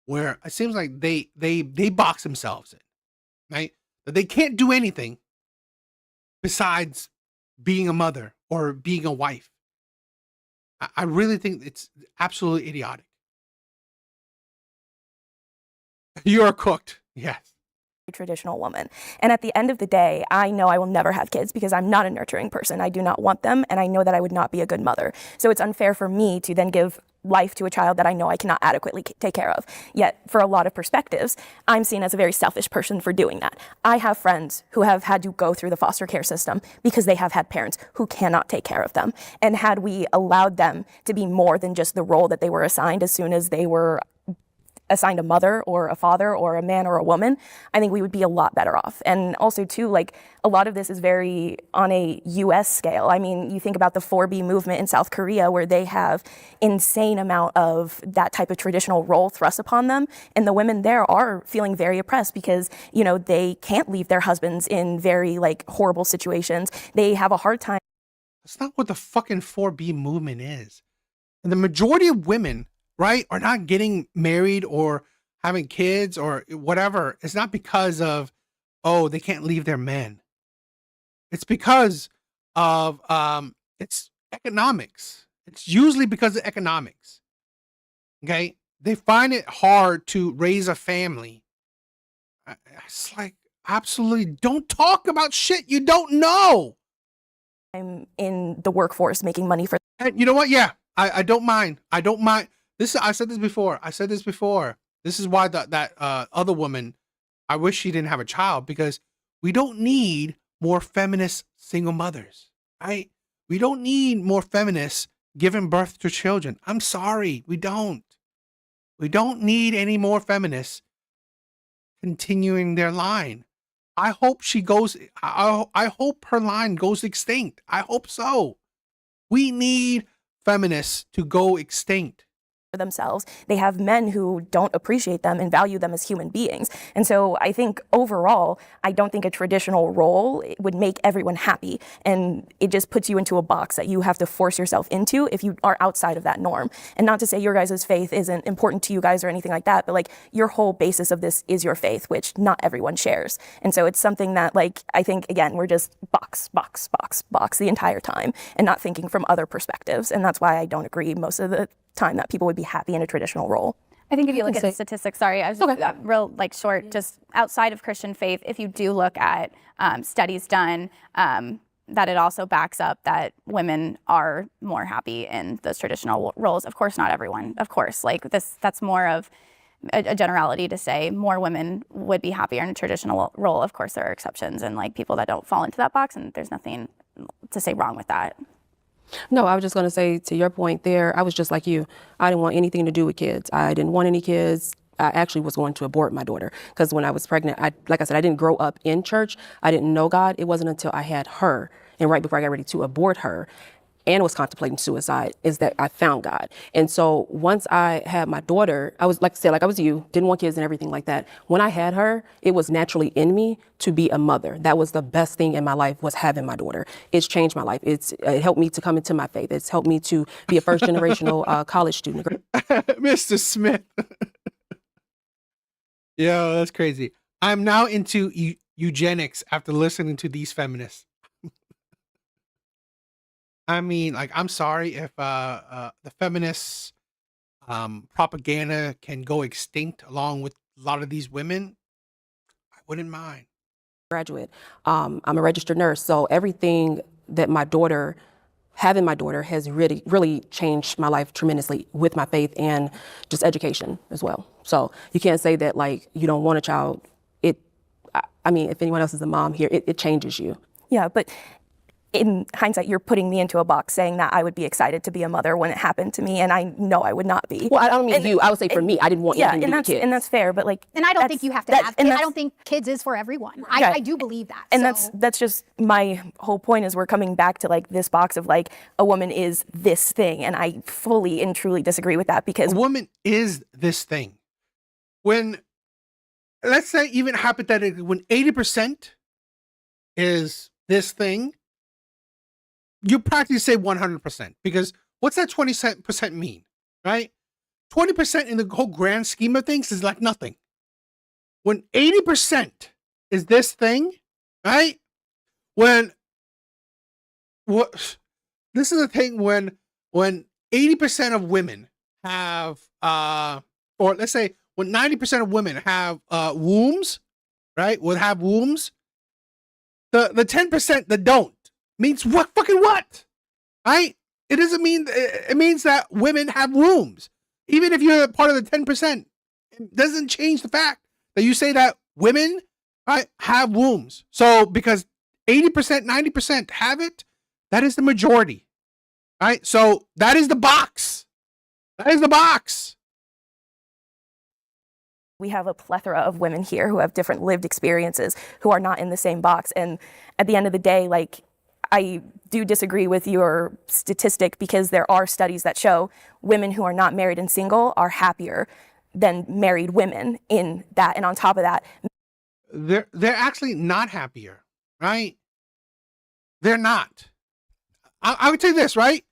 where it seems like they box themselves in, right? That they can't do anything besides being a mother or being a wife. I really think it's absolutely idiotic. You are cooked. Yes. Traditional woman. And at the end of the day, I know I will never have kids because I'm not a nurturing person. I do not want them, and I know that I would not be a good mother. So it's unfair for me to then give life to a child that I know I cannot adequately take care of. Yet, for a lot of perspectives, I'm seen as a very selfish person for doing that. I have friends who have had to go through the foster care system because they have had parents who cannot take care of them. And had we allowed them to be more than just the role that they were assigned as soon as they were assigned a mother or a father or a man or a woman, I think we would be a lot better off. And also too, like, a lot of this is very on a US scale. I mean, you think about the 4B movement in South Korea, where they have insane amount of that type of traditional role thrust upon them. And the women there are feeling very oppressed because, they can't leave their husbands in very horrible situations. They have a hard time. That's not what the fucking 4B movement is. And the majority of women, right, are not getting married or having kids or whatever. It's not because of, they can't leave their men. It's because of, it's economics. It's usually because of economics. Okay. They find it hard to raise a family. It's like, absolutely don't talk about shit you don't know. I'm in the workforce making money for. And you know what? Yeah, I don't mind. I don't mind. I said this before. This is why that other woman, I wish she didn't have a child, because we don't need more feminist single mothers, right? We don't need more feminists giving birth to children. I'm sorry, we don't. We don't need any more feminists continuing their line. I hope I hope her line goes extinct. I hope so. We need feminists to go extinct. Themselves. They have men who don't appreciate them and value them as human beings. And so I think overall, I don't think a traditional role would make everyone happy. And it just puts you into a box that you have to force yourself into if you are outside of that norm. And not to say your guys' faith isn't important to you guys or anything like that, but your whole basis of this is your faith, which not everyone shares. And so it's something that I think, again, we're just box the entire time and not thinking from other perspectives. And that's why I don't agree most of the time that people would be happy in a traditional role. I think if you look at the statistics, sorry, I was just real short, just outside of Christian faith, if you do look at studies done, that it also backs up that women are more happy in those traditional roles. Of course, not everyone, of course, that's more of a generality to say more women would be happier in a traditional role. Of course, there are exceptions and people that don't fall into that box, and there's nothing to say wrong with that. No, I was just going to say, to your point there, I was just like you. I didn't want anything to do with kids. I didn't want any kids. I actually was going to abort my daughter because when I was pregnant, like I said, I didn't grow up in church. I didn't know God. It wasn't until I had her and right before I got ready to abort her and was contemplating suicide is that I found God. And so once I had my daughter, I was, like I said, like I was you, didn't want kids and everything like that. When I had her, it was naturally in me to be a mother. That was the best thing in my life, was having my daughter. It's changed my life. It helped me to come into my faith. It's helped me to be a first generational college student. Mr. Smith. Yo, that's crazy. I'm now into eugenics after listening to these feminists. I mean, I'm sorry if the feminists propaganda can go extinct along with a lot of these women. I wouldn't mind. Graduate. I'm a registered nurse, so everything that having my daughter has really changed my life tremendously with my faith and just education as well. So you can't say that you don't want a child. I mean, if anyone else is a mom here, it changes you. Yeah, but in hindsight, you're putting me into a box saying that I would be excited to be a mother when it happened to me, and I know I would not be. Well, I don't mean you. I would say for me, I didn't want anything to do with kids. And that's fair, but like, And I don't think you have to have kids. I don't think kids is for everyone. I do believe that. And so. that's just my whole point is we're coming back to like this box of like a woman is this thing, and I fully and truly disagree with that because a woman is this thing. When, let's say even hypothetically, when 80% is this thing, you practically say 100% because what's that 20% mean, right? 20% in the whole grand scheme of things is like nothing. When 80% is this thing, right? This is the thing when 80% of women have, or let's say when 90% of women have wombs, right? Would have wombs. The 10% that don't means what? Fucking what? Right? It doesn't mean, it means that women have wombs. Even if you're part of the 10%, it doesn't change the fact that you say that women, right, have wombs. So because 80%, 90% have it, that is the majority. Right? So that is the box. That is the box. We have a plethora of women here who have different lived experiences who are not in the same box. And at the end of the day, like, I do disagree with your statistic because there are studies that show women who are not married and single are happier than married women in that. And on top of that, they're actually not happier, right? They're not. I would say this, right?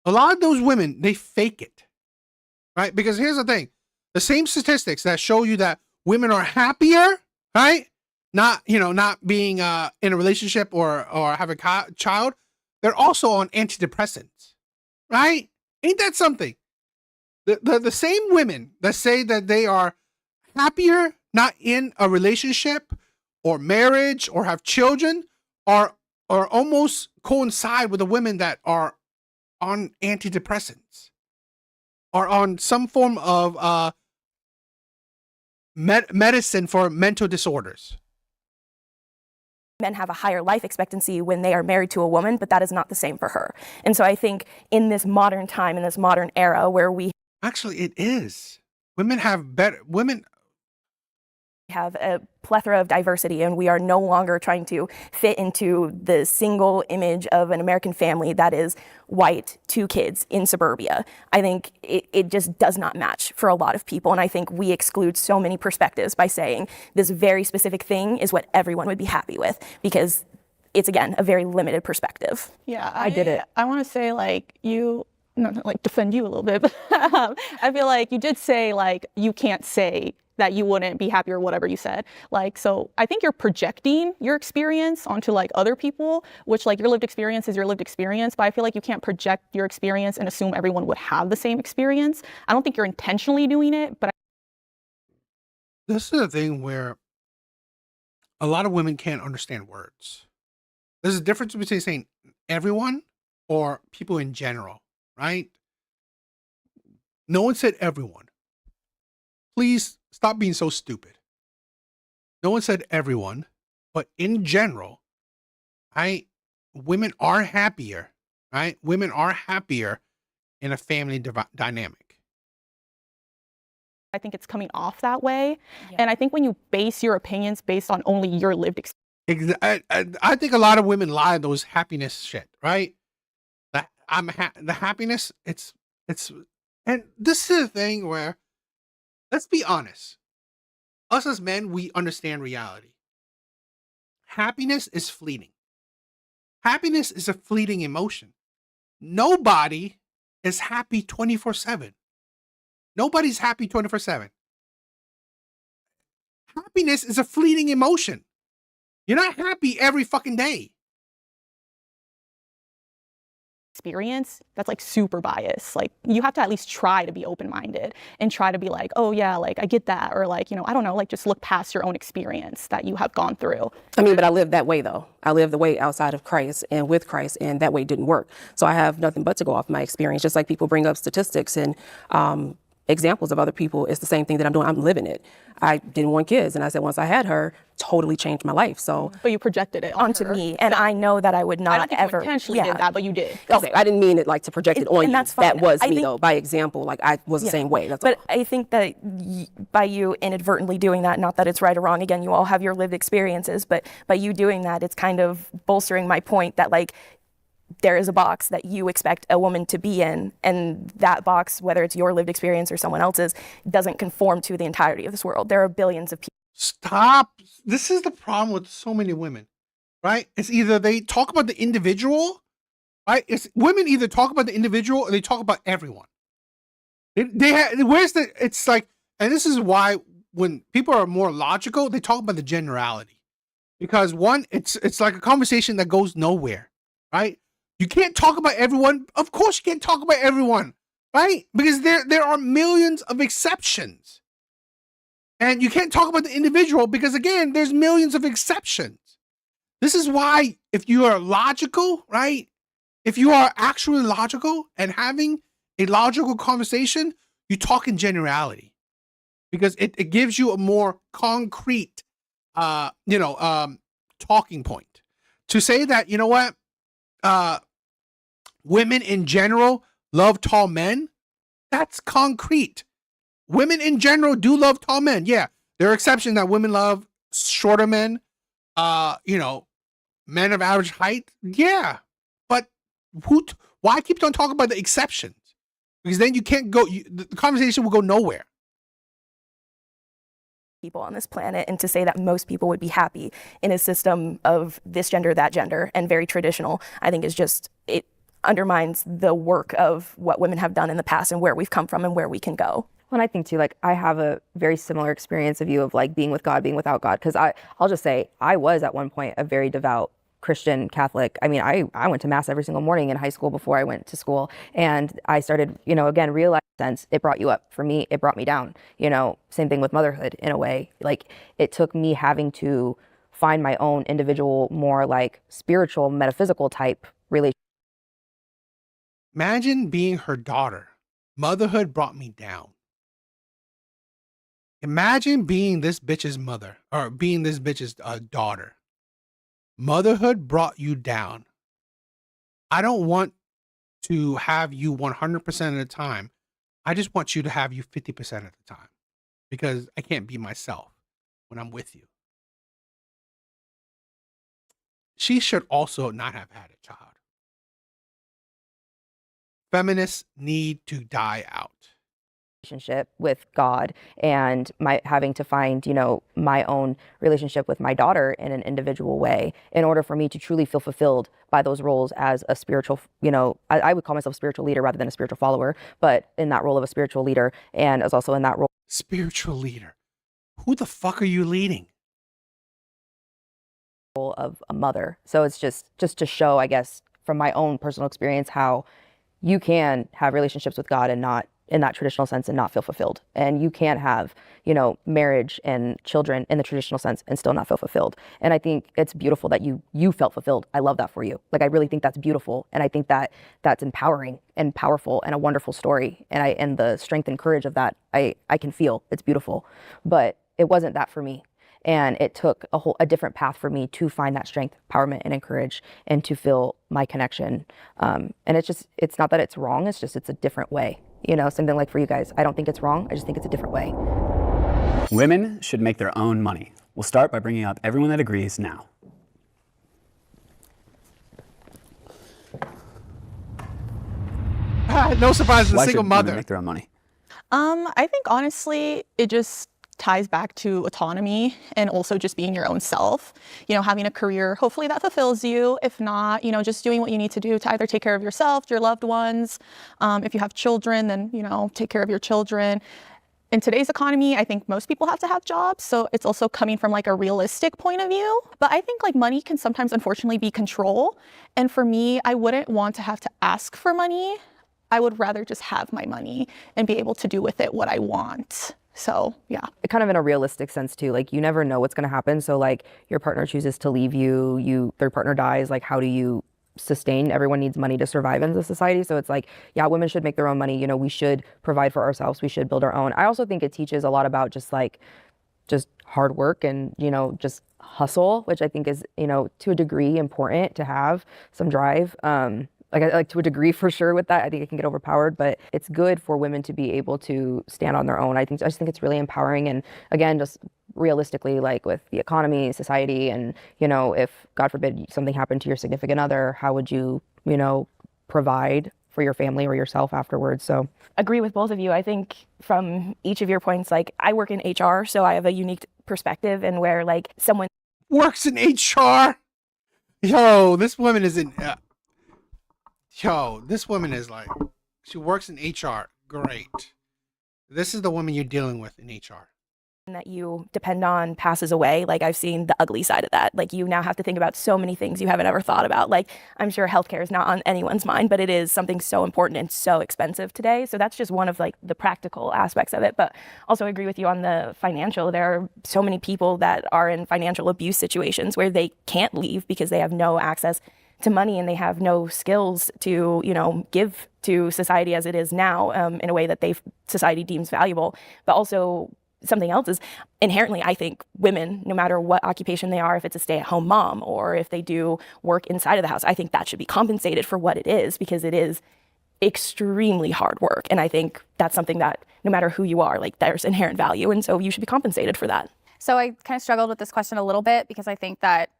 A lot of those women, they fake it, right? Because here's the thing. The same statistics that show you that women are happier, right? Not being in a relationship or have a child, they're also on antidepressants, right? Ain't that something? The same women that say that they are happier not in a relationship or marriage or have children are almost coincide with the women that are on antidepressants, are on some form of medicine for mental disorders. Men have a higher life expectancy when they are married to a woman, but that is not the same for her. And so I think in this modern time, in this modern era where we actually, it is. Women have better, women have a plethora of diversity, and we are no longer trying to fit into the single image of an American family that is white, 2 kids in suburbia. I think it just does not match for a lot of people, and I think we exclude so many perspectives by saying this very specific thing is what everyone would be happy with, because it's, again, a very limited perspective. Yeah, I did it. I want to say, like, not like defend you a little bit, but I feel like you did say, like, you can't say that you wouldn't be happy or whatever you said. Like, so I think you're projecting your experience onto like other people, which like your lived experience is your lived experience, but I feel like you can't project your experience and assume everyone would have the same experience. I don't think you're intentionally doing it, but this is a thing where a lot of women can't understand words. There's a difference between saying everyone or people in general, right? No one said everyone. Please stop being so stupid. No one said everyone, but in general, right? Women are happier, right? Women are happier in a family dynamic. I think it's coming off that way. Yeah. And I think when you base your opinions based on only your lived experience. I think a lot of women lie those happiness shit, right? That the happiness, it's, and this is a thing where, let's be honest. Us as men, we understand reality. Happiness is fleeting. Happiness is a fleeting emotion. Nobody is happy 24/7. Nobody's happy 24/7. Happiness is a fleeting emotion. You're not happy every fucking day. Experience that's like super biased. Like you have to at least try to be open-minded and try to be like, oh yeah, like I get that, or like, I don't know, like just look past your own experience that you have gone through. I mean, but I lived that way though. I lived the way outside of Christ and with Christ, and that way didn't work. So I have nothing but to go off my experience. Just like people bring up statistics and examples of other people, it's the same thing that I'm doing. I'm living it. I didn't want kids, and I said once I had her, totally changed my life. So, But you projected it onto me, and I know that I would not I don't think ever you intentionally did that, but you did. okay, I didn't mean it like to project it on and you. that's fine. That was I me think- though. By example, like I was the same way. That's But all. I think that by you inadvertently doing that, not that it's right or wrong, again, you all have your lived experiences, but by you doing that, it's kind of bolstering my point that like there is a box that you expect a woman to be in, and that box, whether it's your lived experience or someone else's, doesn't conform to the entirety of this world. There are billions of people. Stop. This is the problem with so many women, right? It's either they talk about the individual, right? It's women either talk about the individual or they talk about everyone. It's like, and this is why when people are more logical, they talk about the generality. Because one, it's like a conversation that goes nowhere, right? You can't talk about everyone. Of course you can't talk about everyone, right? Because there are millions of exceptions. And you can't talk about the individual because, again, there's millions of exceptions. This is why if you are logical, right? If you are actually logical and having a logical conversation, you talk in generality. Because it gives you a more concrete, talking point. To say that, you know what? Women in general love tall men, that's concrete. Women in general do love tall men. Yeah, there are exceptions that women love shorter men, men of average height. Yeah, but why keep on talking about the exceptions? Because then you can't go, the conversation will go nowhere. People on this planet, and to say that most people would be happy in a system of this gender, that gender, and very traditional, I think is just, it undermines the work of what women have done in the past and where we've come from and where we can go. Well, and I think too, like I have a very similar experience of you of like being with God, being without God. Because I'll just say I was at one point a very devout Christian Catholic. I mean, I went to mass every single morning in high school before I went to school. And I started, again, realize sense, it brought you up. For me, it brought me down. Same thing with motherhood in a way. Like it took me having to find my own individual, more like spiritual, metaphysical type relationship. Imagine being her daughter. Motherhood brought me down. Imagine being this bitch's mother or being this bitch's daughter. Motherhood brought you down. I don't want to have you 100% of the time. I just want you to have you 50% of the time because I can't be myself when I'm with you. She should also not have had a child. Feminists need to die out. Relationship with God and my having to find, my own relationship with my daughter in an individual way in order for me to truly feel fulfilled by those roles as a spiritual, I would call myself a spiritual leader rather than a spiritual follower, but in that role of a spiritual leader and as also in that role. Spiritual leader. Who the fuck are you leading? Role of a mother. So it's just to show, I guess, from my own personal experience, how you can have relationships with God and not in that traditional sense and not feel fulfilled. And you can't have, marriage and children in the traditional sense and still not feel fulfilled. And I think it's beautiful that you felt fulfilled. I love that for you. Like, I really think that's beautiful. And I think that that's empowering and powerful and a wonderful story. And the strength and courage of that, I can feel. It's beautiful. But it wasn't that for me. And it took a different path for me to find that strength, empowerment, and encourage, and to feel my connection. And it's not that it's wrong. It's a different way. Something like for you guys, I don't think it's wrong. I just think it's a different way. Women should make their own money. We'll start by bringing up everyone that agrees now. No surprise, the Why single should mother. women make their own money? I think honestly, it just ties back to autonomy and also just being your own self, having a career, hopefully that fulfills you. If not, just doing what you need to do to either take care of yourself, your loved ones. If you have children, then, take care of your children. In today's economy, I think most people have to have jobs. So it's also coming from like a realistic point of view. But I think like money can sometimes unfortunately be control. And for me, I wouldn't want to have to ask for money. I would rather just have my money and be able to do with it what I want. So, yeah. Kind of in a realistic sense too, like you never know what's going to happen. So like your partner chooses to leave you, their partner dies. Like how do you sustain. Everyone needs money to survive in the society. So it's like, yeah, women should make their own money. You know, we should provide for ourselves. We should build our own. I also think it teaches a lot about just hard work and, you know, just hustle, which I think is, you know, to a degree important to have some drive. Like to a degree for sure with that, I think it can get overpowered, but it's good for women to be able to stand on their own. I just think it's really empowering. And again, just realistically, like with the economy, society, and, you know, if God forbid something happened to your significant other, how would you, you know, provide for your family or yourself afterwards? So Agree with both of you. I think from each of your points, like I work in HR, so I have a unique perspective and where like someone Works in HR. Yo, this woman is in. This woman is like, she works in HR. Great. This is the woman you're dealing with in HR. that you depend on passes away. Like I've seen the ugly side of that. Like you now have to think about so many things you haven't ever thought about. Like I'm sure healthcare is not on anyone's mind, but it is something so important and so expensive today. So that's just one of like the practical aspects of it. But also I agree with you on the financial. There are so many people that are in financial abuse situations where they can't leave because they have no access to money and they have no skills to, you know, give to society as it is now in a way that society deems valuable. But also something else is inherently, I think, women, no matter what occupation they are, if it's a stay-at-home mom or if they do work inside of the house, I think that should be compensated for what it is because it is extremely hard work. And I think that's something that no matter who you are, like there's inherent value. And so you should be compensated for that. So I kind of struggled with this question a little bit because I think that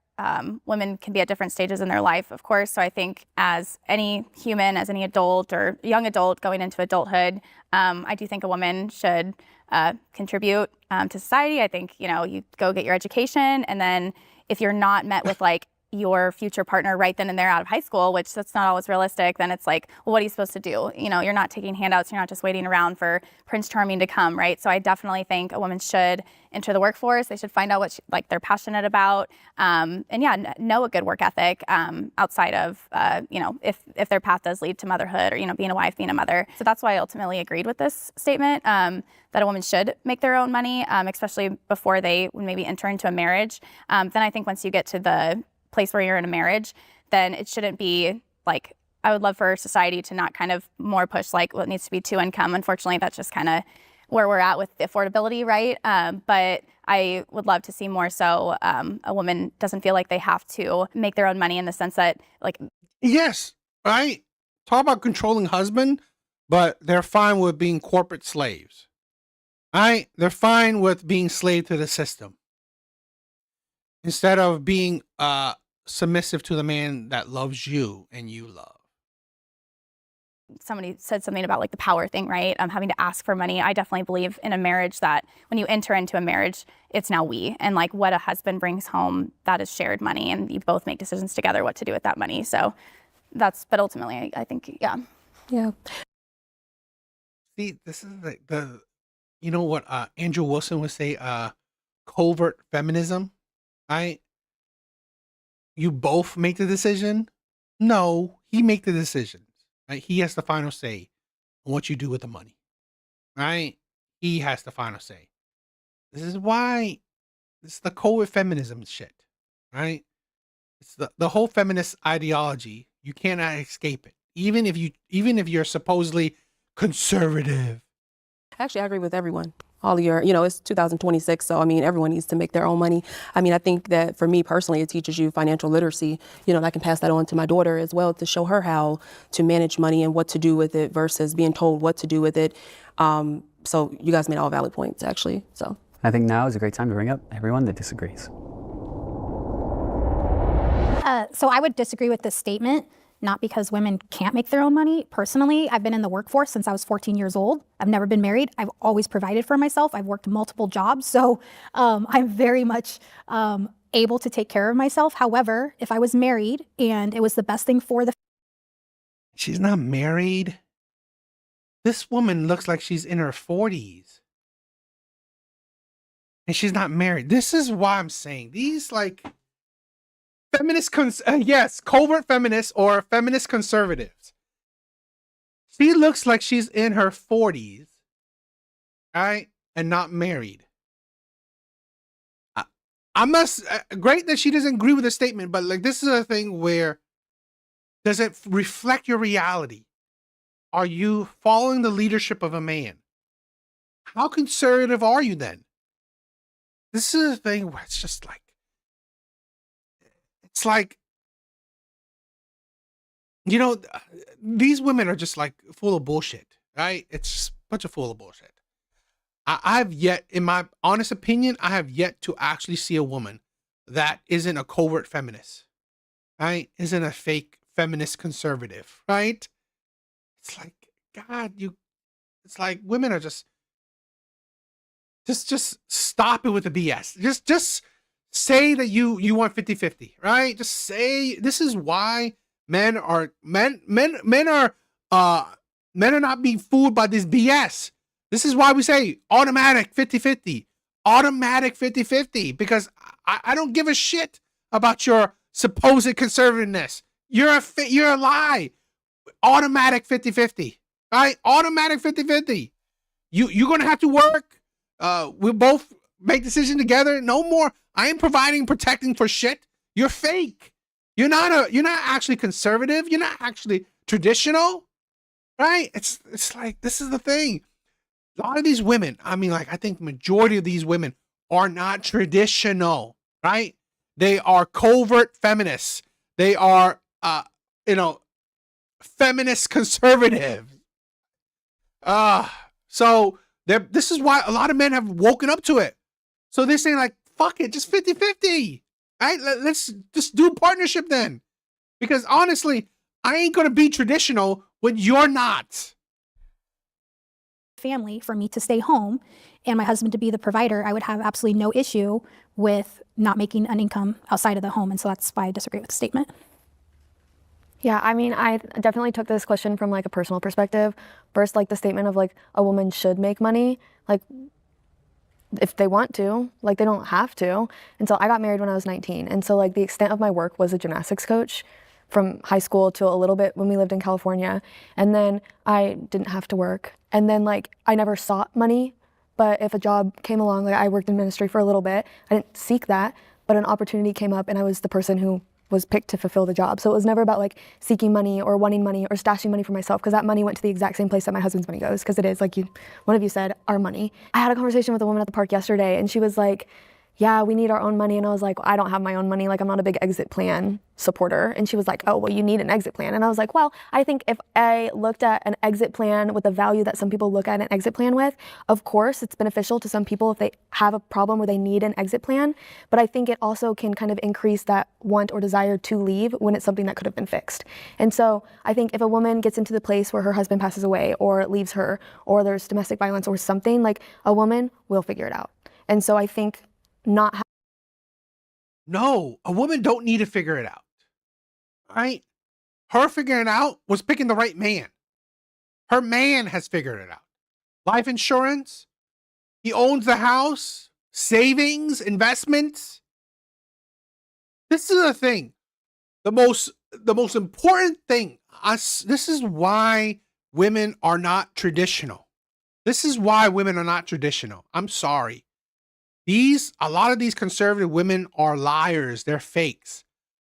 women can be at different stages in their life, of course. So I think as any human, as any adult or young adult going into adulthood, I do think a woman should contribute to society. I think, you know, you go get your education, and then if you're not met with like your future partner right then and there out of high school, which that's not always realistic, then it's like, well, what are you supposed to do? You know, you're not taking handouts. You're not just waiting around for Prince Charming to come, right? So I definitely think a woman should enter the workforce. They should find out what they're passionate about, and know a good work ethic outside of, you know, if their path does lead to motherhood or, you know, being a wife, being a mother. So that's why I ultimately agreed with this statement, that a woman should make their own money, especially before they maybe enter into a marriage. Then I think once you get to the place where you're in a marriage, then it shouldn't be like, I would love for society to not kind of more push like what needs to be two income. Unfortunately, that's just kind of where we're at with affordability, right? But I would love to see more so a woman doesn't feel like they have to make their own money in the sense that like... Yes, right? Talk about controlling husband, but they're fine with being corporate slaves. Right? They're fine with being slave to the system. Instead of being submissive to the man that loves you and you love. Somebody said something about like the power thing, right? Having to ask for money. I definitely believe in a marriage that when you enter into a marriage, it's now we. And like what a husband brings home, that is shared money. And you both make decisions together what to do with that money. So but ultimately, I think, yeah. Yeah. See, this is the you know what Andrew Wilson would say, covert feminism, right? You both make the decision? No, he make the decisions. Right? He has the final say on what you do with the money. Right? He has the final say. This is why this is the covert feminism shit. Right? It's the whole feminist ideology. You cannot escape it. Even if you're supposedly conservative. Actually, I agree with everyone. All your, you know, it's 2026, so I mean, everyone needs to make their own money. I mean, I think that for me personally, it teaches you financial literacy, you know, and I can pass that on to my daughter as well to show her how to manage money and what to do with it versus being told what to do with it. So you guys made all valid points, actually. So I think now is a great time to bring up everyone that disagrees. So I would disagree with this statement. Not because women can't make their own money. Personally, I've been in the workforce since I was 14 years old. I've never been married. I've always provided for myself. I've worked multiple jobs. So I'm very much able to take care of myself. However, if I was married and it was the best thing for the... She's not married. This woman looks like she's in her 40s. And she's not married. This is why I'm saying these like... yes, covert feminists or feminist conservatives. She looks like she's in her 40s, right, and not married. I must great that she doesn't agree with the statement, but like this is a thing where Does it reflect your reality? Are you following the leadership of a man? How conservative are you then? This is a thing where it's just like, it's like, you know, these women are just like full of bullshit, right? It's just a bunch of full of bullshit. I've yet, in my honest opinion, I have yet to actually see a woman that isn't a covert feminist, right? Isn't a fake feminist conservative, right? It's like, God, it's like women are just stop it with the BS. Just say that you want 50-50, right? Just say, this is why men are not being fooled by this BS. This is why we say automatic 50-50, automatic 50-50, because I don't give a shit about your supposed conservativeness. You're a lie. Automatic 50-50, right? Automatic 50-50. You're going to have to work. We'll both make decisions together. No more. I ain't providing, protecting for shit. You're fake. You're not actually conservative. You're not actually traditional, right? It's like, this is the thing. A lot of these women, I mean, like, I think the majority of these women are not traditional, right? They are covert feminists. They are, feminist conservative. So this is why a lot of men have woken up to it. So they're saying like, fuck it, just 50-50. Right? Let's just do partnership then. Because honestly, I ain't going to be traditional when you're not. Family for me to stay home and my husband to be the provider, I would have absolutely no issue with not making an income outside of the home. And so that's why I disagree with the statement. Yeah, I mean, I definitely took this question from like a personal perspective. First, like the statement of like a woman should make money, like if they want to, like they don't have to. And so I got married when I was 19. And so like the extent of my work was a gymnastics coach from high school to a little bit when we lived in California. And then I didn't have to work. And then like I never sought money, but if a job came along, like I worked in ministry for a little bit, I didn't seek that, but an opportunity came up and I was the person who was picked to fulfill the job. So it was never about like seeking money or wanting money or stashing money for myself, because that money went to the exact same place that my husband's money goes, because it is, like one of you said, our money. I had a conversation with a woman at the park yesterday and she was like, yeah, we need our own money. And I was like, I don't have my own money. Like, I'm not a big exit plan supporter. And she was like, oh, well, you need an exit plan. And I was like, well, I think if I looked at an exit plan with the value that some people look at an exit plan with, of course, it's beneficial to some people if they have a problem where they need an exit plan. But I think it also can kind of increase that want or desire to leave when it's something that could have been fixed. And so I think if a woman gets into the place where her husband passes away or leaves her or there's domestic violence or something, like a woman will figure it out. And so I think No, a woman don't need to figure it out. Right? Her figuring it out was picking the right man. Her man has figured it out. Life insurance, he owns the house, savings, investments. This is the thing. The most important thing, this is why women are not traditional. This is why women are not traditional. I'm sorry. A lot of these conservative women are liars. They're fakes.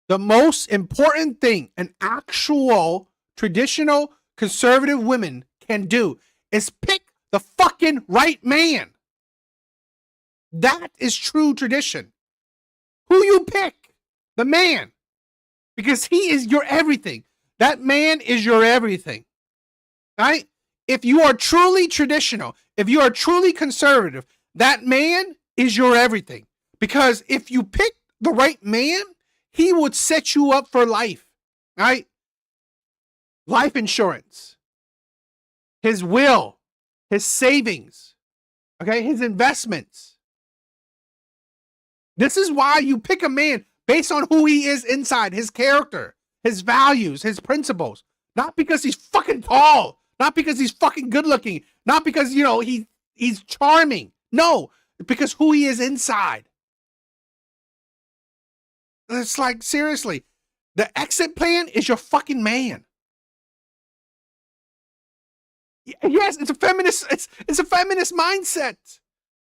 The most important thing an actual traditional conservative women can do is pick the fucking right man. That is true tradition. Who you pick? The man. Because he is your everything. That man is your everything. Right? If you are truly traditional, if you are truly conservative, that man is your everything. Because if you pick the right man, he would set you up for life, right? Life insurance, his will, his savings, okay, his investments. This is why you pick a man based on who he is inside, his character, his values, his principles. Not because he's fucking tall, not because he's fucking good looking, not because, he's charming. No, because who he is inside. It's like, seriously, the exit plan is your fucking man. Yes, it's a feminist, it's a feminist mindset.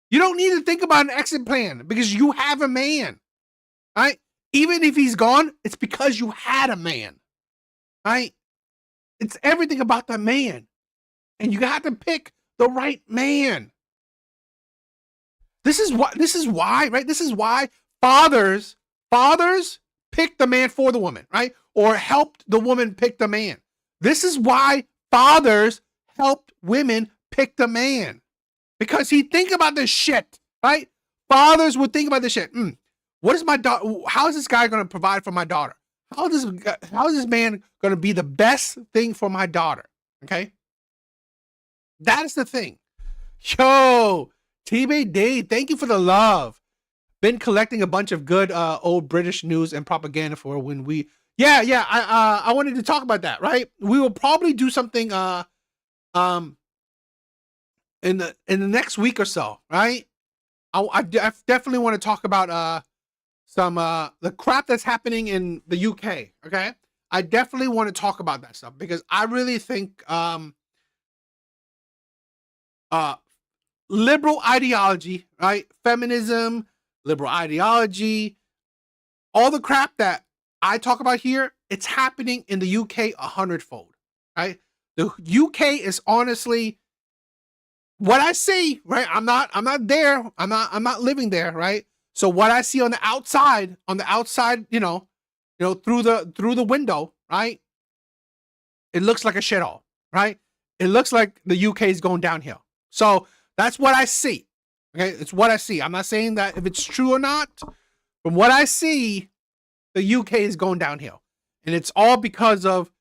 You don't need to think about an exit plan because you have a man. Right? Even if he's gone, it's because you had a man. right? It's everything about the man. And you got to pick the right man. This is why, right? This is why fathers pick the man for the woman, right? Or helped the woman pick the man. This is why fathers helped women pick the man. Because he think about this shit, right? Fathers would think about this shit. What is my daughter? How is this guy going to provide for my daughter? How is this man going to be the best thing for my daughter? Okay. That is the thing. Yo, TBD, thank you for the love. Been collecting a bunch of good old British news and propaganda for when we I wanted to talk about that, right? We will probably do something in the next week or so, right? I definitely want to talk about some the crap that's happening in the UK, okay? I definitely want to talk about that stuff because I really think liberal ideology, right? Feminism, liberal ideology, all the crap that I talk about here, it's happening in the UK 100-fold, right? The UK is honestly what I see, right? I'm not there. I'm not living there, right? So what I see on the outside, you know, through the window, right? It looks like a shithole, right? It looks like the UK is going downhill. So that's what I see. Okay, it's what I see. I'm not saying that if it's true or not. From what I see, the UK is going downhill. And it's all because of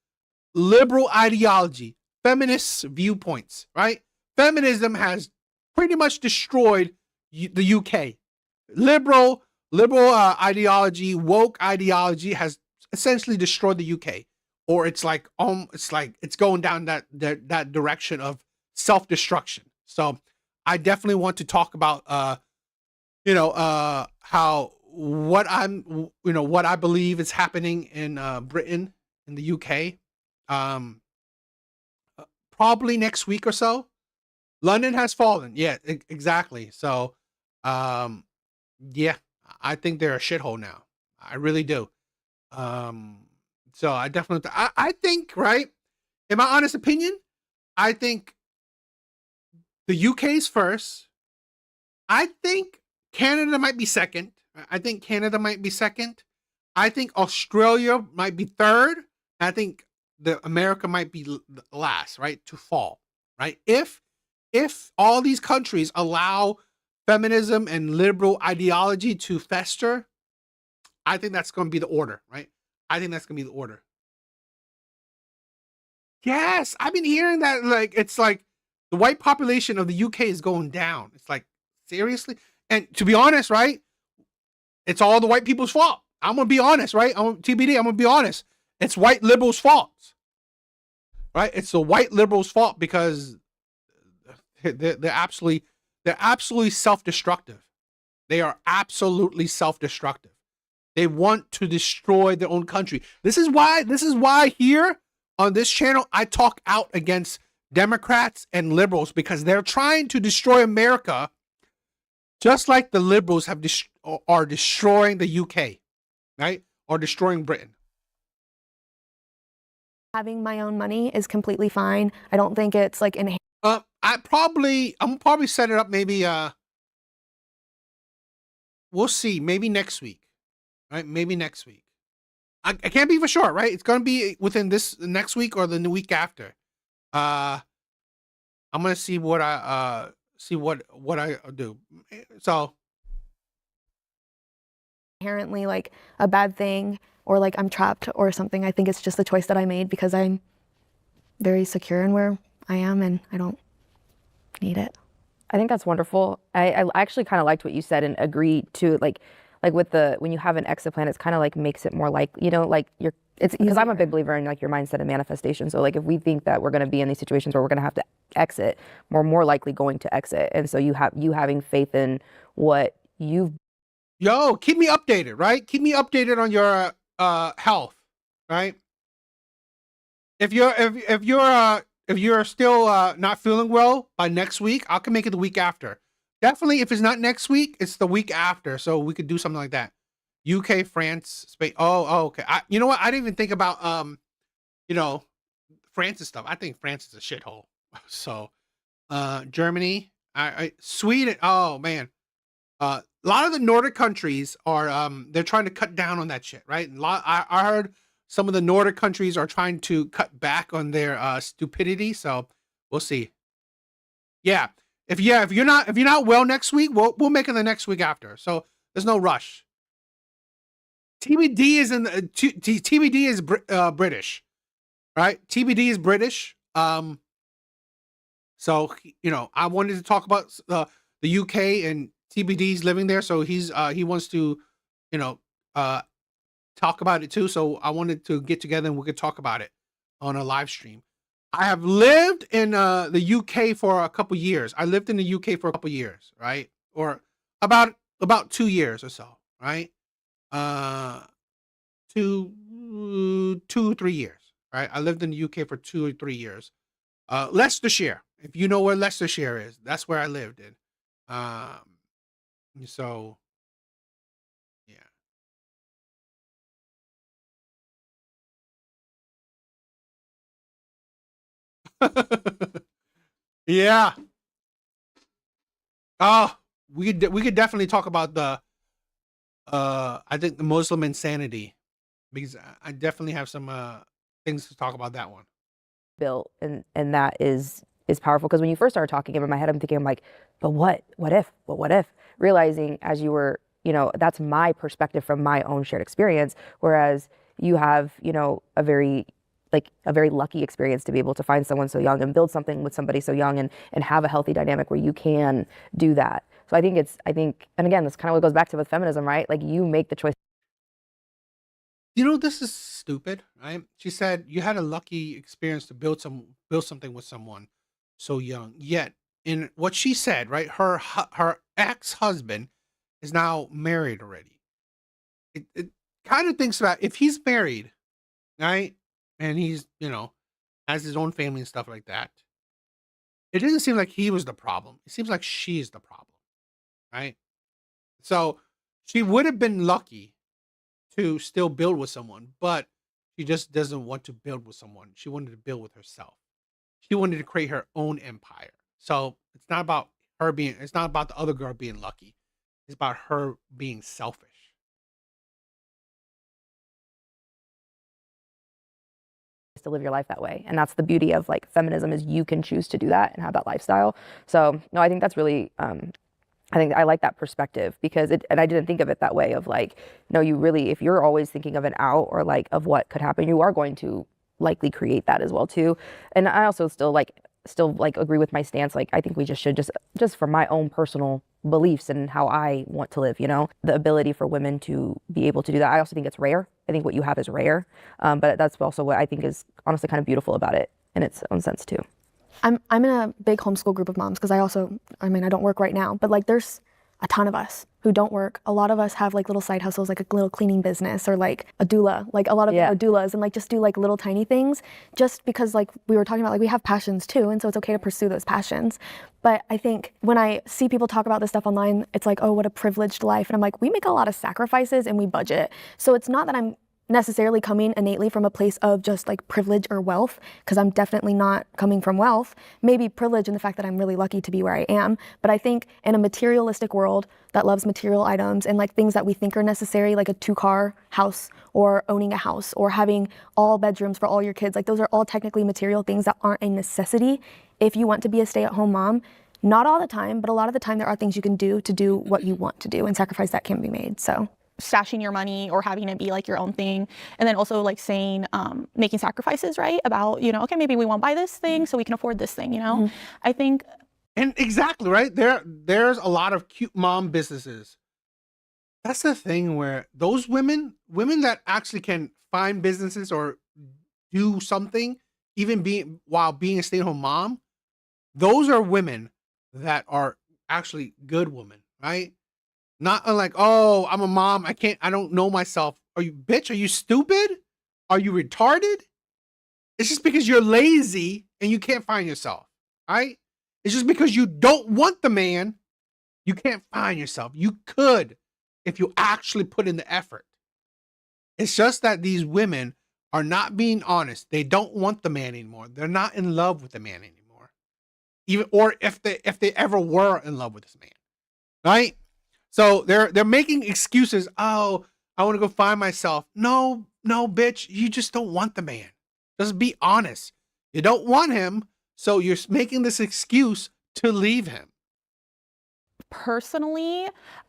liberal ideology, feminist viewpoints, right? Feminism has pretty much destroyed the UK. Liberal ideology, woke ideology has essentially destroyed the UK. Or it's going down that direction of self-destruction. So I definitely want to talk about how what I believe is happening in Britain, in the UK. Probably next week or so. London has fallen. Yeah, exactly. So yeah, I think they're a shithole now. I really do. So I definitely I think, right? In my honest opinion, I think the UK's first. I think Canada might be second. I think Australia might be third. I think America might be last, right? To fall, right? If all these countries allow feminism and liberal ideology to fester, I think that's going to be the order, right? I think that's going to be the order. Yes, I've been hearing that it's like the white population of the UK is going down. It's like, seriously? And to be honest, right? It's all the white people's fault. I'm going to be honest, right? TBD, I'm going to be honest. It's white liberals' fault. Right? It's the white liberals' fault because they're absolutely self-destructive. They are absolutely self-destructive. They want to destroy their own country. This is why here on this channel I talk out against Democrats and liberals, because they're trying to destroy America just like the liberals are destroying the UK, right? Or destroying Britain. Having my own money is completely fine. I don't think it's like inherent. I'm probably set it up maybe we'll see, maybe next week. Right? Maybe next week. I can't be for sure, right? It's gonna be within this next week or the week after. I'm gonna see what I do. So Inherently like a bad thing or like I'm trapped or something. I think it's just the choice that I made because I'm very secure in where I am and I don't need it. I think that's wonderful. I actually kind of liked what you said and agree to like with when you have an exit plan, it's kind of like makes it more like, it's because I'm a big believer in like your mindset and manifestation. So like if we think that we're going to be in these situations where we're going to have to exit, we're more likely going to exit. And so you having faith in what you've. Yo, keep me updated, right? Keep me updated on your health, right? If you're still not feeling well by next week, I can make it the week after. Definitely, if it's not next week, it's the week after. So we could do something like that. UK, France, Spain. Oh, okay. You know what? I didn't even think about you know, France and stuff. I think France is a shithole. So, Germany, Sweden. Oh man, a lot of the Nordic countries are they're trying to cut down on that shit, right? I heard some of the Nordic countries are trying to cut back on their stupidity. So we'll see. Yeah, if you're not well next week, we'll make it the next week after. So there's no rush. TBD is TBD is British, right? TBD is British. So I wanted to talk about the UK, and TBD's living there, so he wants to, talk about it too. So I wanted to get together and we could talk about it on a live stream. I have lived in the UK for a couple years. I lived in the UK for a couple years, right? Or about 2 years or so, right? 3 years, right? I lived in the UK for 2 or 3 years. Leicestershire, if you know where Leicestershire is, that's where I lived in. So yeah. Oh, we could definitely talk about the I think the Muslim insanity, because I definitely have some things to talk about that one. Built, and that is powerful, because when you first started talking, in my head I'm thinking, I'm like, but what if, realizing as you were, that's my perspective from my own shared experience, whereas you have, a very lucky experience to be able to find someone so young and build something with somebody so young, and have a healthy dynamic where you can do that. So I think, and again, this kind of what goes back to with feminism, right? Like, you make the choice. This is stupid, right? She said you had a lucky experience to build something with someone so young. Yet, in what she said, right, her ex-husband is now married already. It kind of thinks about, if he's married, right, and he's has his own family and stuff like that. It doesn't seem like he was the problem. It seems like she's the problem, right? So she would have been lucky to still build with someone, but she just doesn't want to build with someone. She wanted to build with herself. She wanted to create her own empire. So it's not about it's not about the other girl being lucky. It's about her being selfish. To live your life that way, and that's the beauty of feminism, is you can choose to do that and have that lifestyle. So no, I think that's really I think I like that perspective, because and I didn't think of it that way, of no, you really, if you're always thinking of an out, or of what could happen, you are going to likely create that as well too. And I also still agree with my stance. I think we should just for my own personal beliefs and how I want to live, the ability for women to be able to do that. I also think it's rare. I think what you have is rare. But that's also what I think is honestly kind of beautiful about it in its own sense too. I'm in a big homeschool group of moms, because I don't work right now, but there's a ton of us who don't work. A lot of us have little side hustles, like a little cleaning business, or a doula. A lot of them are doulas, and just do little tiny things, just because we were talking about, we have passions too, and so it's okay to pursue those passions. But I think when I see people talk about this stuff online, it's oh, what a privileged life. And I'm we make a lot of sacrifices and we budget. So it's not that I'm necessarily coming innately from a place of just privilege or wealth, because I'm definitely not coming from wealth. Maybe privilege in the fact that I'm really lucky to be where I am. But I think in a materialistic world that loves material items and things that we think are necessary, like a 2-car house, or owning a house, or having all bedrooms for all your kids, those are all technically material things that aren't a necessity if you want to be a stay-at-home mom. Not all the time, but a lot of the time there are things you can do to do what you want to do, and sacrifice that can be made. So stashing your money or having it be your own thing, and then also saying making sacrifices, right, about okay, maybe we won't buy this thing so we can afford this thing, Mm-hmm. I think. And exactly, right, there's a lot of cute mom businesses. That's the thing, where those women that actually can find businesses or do something, even while being a stay-at-home mom, those are women that are actually good women, right? Not oh, I'm a mom, I don't know myself. Are you stupid? Are you retarded? It's just because you're lazy and you can't find yourself, right? It's just because you don't want the man, you can't find yourself. You could, if you actually put in the effort. It's just that these women are not being honest. They don't want the man anymore. They're not in love with the man anymore. Even or if they ever were in love with this man. Right? So they're making excuses. Oh, I want to go find myself. No, bitch, you just don't want the man. Just be honest. You don't want him, so you're making this excuse to leave him. Personally,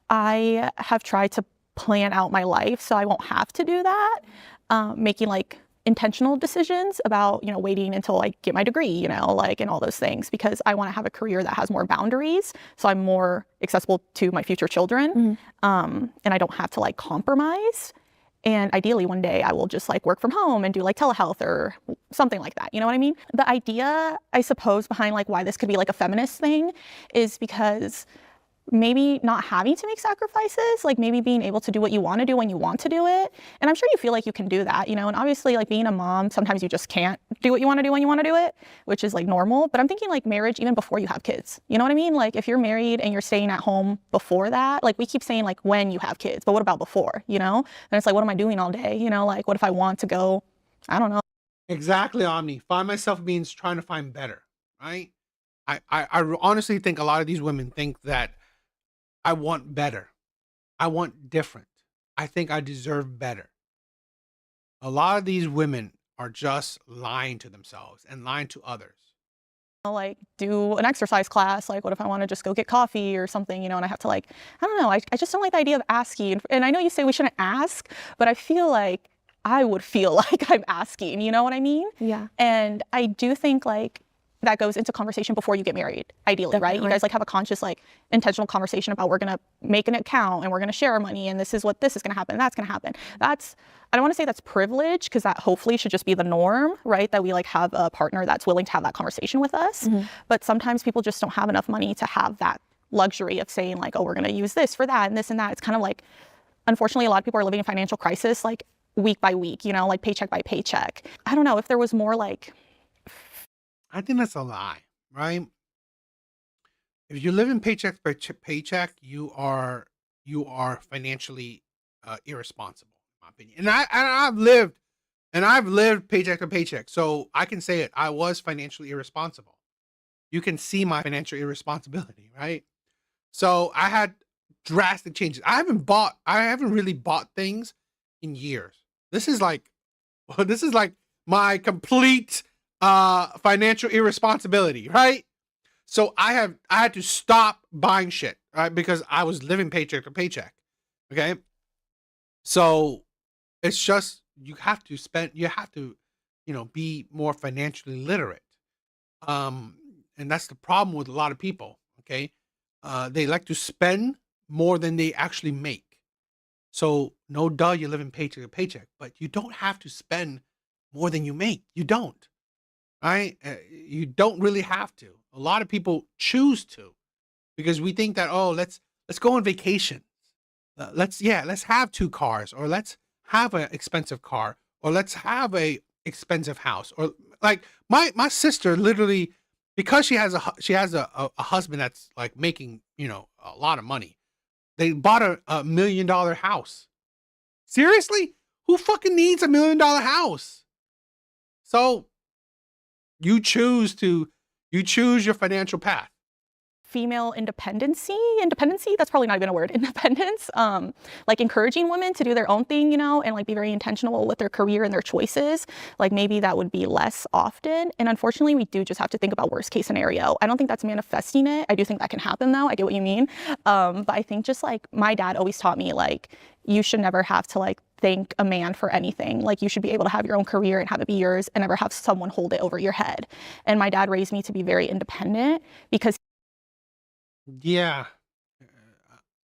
I have tried to plan out my life so I won't have to do that. Making like intentional decisions about, waiting until I get my degree, and all those things, because I want to have a career that has more boundaries. So I'm more accessible to my future children. And I don't have to like compromise. And ideally one day I will just like work from home and do like telehealth or something like that. You know what I mean? The idea, I suppose, behind like why this could be like a feminist thing is because maybe not having to make sacrifices, like maybe being able to do what you want to do when you want to do it. And I'm sure you feel like you can do that, and obviously like being a mom, sometimes you just can't do what you want to do when you want to do it, which is like normal. But I'm thinking like marriage, even before you have kids, you know what I mean? Like if you're married and you're staying at home before that, like we keep saying like when you have kids, but what about before, And it's like, what am I doing all day? Like what if I want to go, I don't know. Exactly, Omni. Find myself means trying to find better, right? I honestly think a lot of these women think that I want better. I want different. I think I deserve better. A lot of these women are just lying to themselves and lying to others. Like do an exercise class, like what if I want to just go get coffee or something, and I have to like, I don't know, I just don't like the idea of asking. And I know you say we shouldn't ask, but I feel like I would feel like I'm asking, you know what I mean? Yeah. And I do think like that goes into conversation before you get married, ideally, right? You guys like have a conscious, like intentional conversation about we're going to make an account and we're going to share our money and this is going to happen, that's going to happen. I don't want to say that's privilege, because that hopefully should just be the norm, right? That we like have a partner that's willing to have that conversation with us. But sometimes people just don't have enough money to have that luxury of saying like, oh, we're going to use this for that and this and that. It's kind of like, unfortunately, a lot of people are living in financial crisis, like week by week, like paycheck by paycheck. I don't know if there was more like, I think that's a lie, right? If you live in paycheck by paycheck, you are financially irresponsible, in my opinion. And I've lived paycheck to paycheck, so I can say it. I was financially irresponsible. You can see my financial irresponsibility, right? So I had drastic changes. I haven't really bought things in years. This is like my complete financial irresponsibility, right? So I had to stop buying shit, right? Because I was living paycheck to paycheck. Okay. So it's just, you have to, be more financially literate. And that's the problem with a lot of people. Okay. They like to spend more than they actually make. So no duh, you're living paycheck to paycheck, but you don't have to spend more than you make. You don't. Right? You don't really have to. A lot of people choose to, because we think that, oh, let's go on vacation. Let's have 2 cars, or let's have an expensive car, or let's have a expensive house, or like my sister literally, because she has a husband that's like making a lot of money. They bought a $1 million house. Seriously, who fucking needs $1 million house? So you choose your financial path. female independency, that's probably not even a word, independence, like encouraging women to do their own thing, and like be very intentional with their career and their choices. Like maybe that would be less often. And unfortunately, we do just have to think about worst case scenario. I don't think that's manifesting it. I do think that can happen though. I get what you mean. But I think just like my dad always taught me, like, you should never have to like thank a man for anything. Like you should be able to have your own career and have it be yours and never have someone hold it over your head. And my dad raised me to be very independent because Yeah.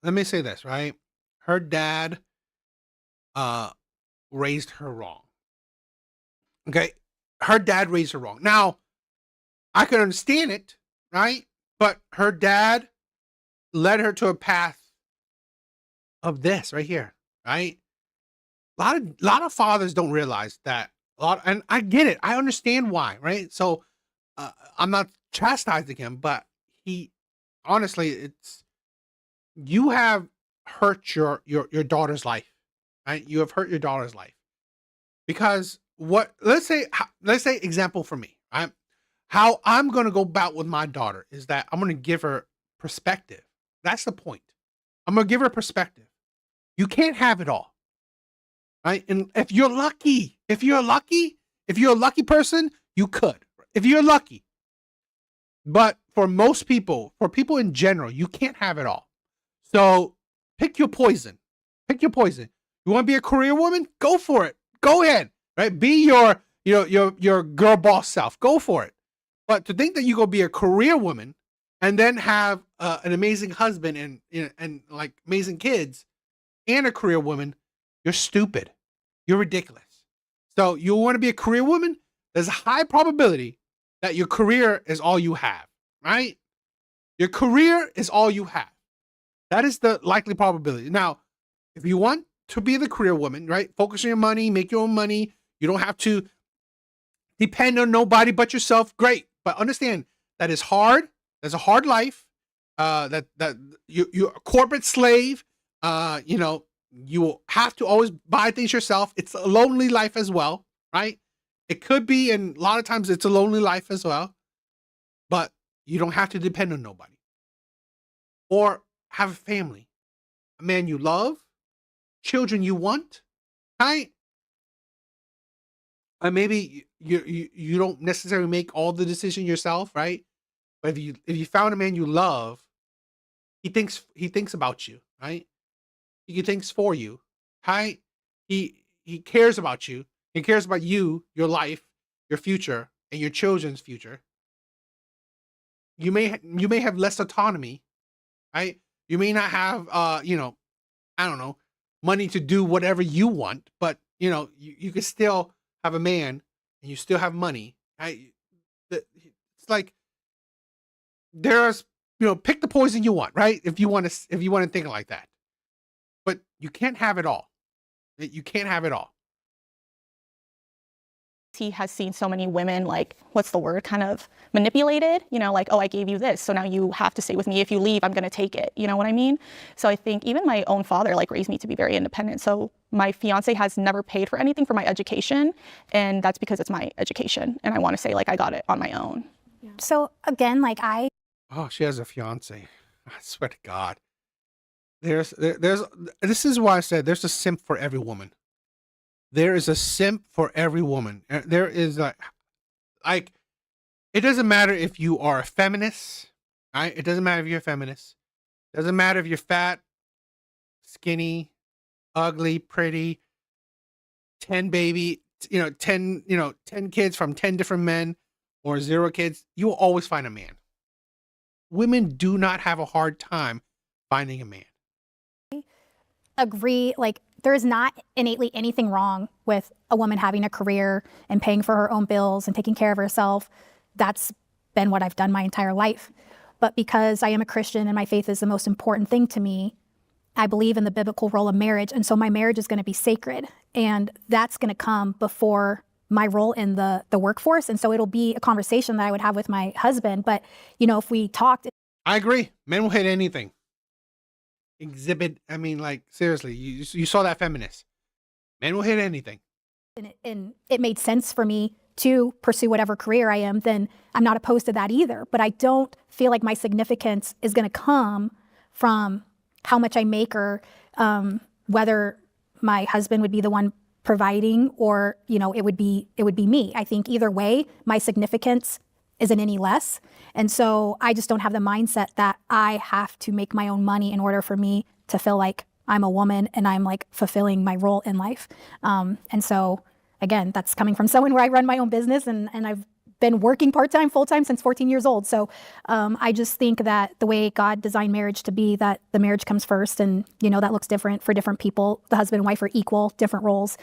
Let me say this, right? Her dad raised her wrong. Okay? Her dad raised her wrong. Now, I can understand it, right? But her dad led her to a path of this right here, right? A lot of fathers don't realize that. And I get it. I understand why, right? So I'm not chastising him, but honestly, you have hurt your daughter's life, right? You have hurt your daughter's life because let's say example for me. How I'm going to go about with my daughter is that I'm going to give her perspective. That's the point. I'm going to give her perspective. You can't have it all. Right? And if you're a lucky person, you could. If you're lucky. But for most people, for people in general, you can't have it all. So pick your poison. Pick your poison. You want to be a career woman? Go for it. Go ahead. Right? Be your girl boss self. Go for it. But to think that you go be a career woman and then have an amazing husband and like amazing kids and a career woman, you're stupid. You're ridiculous. So you want to be a career woman? There's a high probability that your career is all you have, right? Your career is all you have. That is the likely probability. Now, if you want to be the career woman, right? Focus on your money, make your own money. You don't have to depend on nobody but yourself. Great. But understand that is hard. There's a hard life. That you're a corporate slave. You will have to always buy things yourself. It's a lonely life as well, right? It could be, and a lot of times it's a lonely life as well. But you don't have to depend on nobody. Or have a family, a man you love, children you want, right? And maybe you don't necessarily make all the decision yourself, right? But if you found a man you love, he thinks about you, right? He thinks for you, right? He cares about you. He cares about you, your life, your future, and your children's future. You may have less autonomy, right? You may not have I don't know, money to do whatever you want, but you can still have a man and you still have money, right? It's like there's pick the poison you want, right? If you want to think like that. But you can't have it all. You can't have it all. He has seen so many women, like, what's the word, kind of manipulated, like, oh, I gave you this, so now you have to stay with me. If you leave, I'm going to take it. You know what I mean? So I think even my own father, like, raised me to be very independent. So my fiance has never paid for anything for my education, and that's because it's my education. And I want to say, like, I got it on my own. So again, Oh, she has a fiance. I swear to God. There's this is why I said there's a simp for every woman. There is a simp for every woman. There is like it doesn't matter if you are a feminist, right? It doesn't matter if you're a feminist. It doesn't matter if you're fat, skinny, ugly, pretty, 10 kids from 10 different men or 0 kids. You will always find a man. Women do not have a hard time finding a man. Agree, there is not innately anything wrong with a woman having a career and paying for her own bills and taking care of herself. That's been what I've done my entire life. But because I am a Christian and my faith is the most important thing to me, I believe in the biblical role of marriage. And so my marriage is going to be sacred. And that's going to come before my role in the workforce. And so it'll be a conversation that I would have with my husband. But, if we talked. I agree. Men will hit anything. Seriously, you saw that feminist. Men will hit anything. And it made sense for me to pursue whatever career I am, then I'm not opposed to that either. But I don't feel like my significance is going to come from how much I make or whether my husband would be the one providing or, it would be me. I think either way, my significance isn't any less. And so I just don't have the mindset that I have to make my own money in order for me to feel like I'm a woman and I'm fulfilling my role in life. And so again, that's coming from someone where I run my own business and I've been working part-time, full-time since 14 years old. So I just think that the way God designed marriage to be, that the marriage comes first and, that looks different for different people. The husband and wife are equal, different roles.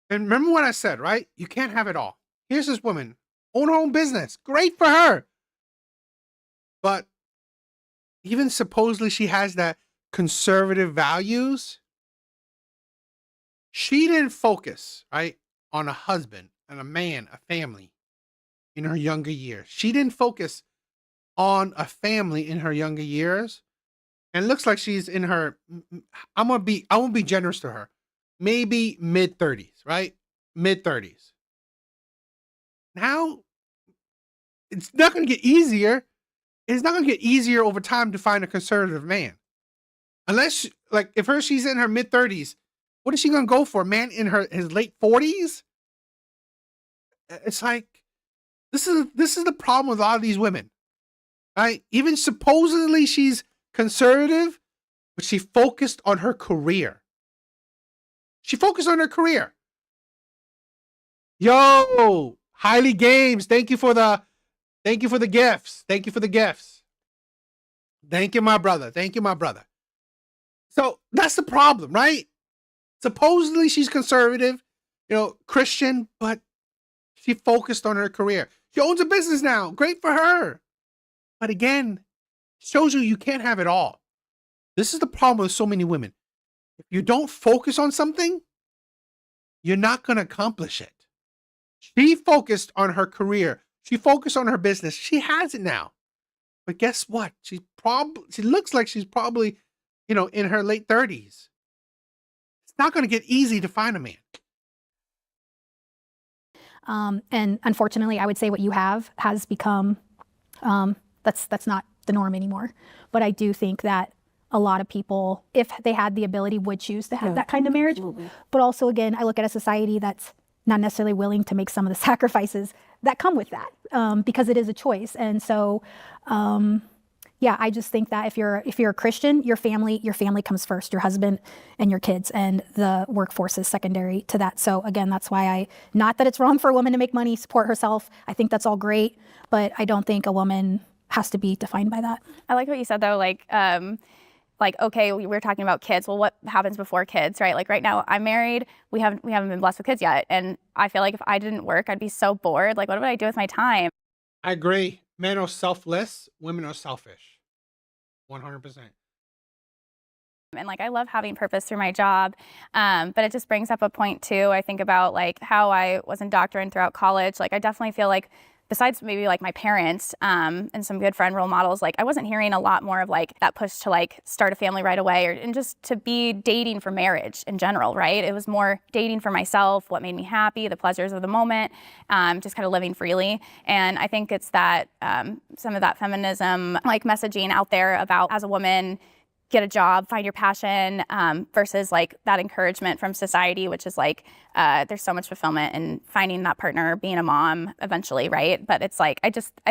And remember what I said, right? You can't have it all. Here's this woman, own her own business. Great for her. But even supposedly she has that conservative values, she didn't focus, right, on a husband and a man, a family in her younger years. She didn't focus on a family in her younger years. And it looks like she's in her, I won't be generous to her, maybe mid-30s, right? mid-30s. Now, it's not going to get easier. It's not going to get easier over time to find a conservative man. Unless, like, if she's in her mid-30s, what is she going to go for? A man in his late 40s? It's like, this is the problem with a lot of these women. Right? Even supposedly she's conservative, but she focused on her career. She focused on her career. Yo, Highly Games, thank you for the gifts. Thank you for the gifts. Thank you, my brother. Thank you, my brother. So that's the problem, right? Supposedly she's conservative, Christian, but she focused on her career. She owns a business now. Great for her. But again, shows you can't have it all. This is the problem with so many women. If you don't focus on something, you're not going to accomplish it. She focused on her career. She focused on her business. She has it now. But guess what? She looks like she's probably, in her late 30s. It's not going to get easy to find a man. And unfortunately, I would say what you have has become, that's not the norm anymore. But I do think that a lot of people, if they had the ability, would choose to have that kind of marriage. Absolutely. But also, again, I look at a society that's not necessarily willing to make some of the sacrifices that come with that, because it is a choice. And so, yeah, I just think that if you're a Christian, your family comes first, your husband and your kids, and the workforce is secondary to that. So again, that's why not that it's wrong for a woman to make money, support herself. I think that's all great, but I don't think a woman has to be defined by that. I like what you said though, okay, we were talking about kids. Well, what happens before kids, right? Like right now, I'm married. We haven't been blessed with kids yet, and I feel like if I didn't work, I'd be so bored. Like, what would I do with my time? I agree. Men are selfless. Women are selfish. 100%. And I love having purpose through my job, but it just brings up a point too. I think about how I was indoctrinated throughout college. I definitely feel like, besides maybe my parents and some good friend role models, I wasn't hearing a lot more of that push to start a family right away, and just to be dating for marriage in general, right? It was more dating for myself, what made me happy, the pleasures of the moment, just kind of living freely. And I think it's that some of that feminism messaging out there about, as a woman, get a job, find your passion, versus that encouragement from society, which is there's so much fulfillment in finding that partner, being a mom eventually, right? But it's I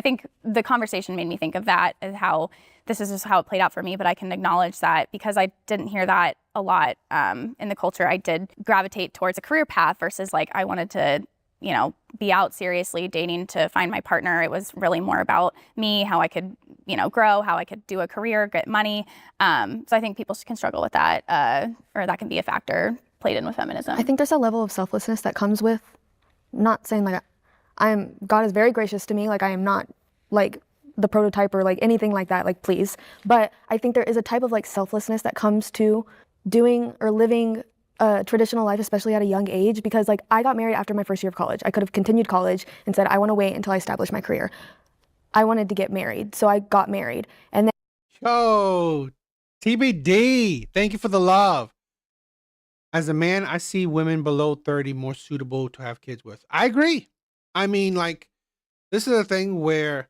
think the conversation made me think of that, as how this is just how it played out for me. But I can acknowledge that because I didn't hear that a lot in the culture, I did gravitate towards a career path versus I wanted to be out seriously dating to find my partner. It was really more about me, how I could, grow, how I could do a career, get money. So I think people can struggle with that, or that can be a factor played in with feminism. I think there's a level of selflessness that comes with not saying God is very gracious to me. I am not the prototype or anything like that, please. But I think there is a type of selflessness that comes to doing or living a traditional life, especially at a young age, because I got married after my first year of college. I could have continued college and said, I want to wait until I establish my career. I wanted to get married, so I got married. And then TBD, thank you for the love. As a man, I see women below 30 more suitable to have kids with. I agree. I mean, this is a thing where,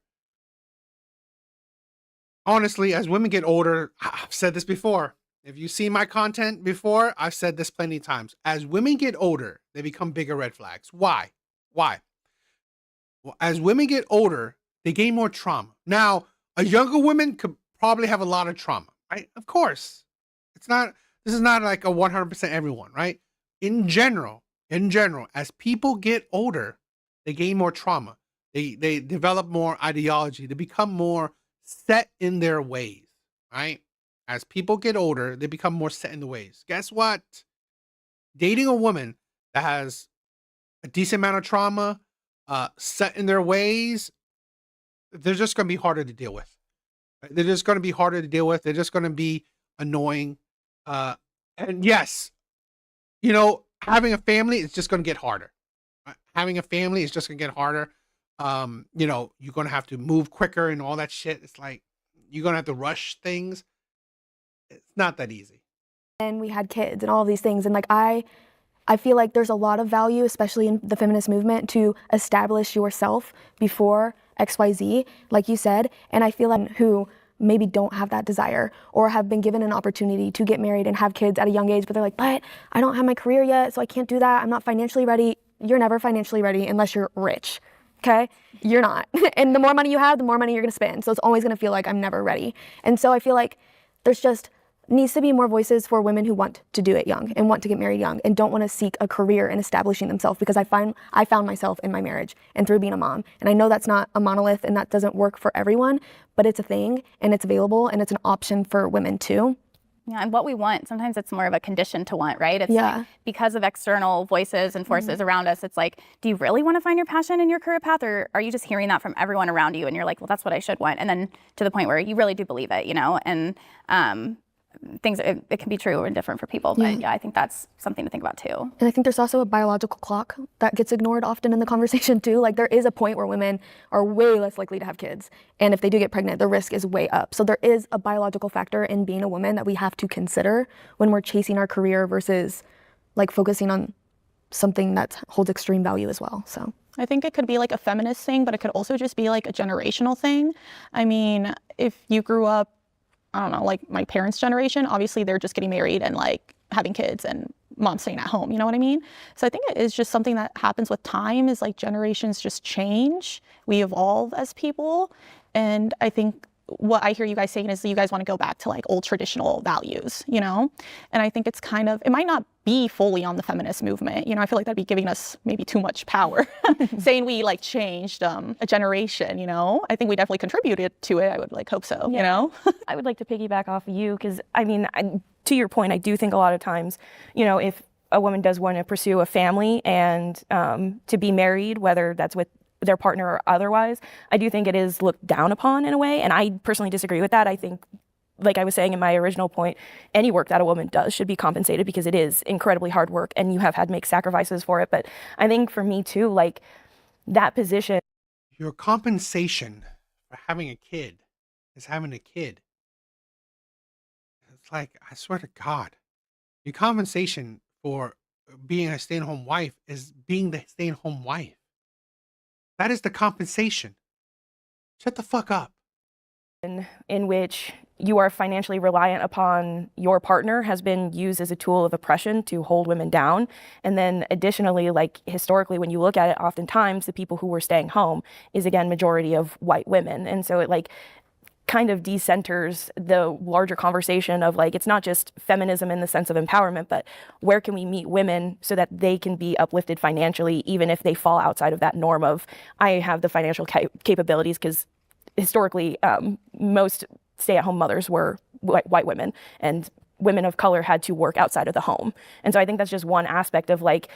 honestly, as women get older, I've said this before. If you see my content before, I've said this plenty of times. As women get older, they become bigger red flags. Why? Well, as women get older, they gain more trauma. Now, a younger woman could probably have a lot of trauma, right? Of course. This is not a 100% everyone, right? In general, as people get older, they gain more trauma. They develop more ideology. They become more set in their ways, right? As people get older, they become more set in the ways. Guess what? Dating a woman that has a decent amount of trauma, set in their ways, they're just going to be harder to deal with. Right? They're just going to be harder to deal with. They're just going to be annoying. And yes, having a family is just going to get harder. Right? Having a family is just going to get harder. You're going to have to move quicker and all that shit. It's you're going to have to rush things. It's not that easy. And we had kids and all of these things. And I I feel like there's a lot of value, especially in the feminist movement, to establish yourself before XYZ, like you said. And I feel like who maybe don't have that desire or have been given an opportunity to get married and have kids at a young age, but they're like, but I don't have my career yet, so I can't do that. I'm not financially ready. You're never financially ready unless you're rich, okay? You're not. And the more money you have, the more money you're gonna spend. So it's always gonna feel like I'm never ready. And so I feel like there's just needs to be more voices for women who want to do it young and want to get married young and don't want to seek a career in establishing themselves, because I found myself in my marriage and through being a mom. And I know that's not a monolith and that doesn't work for everyone, but it's a thing and it's available and it's an option for women too. Yeah, and what we want, sometimes it's more of a condition to want, right? It's like because of external voices and forces around us, it's like, do you really want to find your passion in your career path, or are you just hearing that from everyone around you and you're like, well, that's what I should want? And then to the point where you really do believe it, you know? And things, it can be true and different for people, but yeah, I think that's something to think about too. And I think there's also a biological clock that gets ignored often in the conversation too. Like there is a point where women are way less likely to have kids. And if they do get pregnant, the risk is way up. So there is a biological factor in being a woman that we have to consider when we're chasing our career versus like focusing on something that holds extreme value as well, so. I think it could be like a feminist thing, but it could also just be like a generational thing. I mean, if you grew up, I don't know, like my parents' generation, obviously they're just getting married and like having kids and mom staying at home, you know what I mean? So I think it is just something that happens with time, is like generations just change. We evolve as people. And I think what I hear you guys saying is that you guys want to go back to like old traditional values, you know? And I think it's kind of, it might not be fully on the feminist movement. You know, I feel like that'd be giving us maybe too much power, saying we like changed a generation, you know? I think we definitely contributed to it. I would like hope so, you know? I would like to piggyback off of you because, I mean, to your point, I do think a lot of times, you know, if a woman does want to pursue a family and to be married, whether that's with their partner or otherwise, I do think it is looked down upon in a way. And I personally disagree with that. I think, like I was saying in my original point, any work that a woman does should be compensated because it is incredibly hard work and you have had to make sacrifices for it. But I think for me too, like that position. Your compensation for having a kid is having a kid. It's like, I swear to God, your compensation for being a stay-at-home wife is being the stay-at-home wife. That is the compensation. Shut the fuck up. In which you are financially reliant upon your partner has been used as a tool of oppression to hold women down. And then additionally, like historically, when you look at it, oftentimes the people who were staying home is again majority of white women. And so it like kind of decenters the larger conversation of like, it's not just feminism in the sense of empowerment, but where can we meet women so that they can be uplifted financially, even if they fall outside of that norm of, I have the financial capabilities, because historically, most stay-at-home mothers were white women, and women of color had to work outside of the home. And so I think that's just one aspect of like,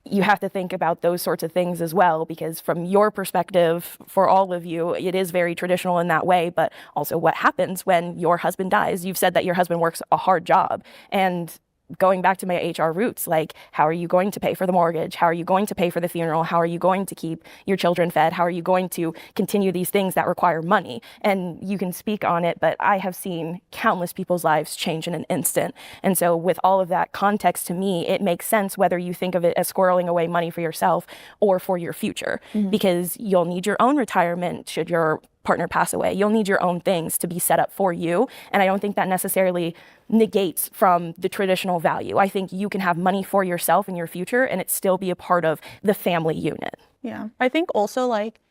you have to think about those sorts of things as well, because from your perspective, for all of you, it is very traditional in that way, but also what happens when your husband dies. You've said that your husband works a hard job, and going back to my HR roots, like, how are you going to pay for the mortgage? How are you going to pay for the funeral? How are you going to keep your children fed? How are you going to continue these things that require money? And you can speak on it, but I have seen countless people's lives change in an instant. And so with all of that context, to me, it makes sense whether you think of it as squirreling away money for yourself or for your future, because you'll need your own retirement should your partner pass away. You'll need your own things to be set up for you. And I don't think that necessarily negates from the traditional value. I think you can have money for yourself in your future and it still be a part of the family unit. Yeah. I think also like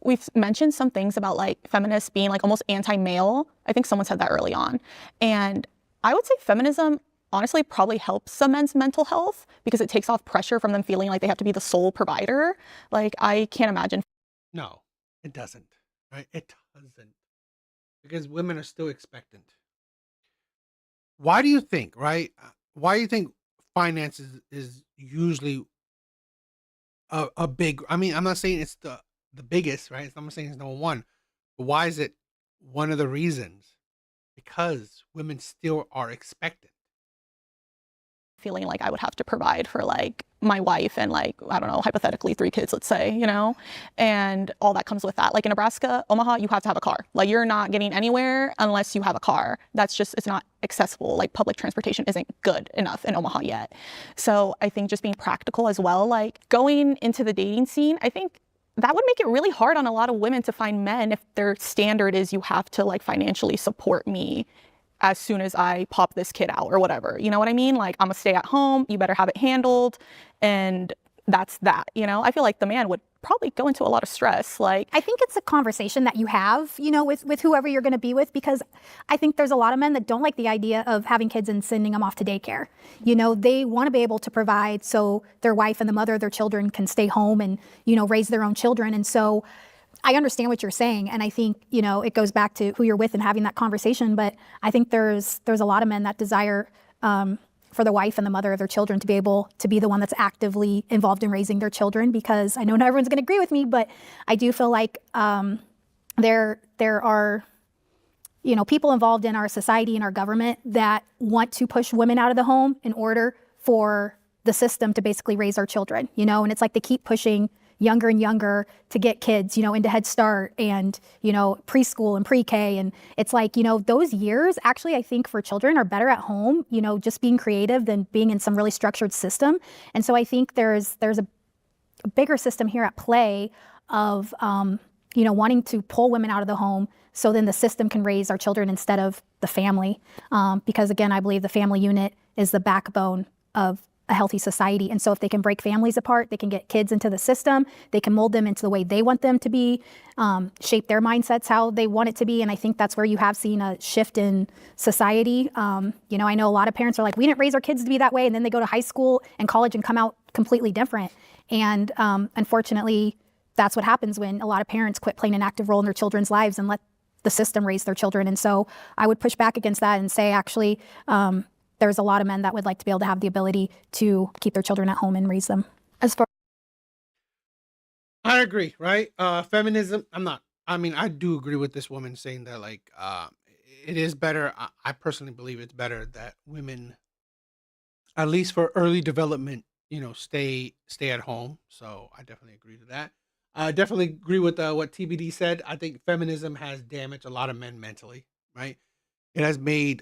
we've mentioned some things about like feminists being like almost anti-male. I think someone said that early on. And I would say feminism honestly probably helps some men's mental health because it takes off pressure from them feeling like they have to be the sole provider. Like I can't imagine. No, it doesn't. Right? It doesn't. Because women are still expectant. Why do you think, right? Why do you think finance is usually a big, I mean, I'm not saying it's the biggest, right? I'm not saying it's number one. But why is it one of the reasons? Because women still are expectant. feeling like I would have to provide for like my wife and like, I don't know, hypothetically 3 kids, let's say, you know, and all that comes with that. Like in Nebraska, Omaha, you have to have a car. Like you're not getting anywhere unless you have a car. That's just, it's not accessible. Like public transportation isn't good enough in Omaha yet. So I think just being practical as well, like going into the dating scene, I think that would make it really hard on a lot of women to find men if their standard is you have to like financially support me as soon as I pop this kid out or whatever. You know what I mean? Like, I'm gonna stay at home, you better have it handled, and that's that, you know? I feel like the man would probably go into a lot of stress. Like, I think it's a conversation that you have, you know, with whoever you're going to be with, because I think there's a lot of men that don't like the idea of having kids and sending them off to daycare. You know, they want to be able to provide so their wife and the mother of their children can stay home and, you know, raise their own children. And so I understand what you're saying. And I think, you know, it goes back to who you're with and having that conversation. But I think there's a lot of men that desire for the wife and the mother of their children to be able to be the one that's actively involved in raising their children, because I know not everyone's going to agree with me, but I do feel like there are, you know, people involved in our society and our government that want to push women out of the home in order for the system to basically raise our children, you know, and it's like they keep pushing younger and younger to get kids, you know, into Head Start and, you know, preschool and pre-K. And it's like, you know, those years actually, I think for children are better at home, you know, just being creative than being in some really structured system. And so I think there's a bigger system here at play of, you know, wanting to pull women out of the home so then the system can raise our children instead of the family. Because again, I believe the family unit is the backbone of a healthy society. And so if they can break families apart, they can get kids into the system, they can mold them into the way they want them to be, shape their mindsets how they want it to be. And I think that's where you have seen a shift in society. You know, I know a lot of parents are like, we didn't raise our kids to be that way. And then they go to high school and college and come out completely different. And unfortunately, that's what happens when a lot of parents quit playing an active role in their children's lives and let the system raise their children. And so I would push back against that and say, actually, there's a lot of men that would like to be able to have the ability to keep their children at home and raise them. I agree, right? Feminism, I do agree with this woman saying that, like, it is better. I personally believe it's better that women, at least for early development, you know, stay at home. So I definitely agree to that. I definitely agree with what TBD said. I think feminism has damaged a lot of men mentally, right? It has made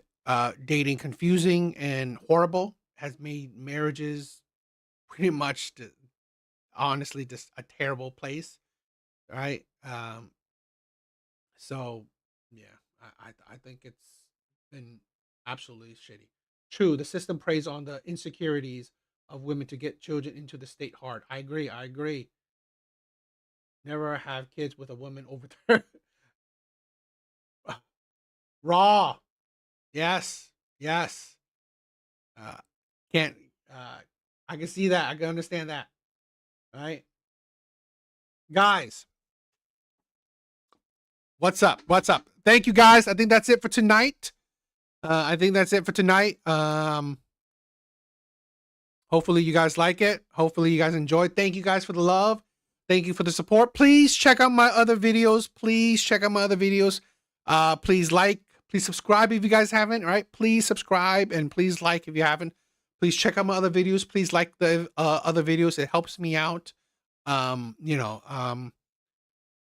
dating confusing and horrible, has made marriages pretty much honestly just a terrible place, right? So yeah, I think it's been absolutely shitty. True, the system preys on the insecurities of women to get children into the state hard. I agree. Never have kids with a woman over there. Raw. Yes. Uh, can't. I can see that. I can understand that. Right, guys. What's up? Thank you, guys. I think that's it for tonight. Hopefully you guys like it. Hopefully you guys enjoyed. Thank you guys for the love. Thank you for the support. Please check out my other videos. Please like. Please subscribe if you guys haven't, right? Please subscribe and please like if you haven't. Please check out my other videos. Please like the other videos. It helps me out.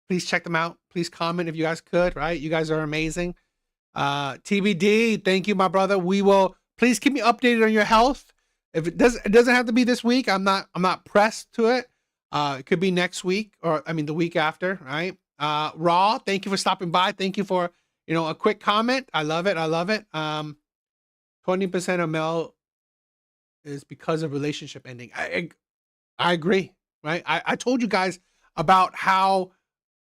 Please check them out. Please comment if you guys could, right? You guys are amazing. TBD, thank you, my brother. Please keep me updated on your health. If it doesn't have to be this week. I'm not pressed to it. It could be next week or the week after, right? Raw, thank you for stopping by. Thank you for a quick comment. I love it. 20% of male is because of relationship ending. I agree, right? I told you guys about how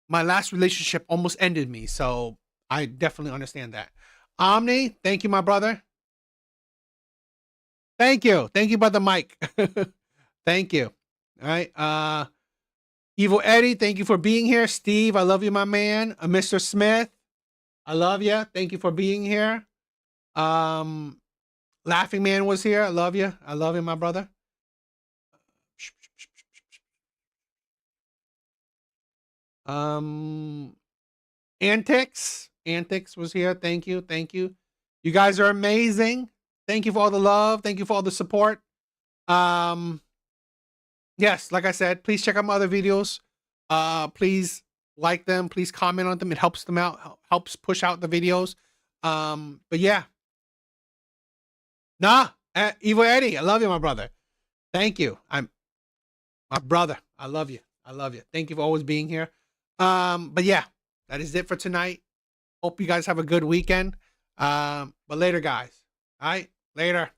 my last relationship almost ended me, so I definitely understand that. Omni, thank you, my brother. Thank you, brother Mike. Thank you. All right. Evil Eddie, thank you for being here. Steve, I love you, my man. Mr. Smith, I love you. Thank you for being here. Laughing Man was here. I love you, my brother. Antics was here. Thank you. You guys are amazing. Thank you for all the love. Thank you for all the support. Yes, like I said, please check out my other videos. Please like them. Please comment on them. It helps them out. Helps push out the videos. But yeah. Evil Eddie, I love you, my brother. Thank you. I'm my brother. I love you. I love you. Thank you for always being here. But yeah, that is it for tonight. Hope you guys have a good weekend. But later, guys. All right, later.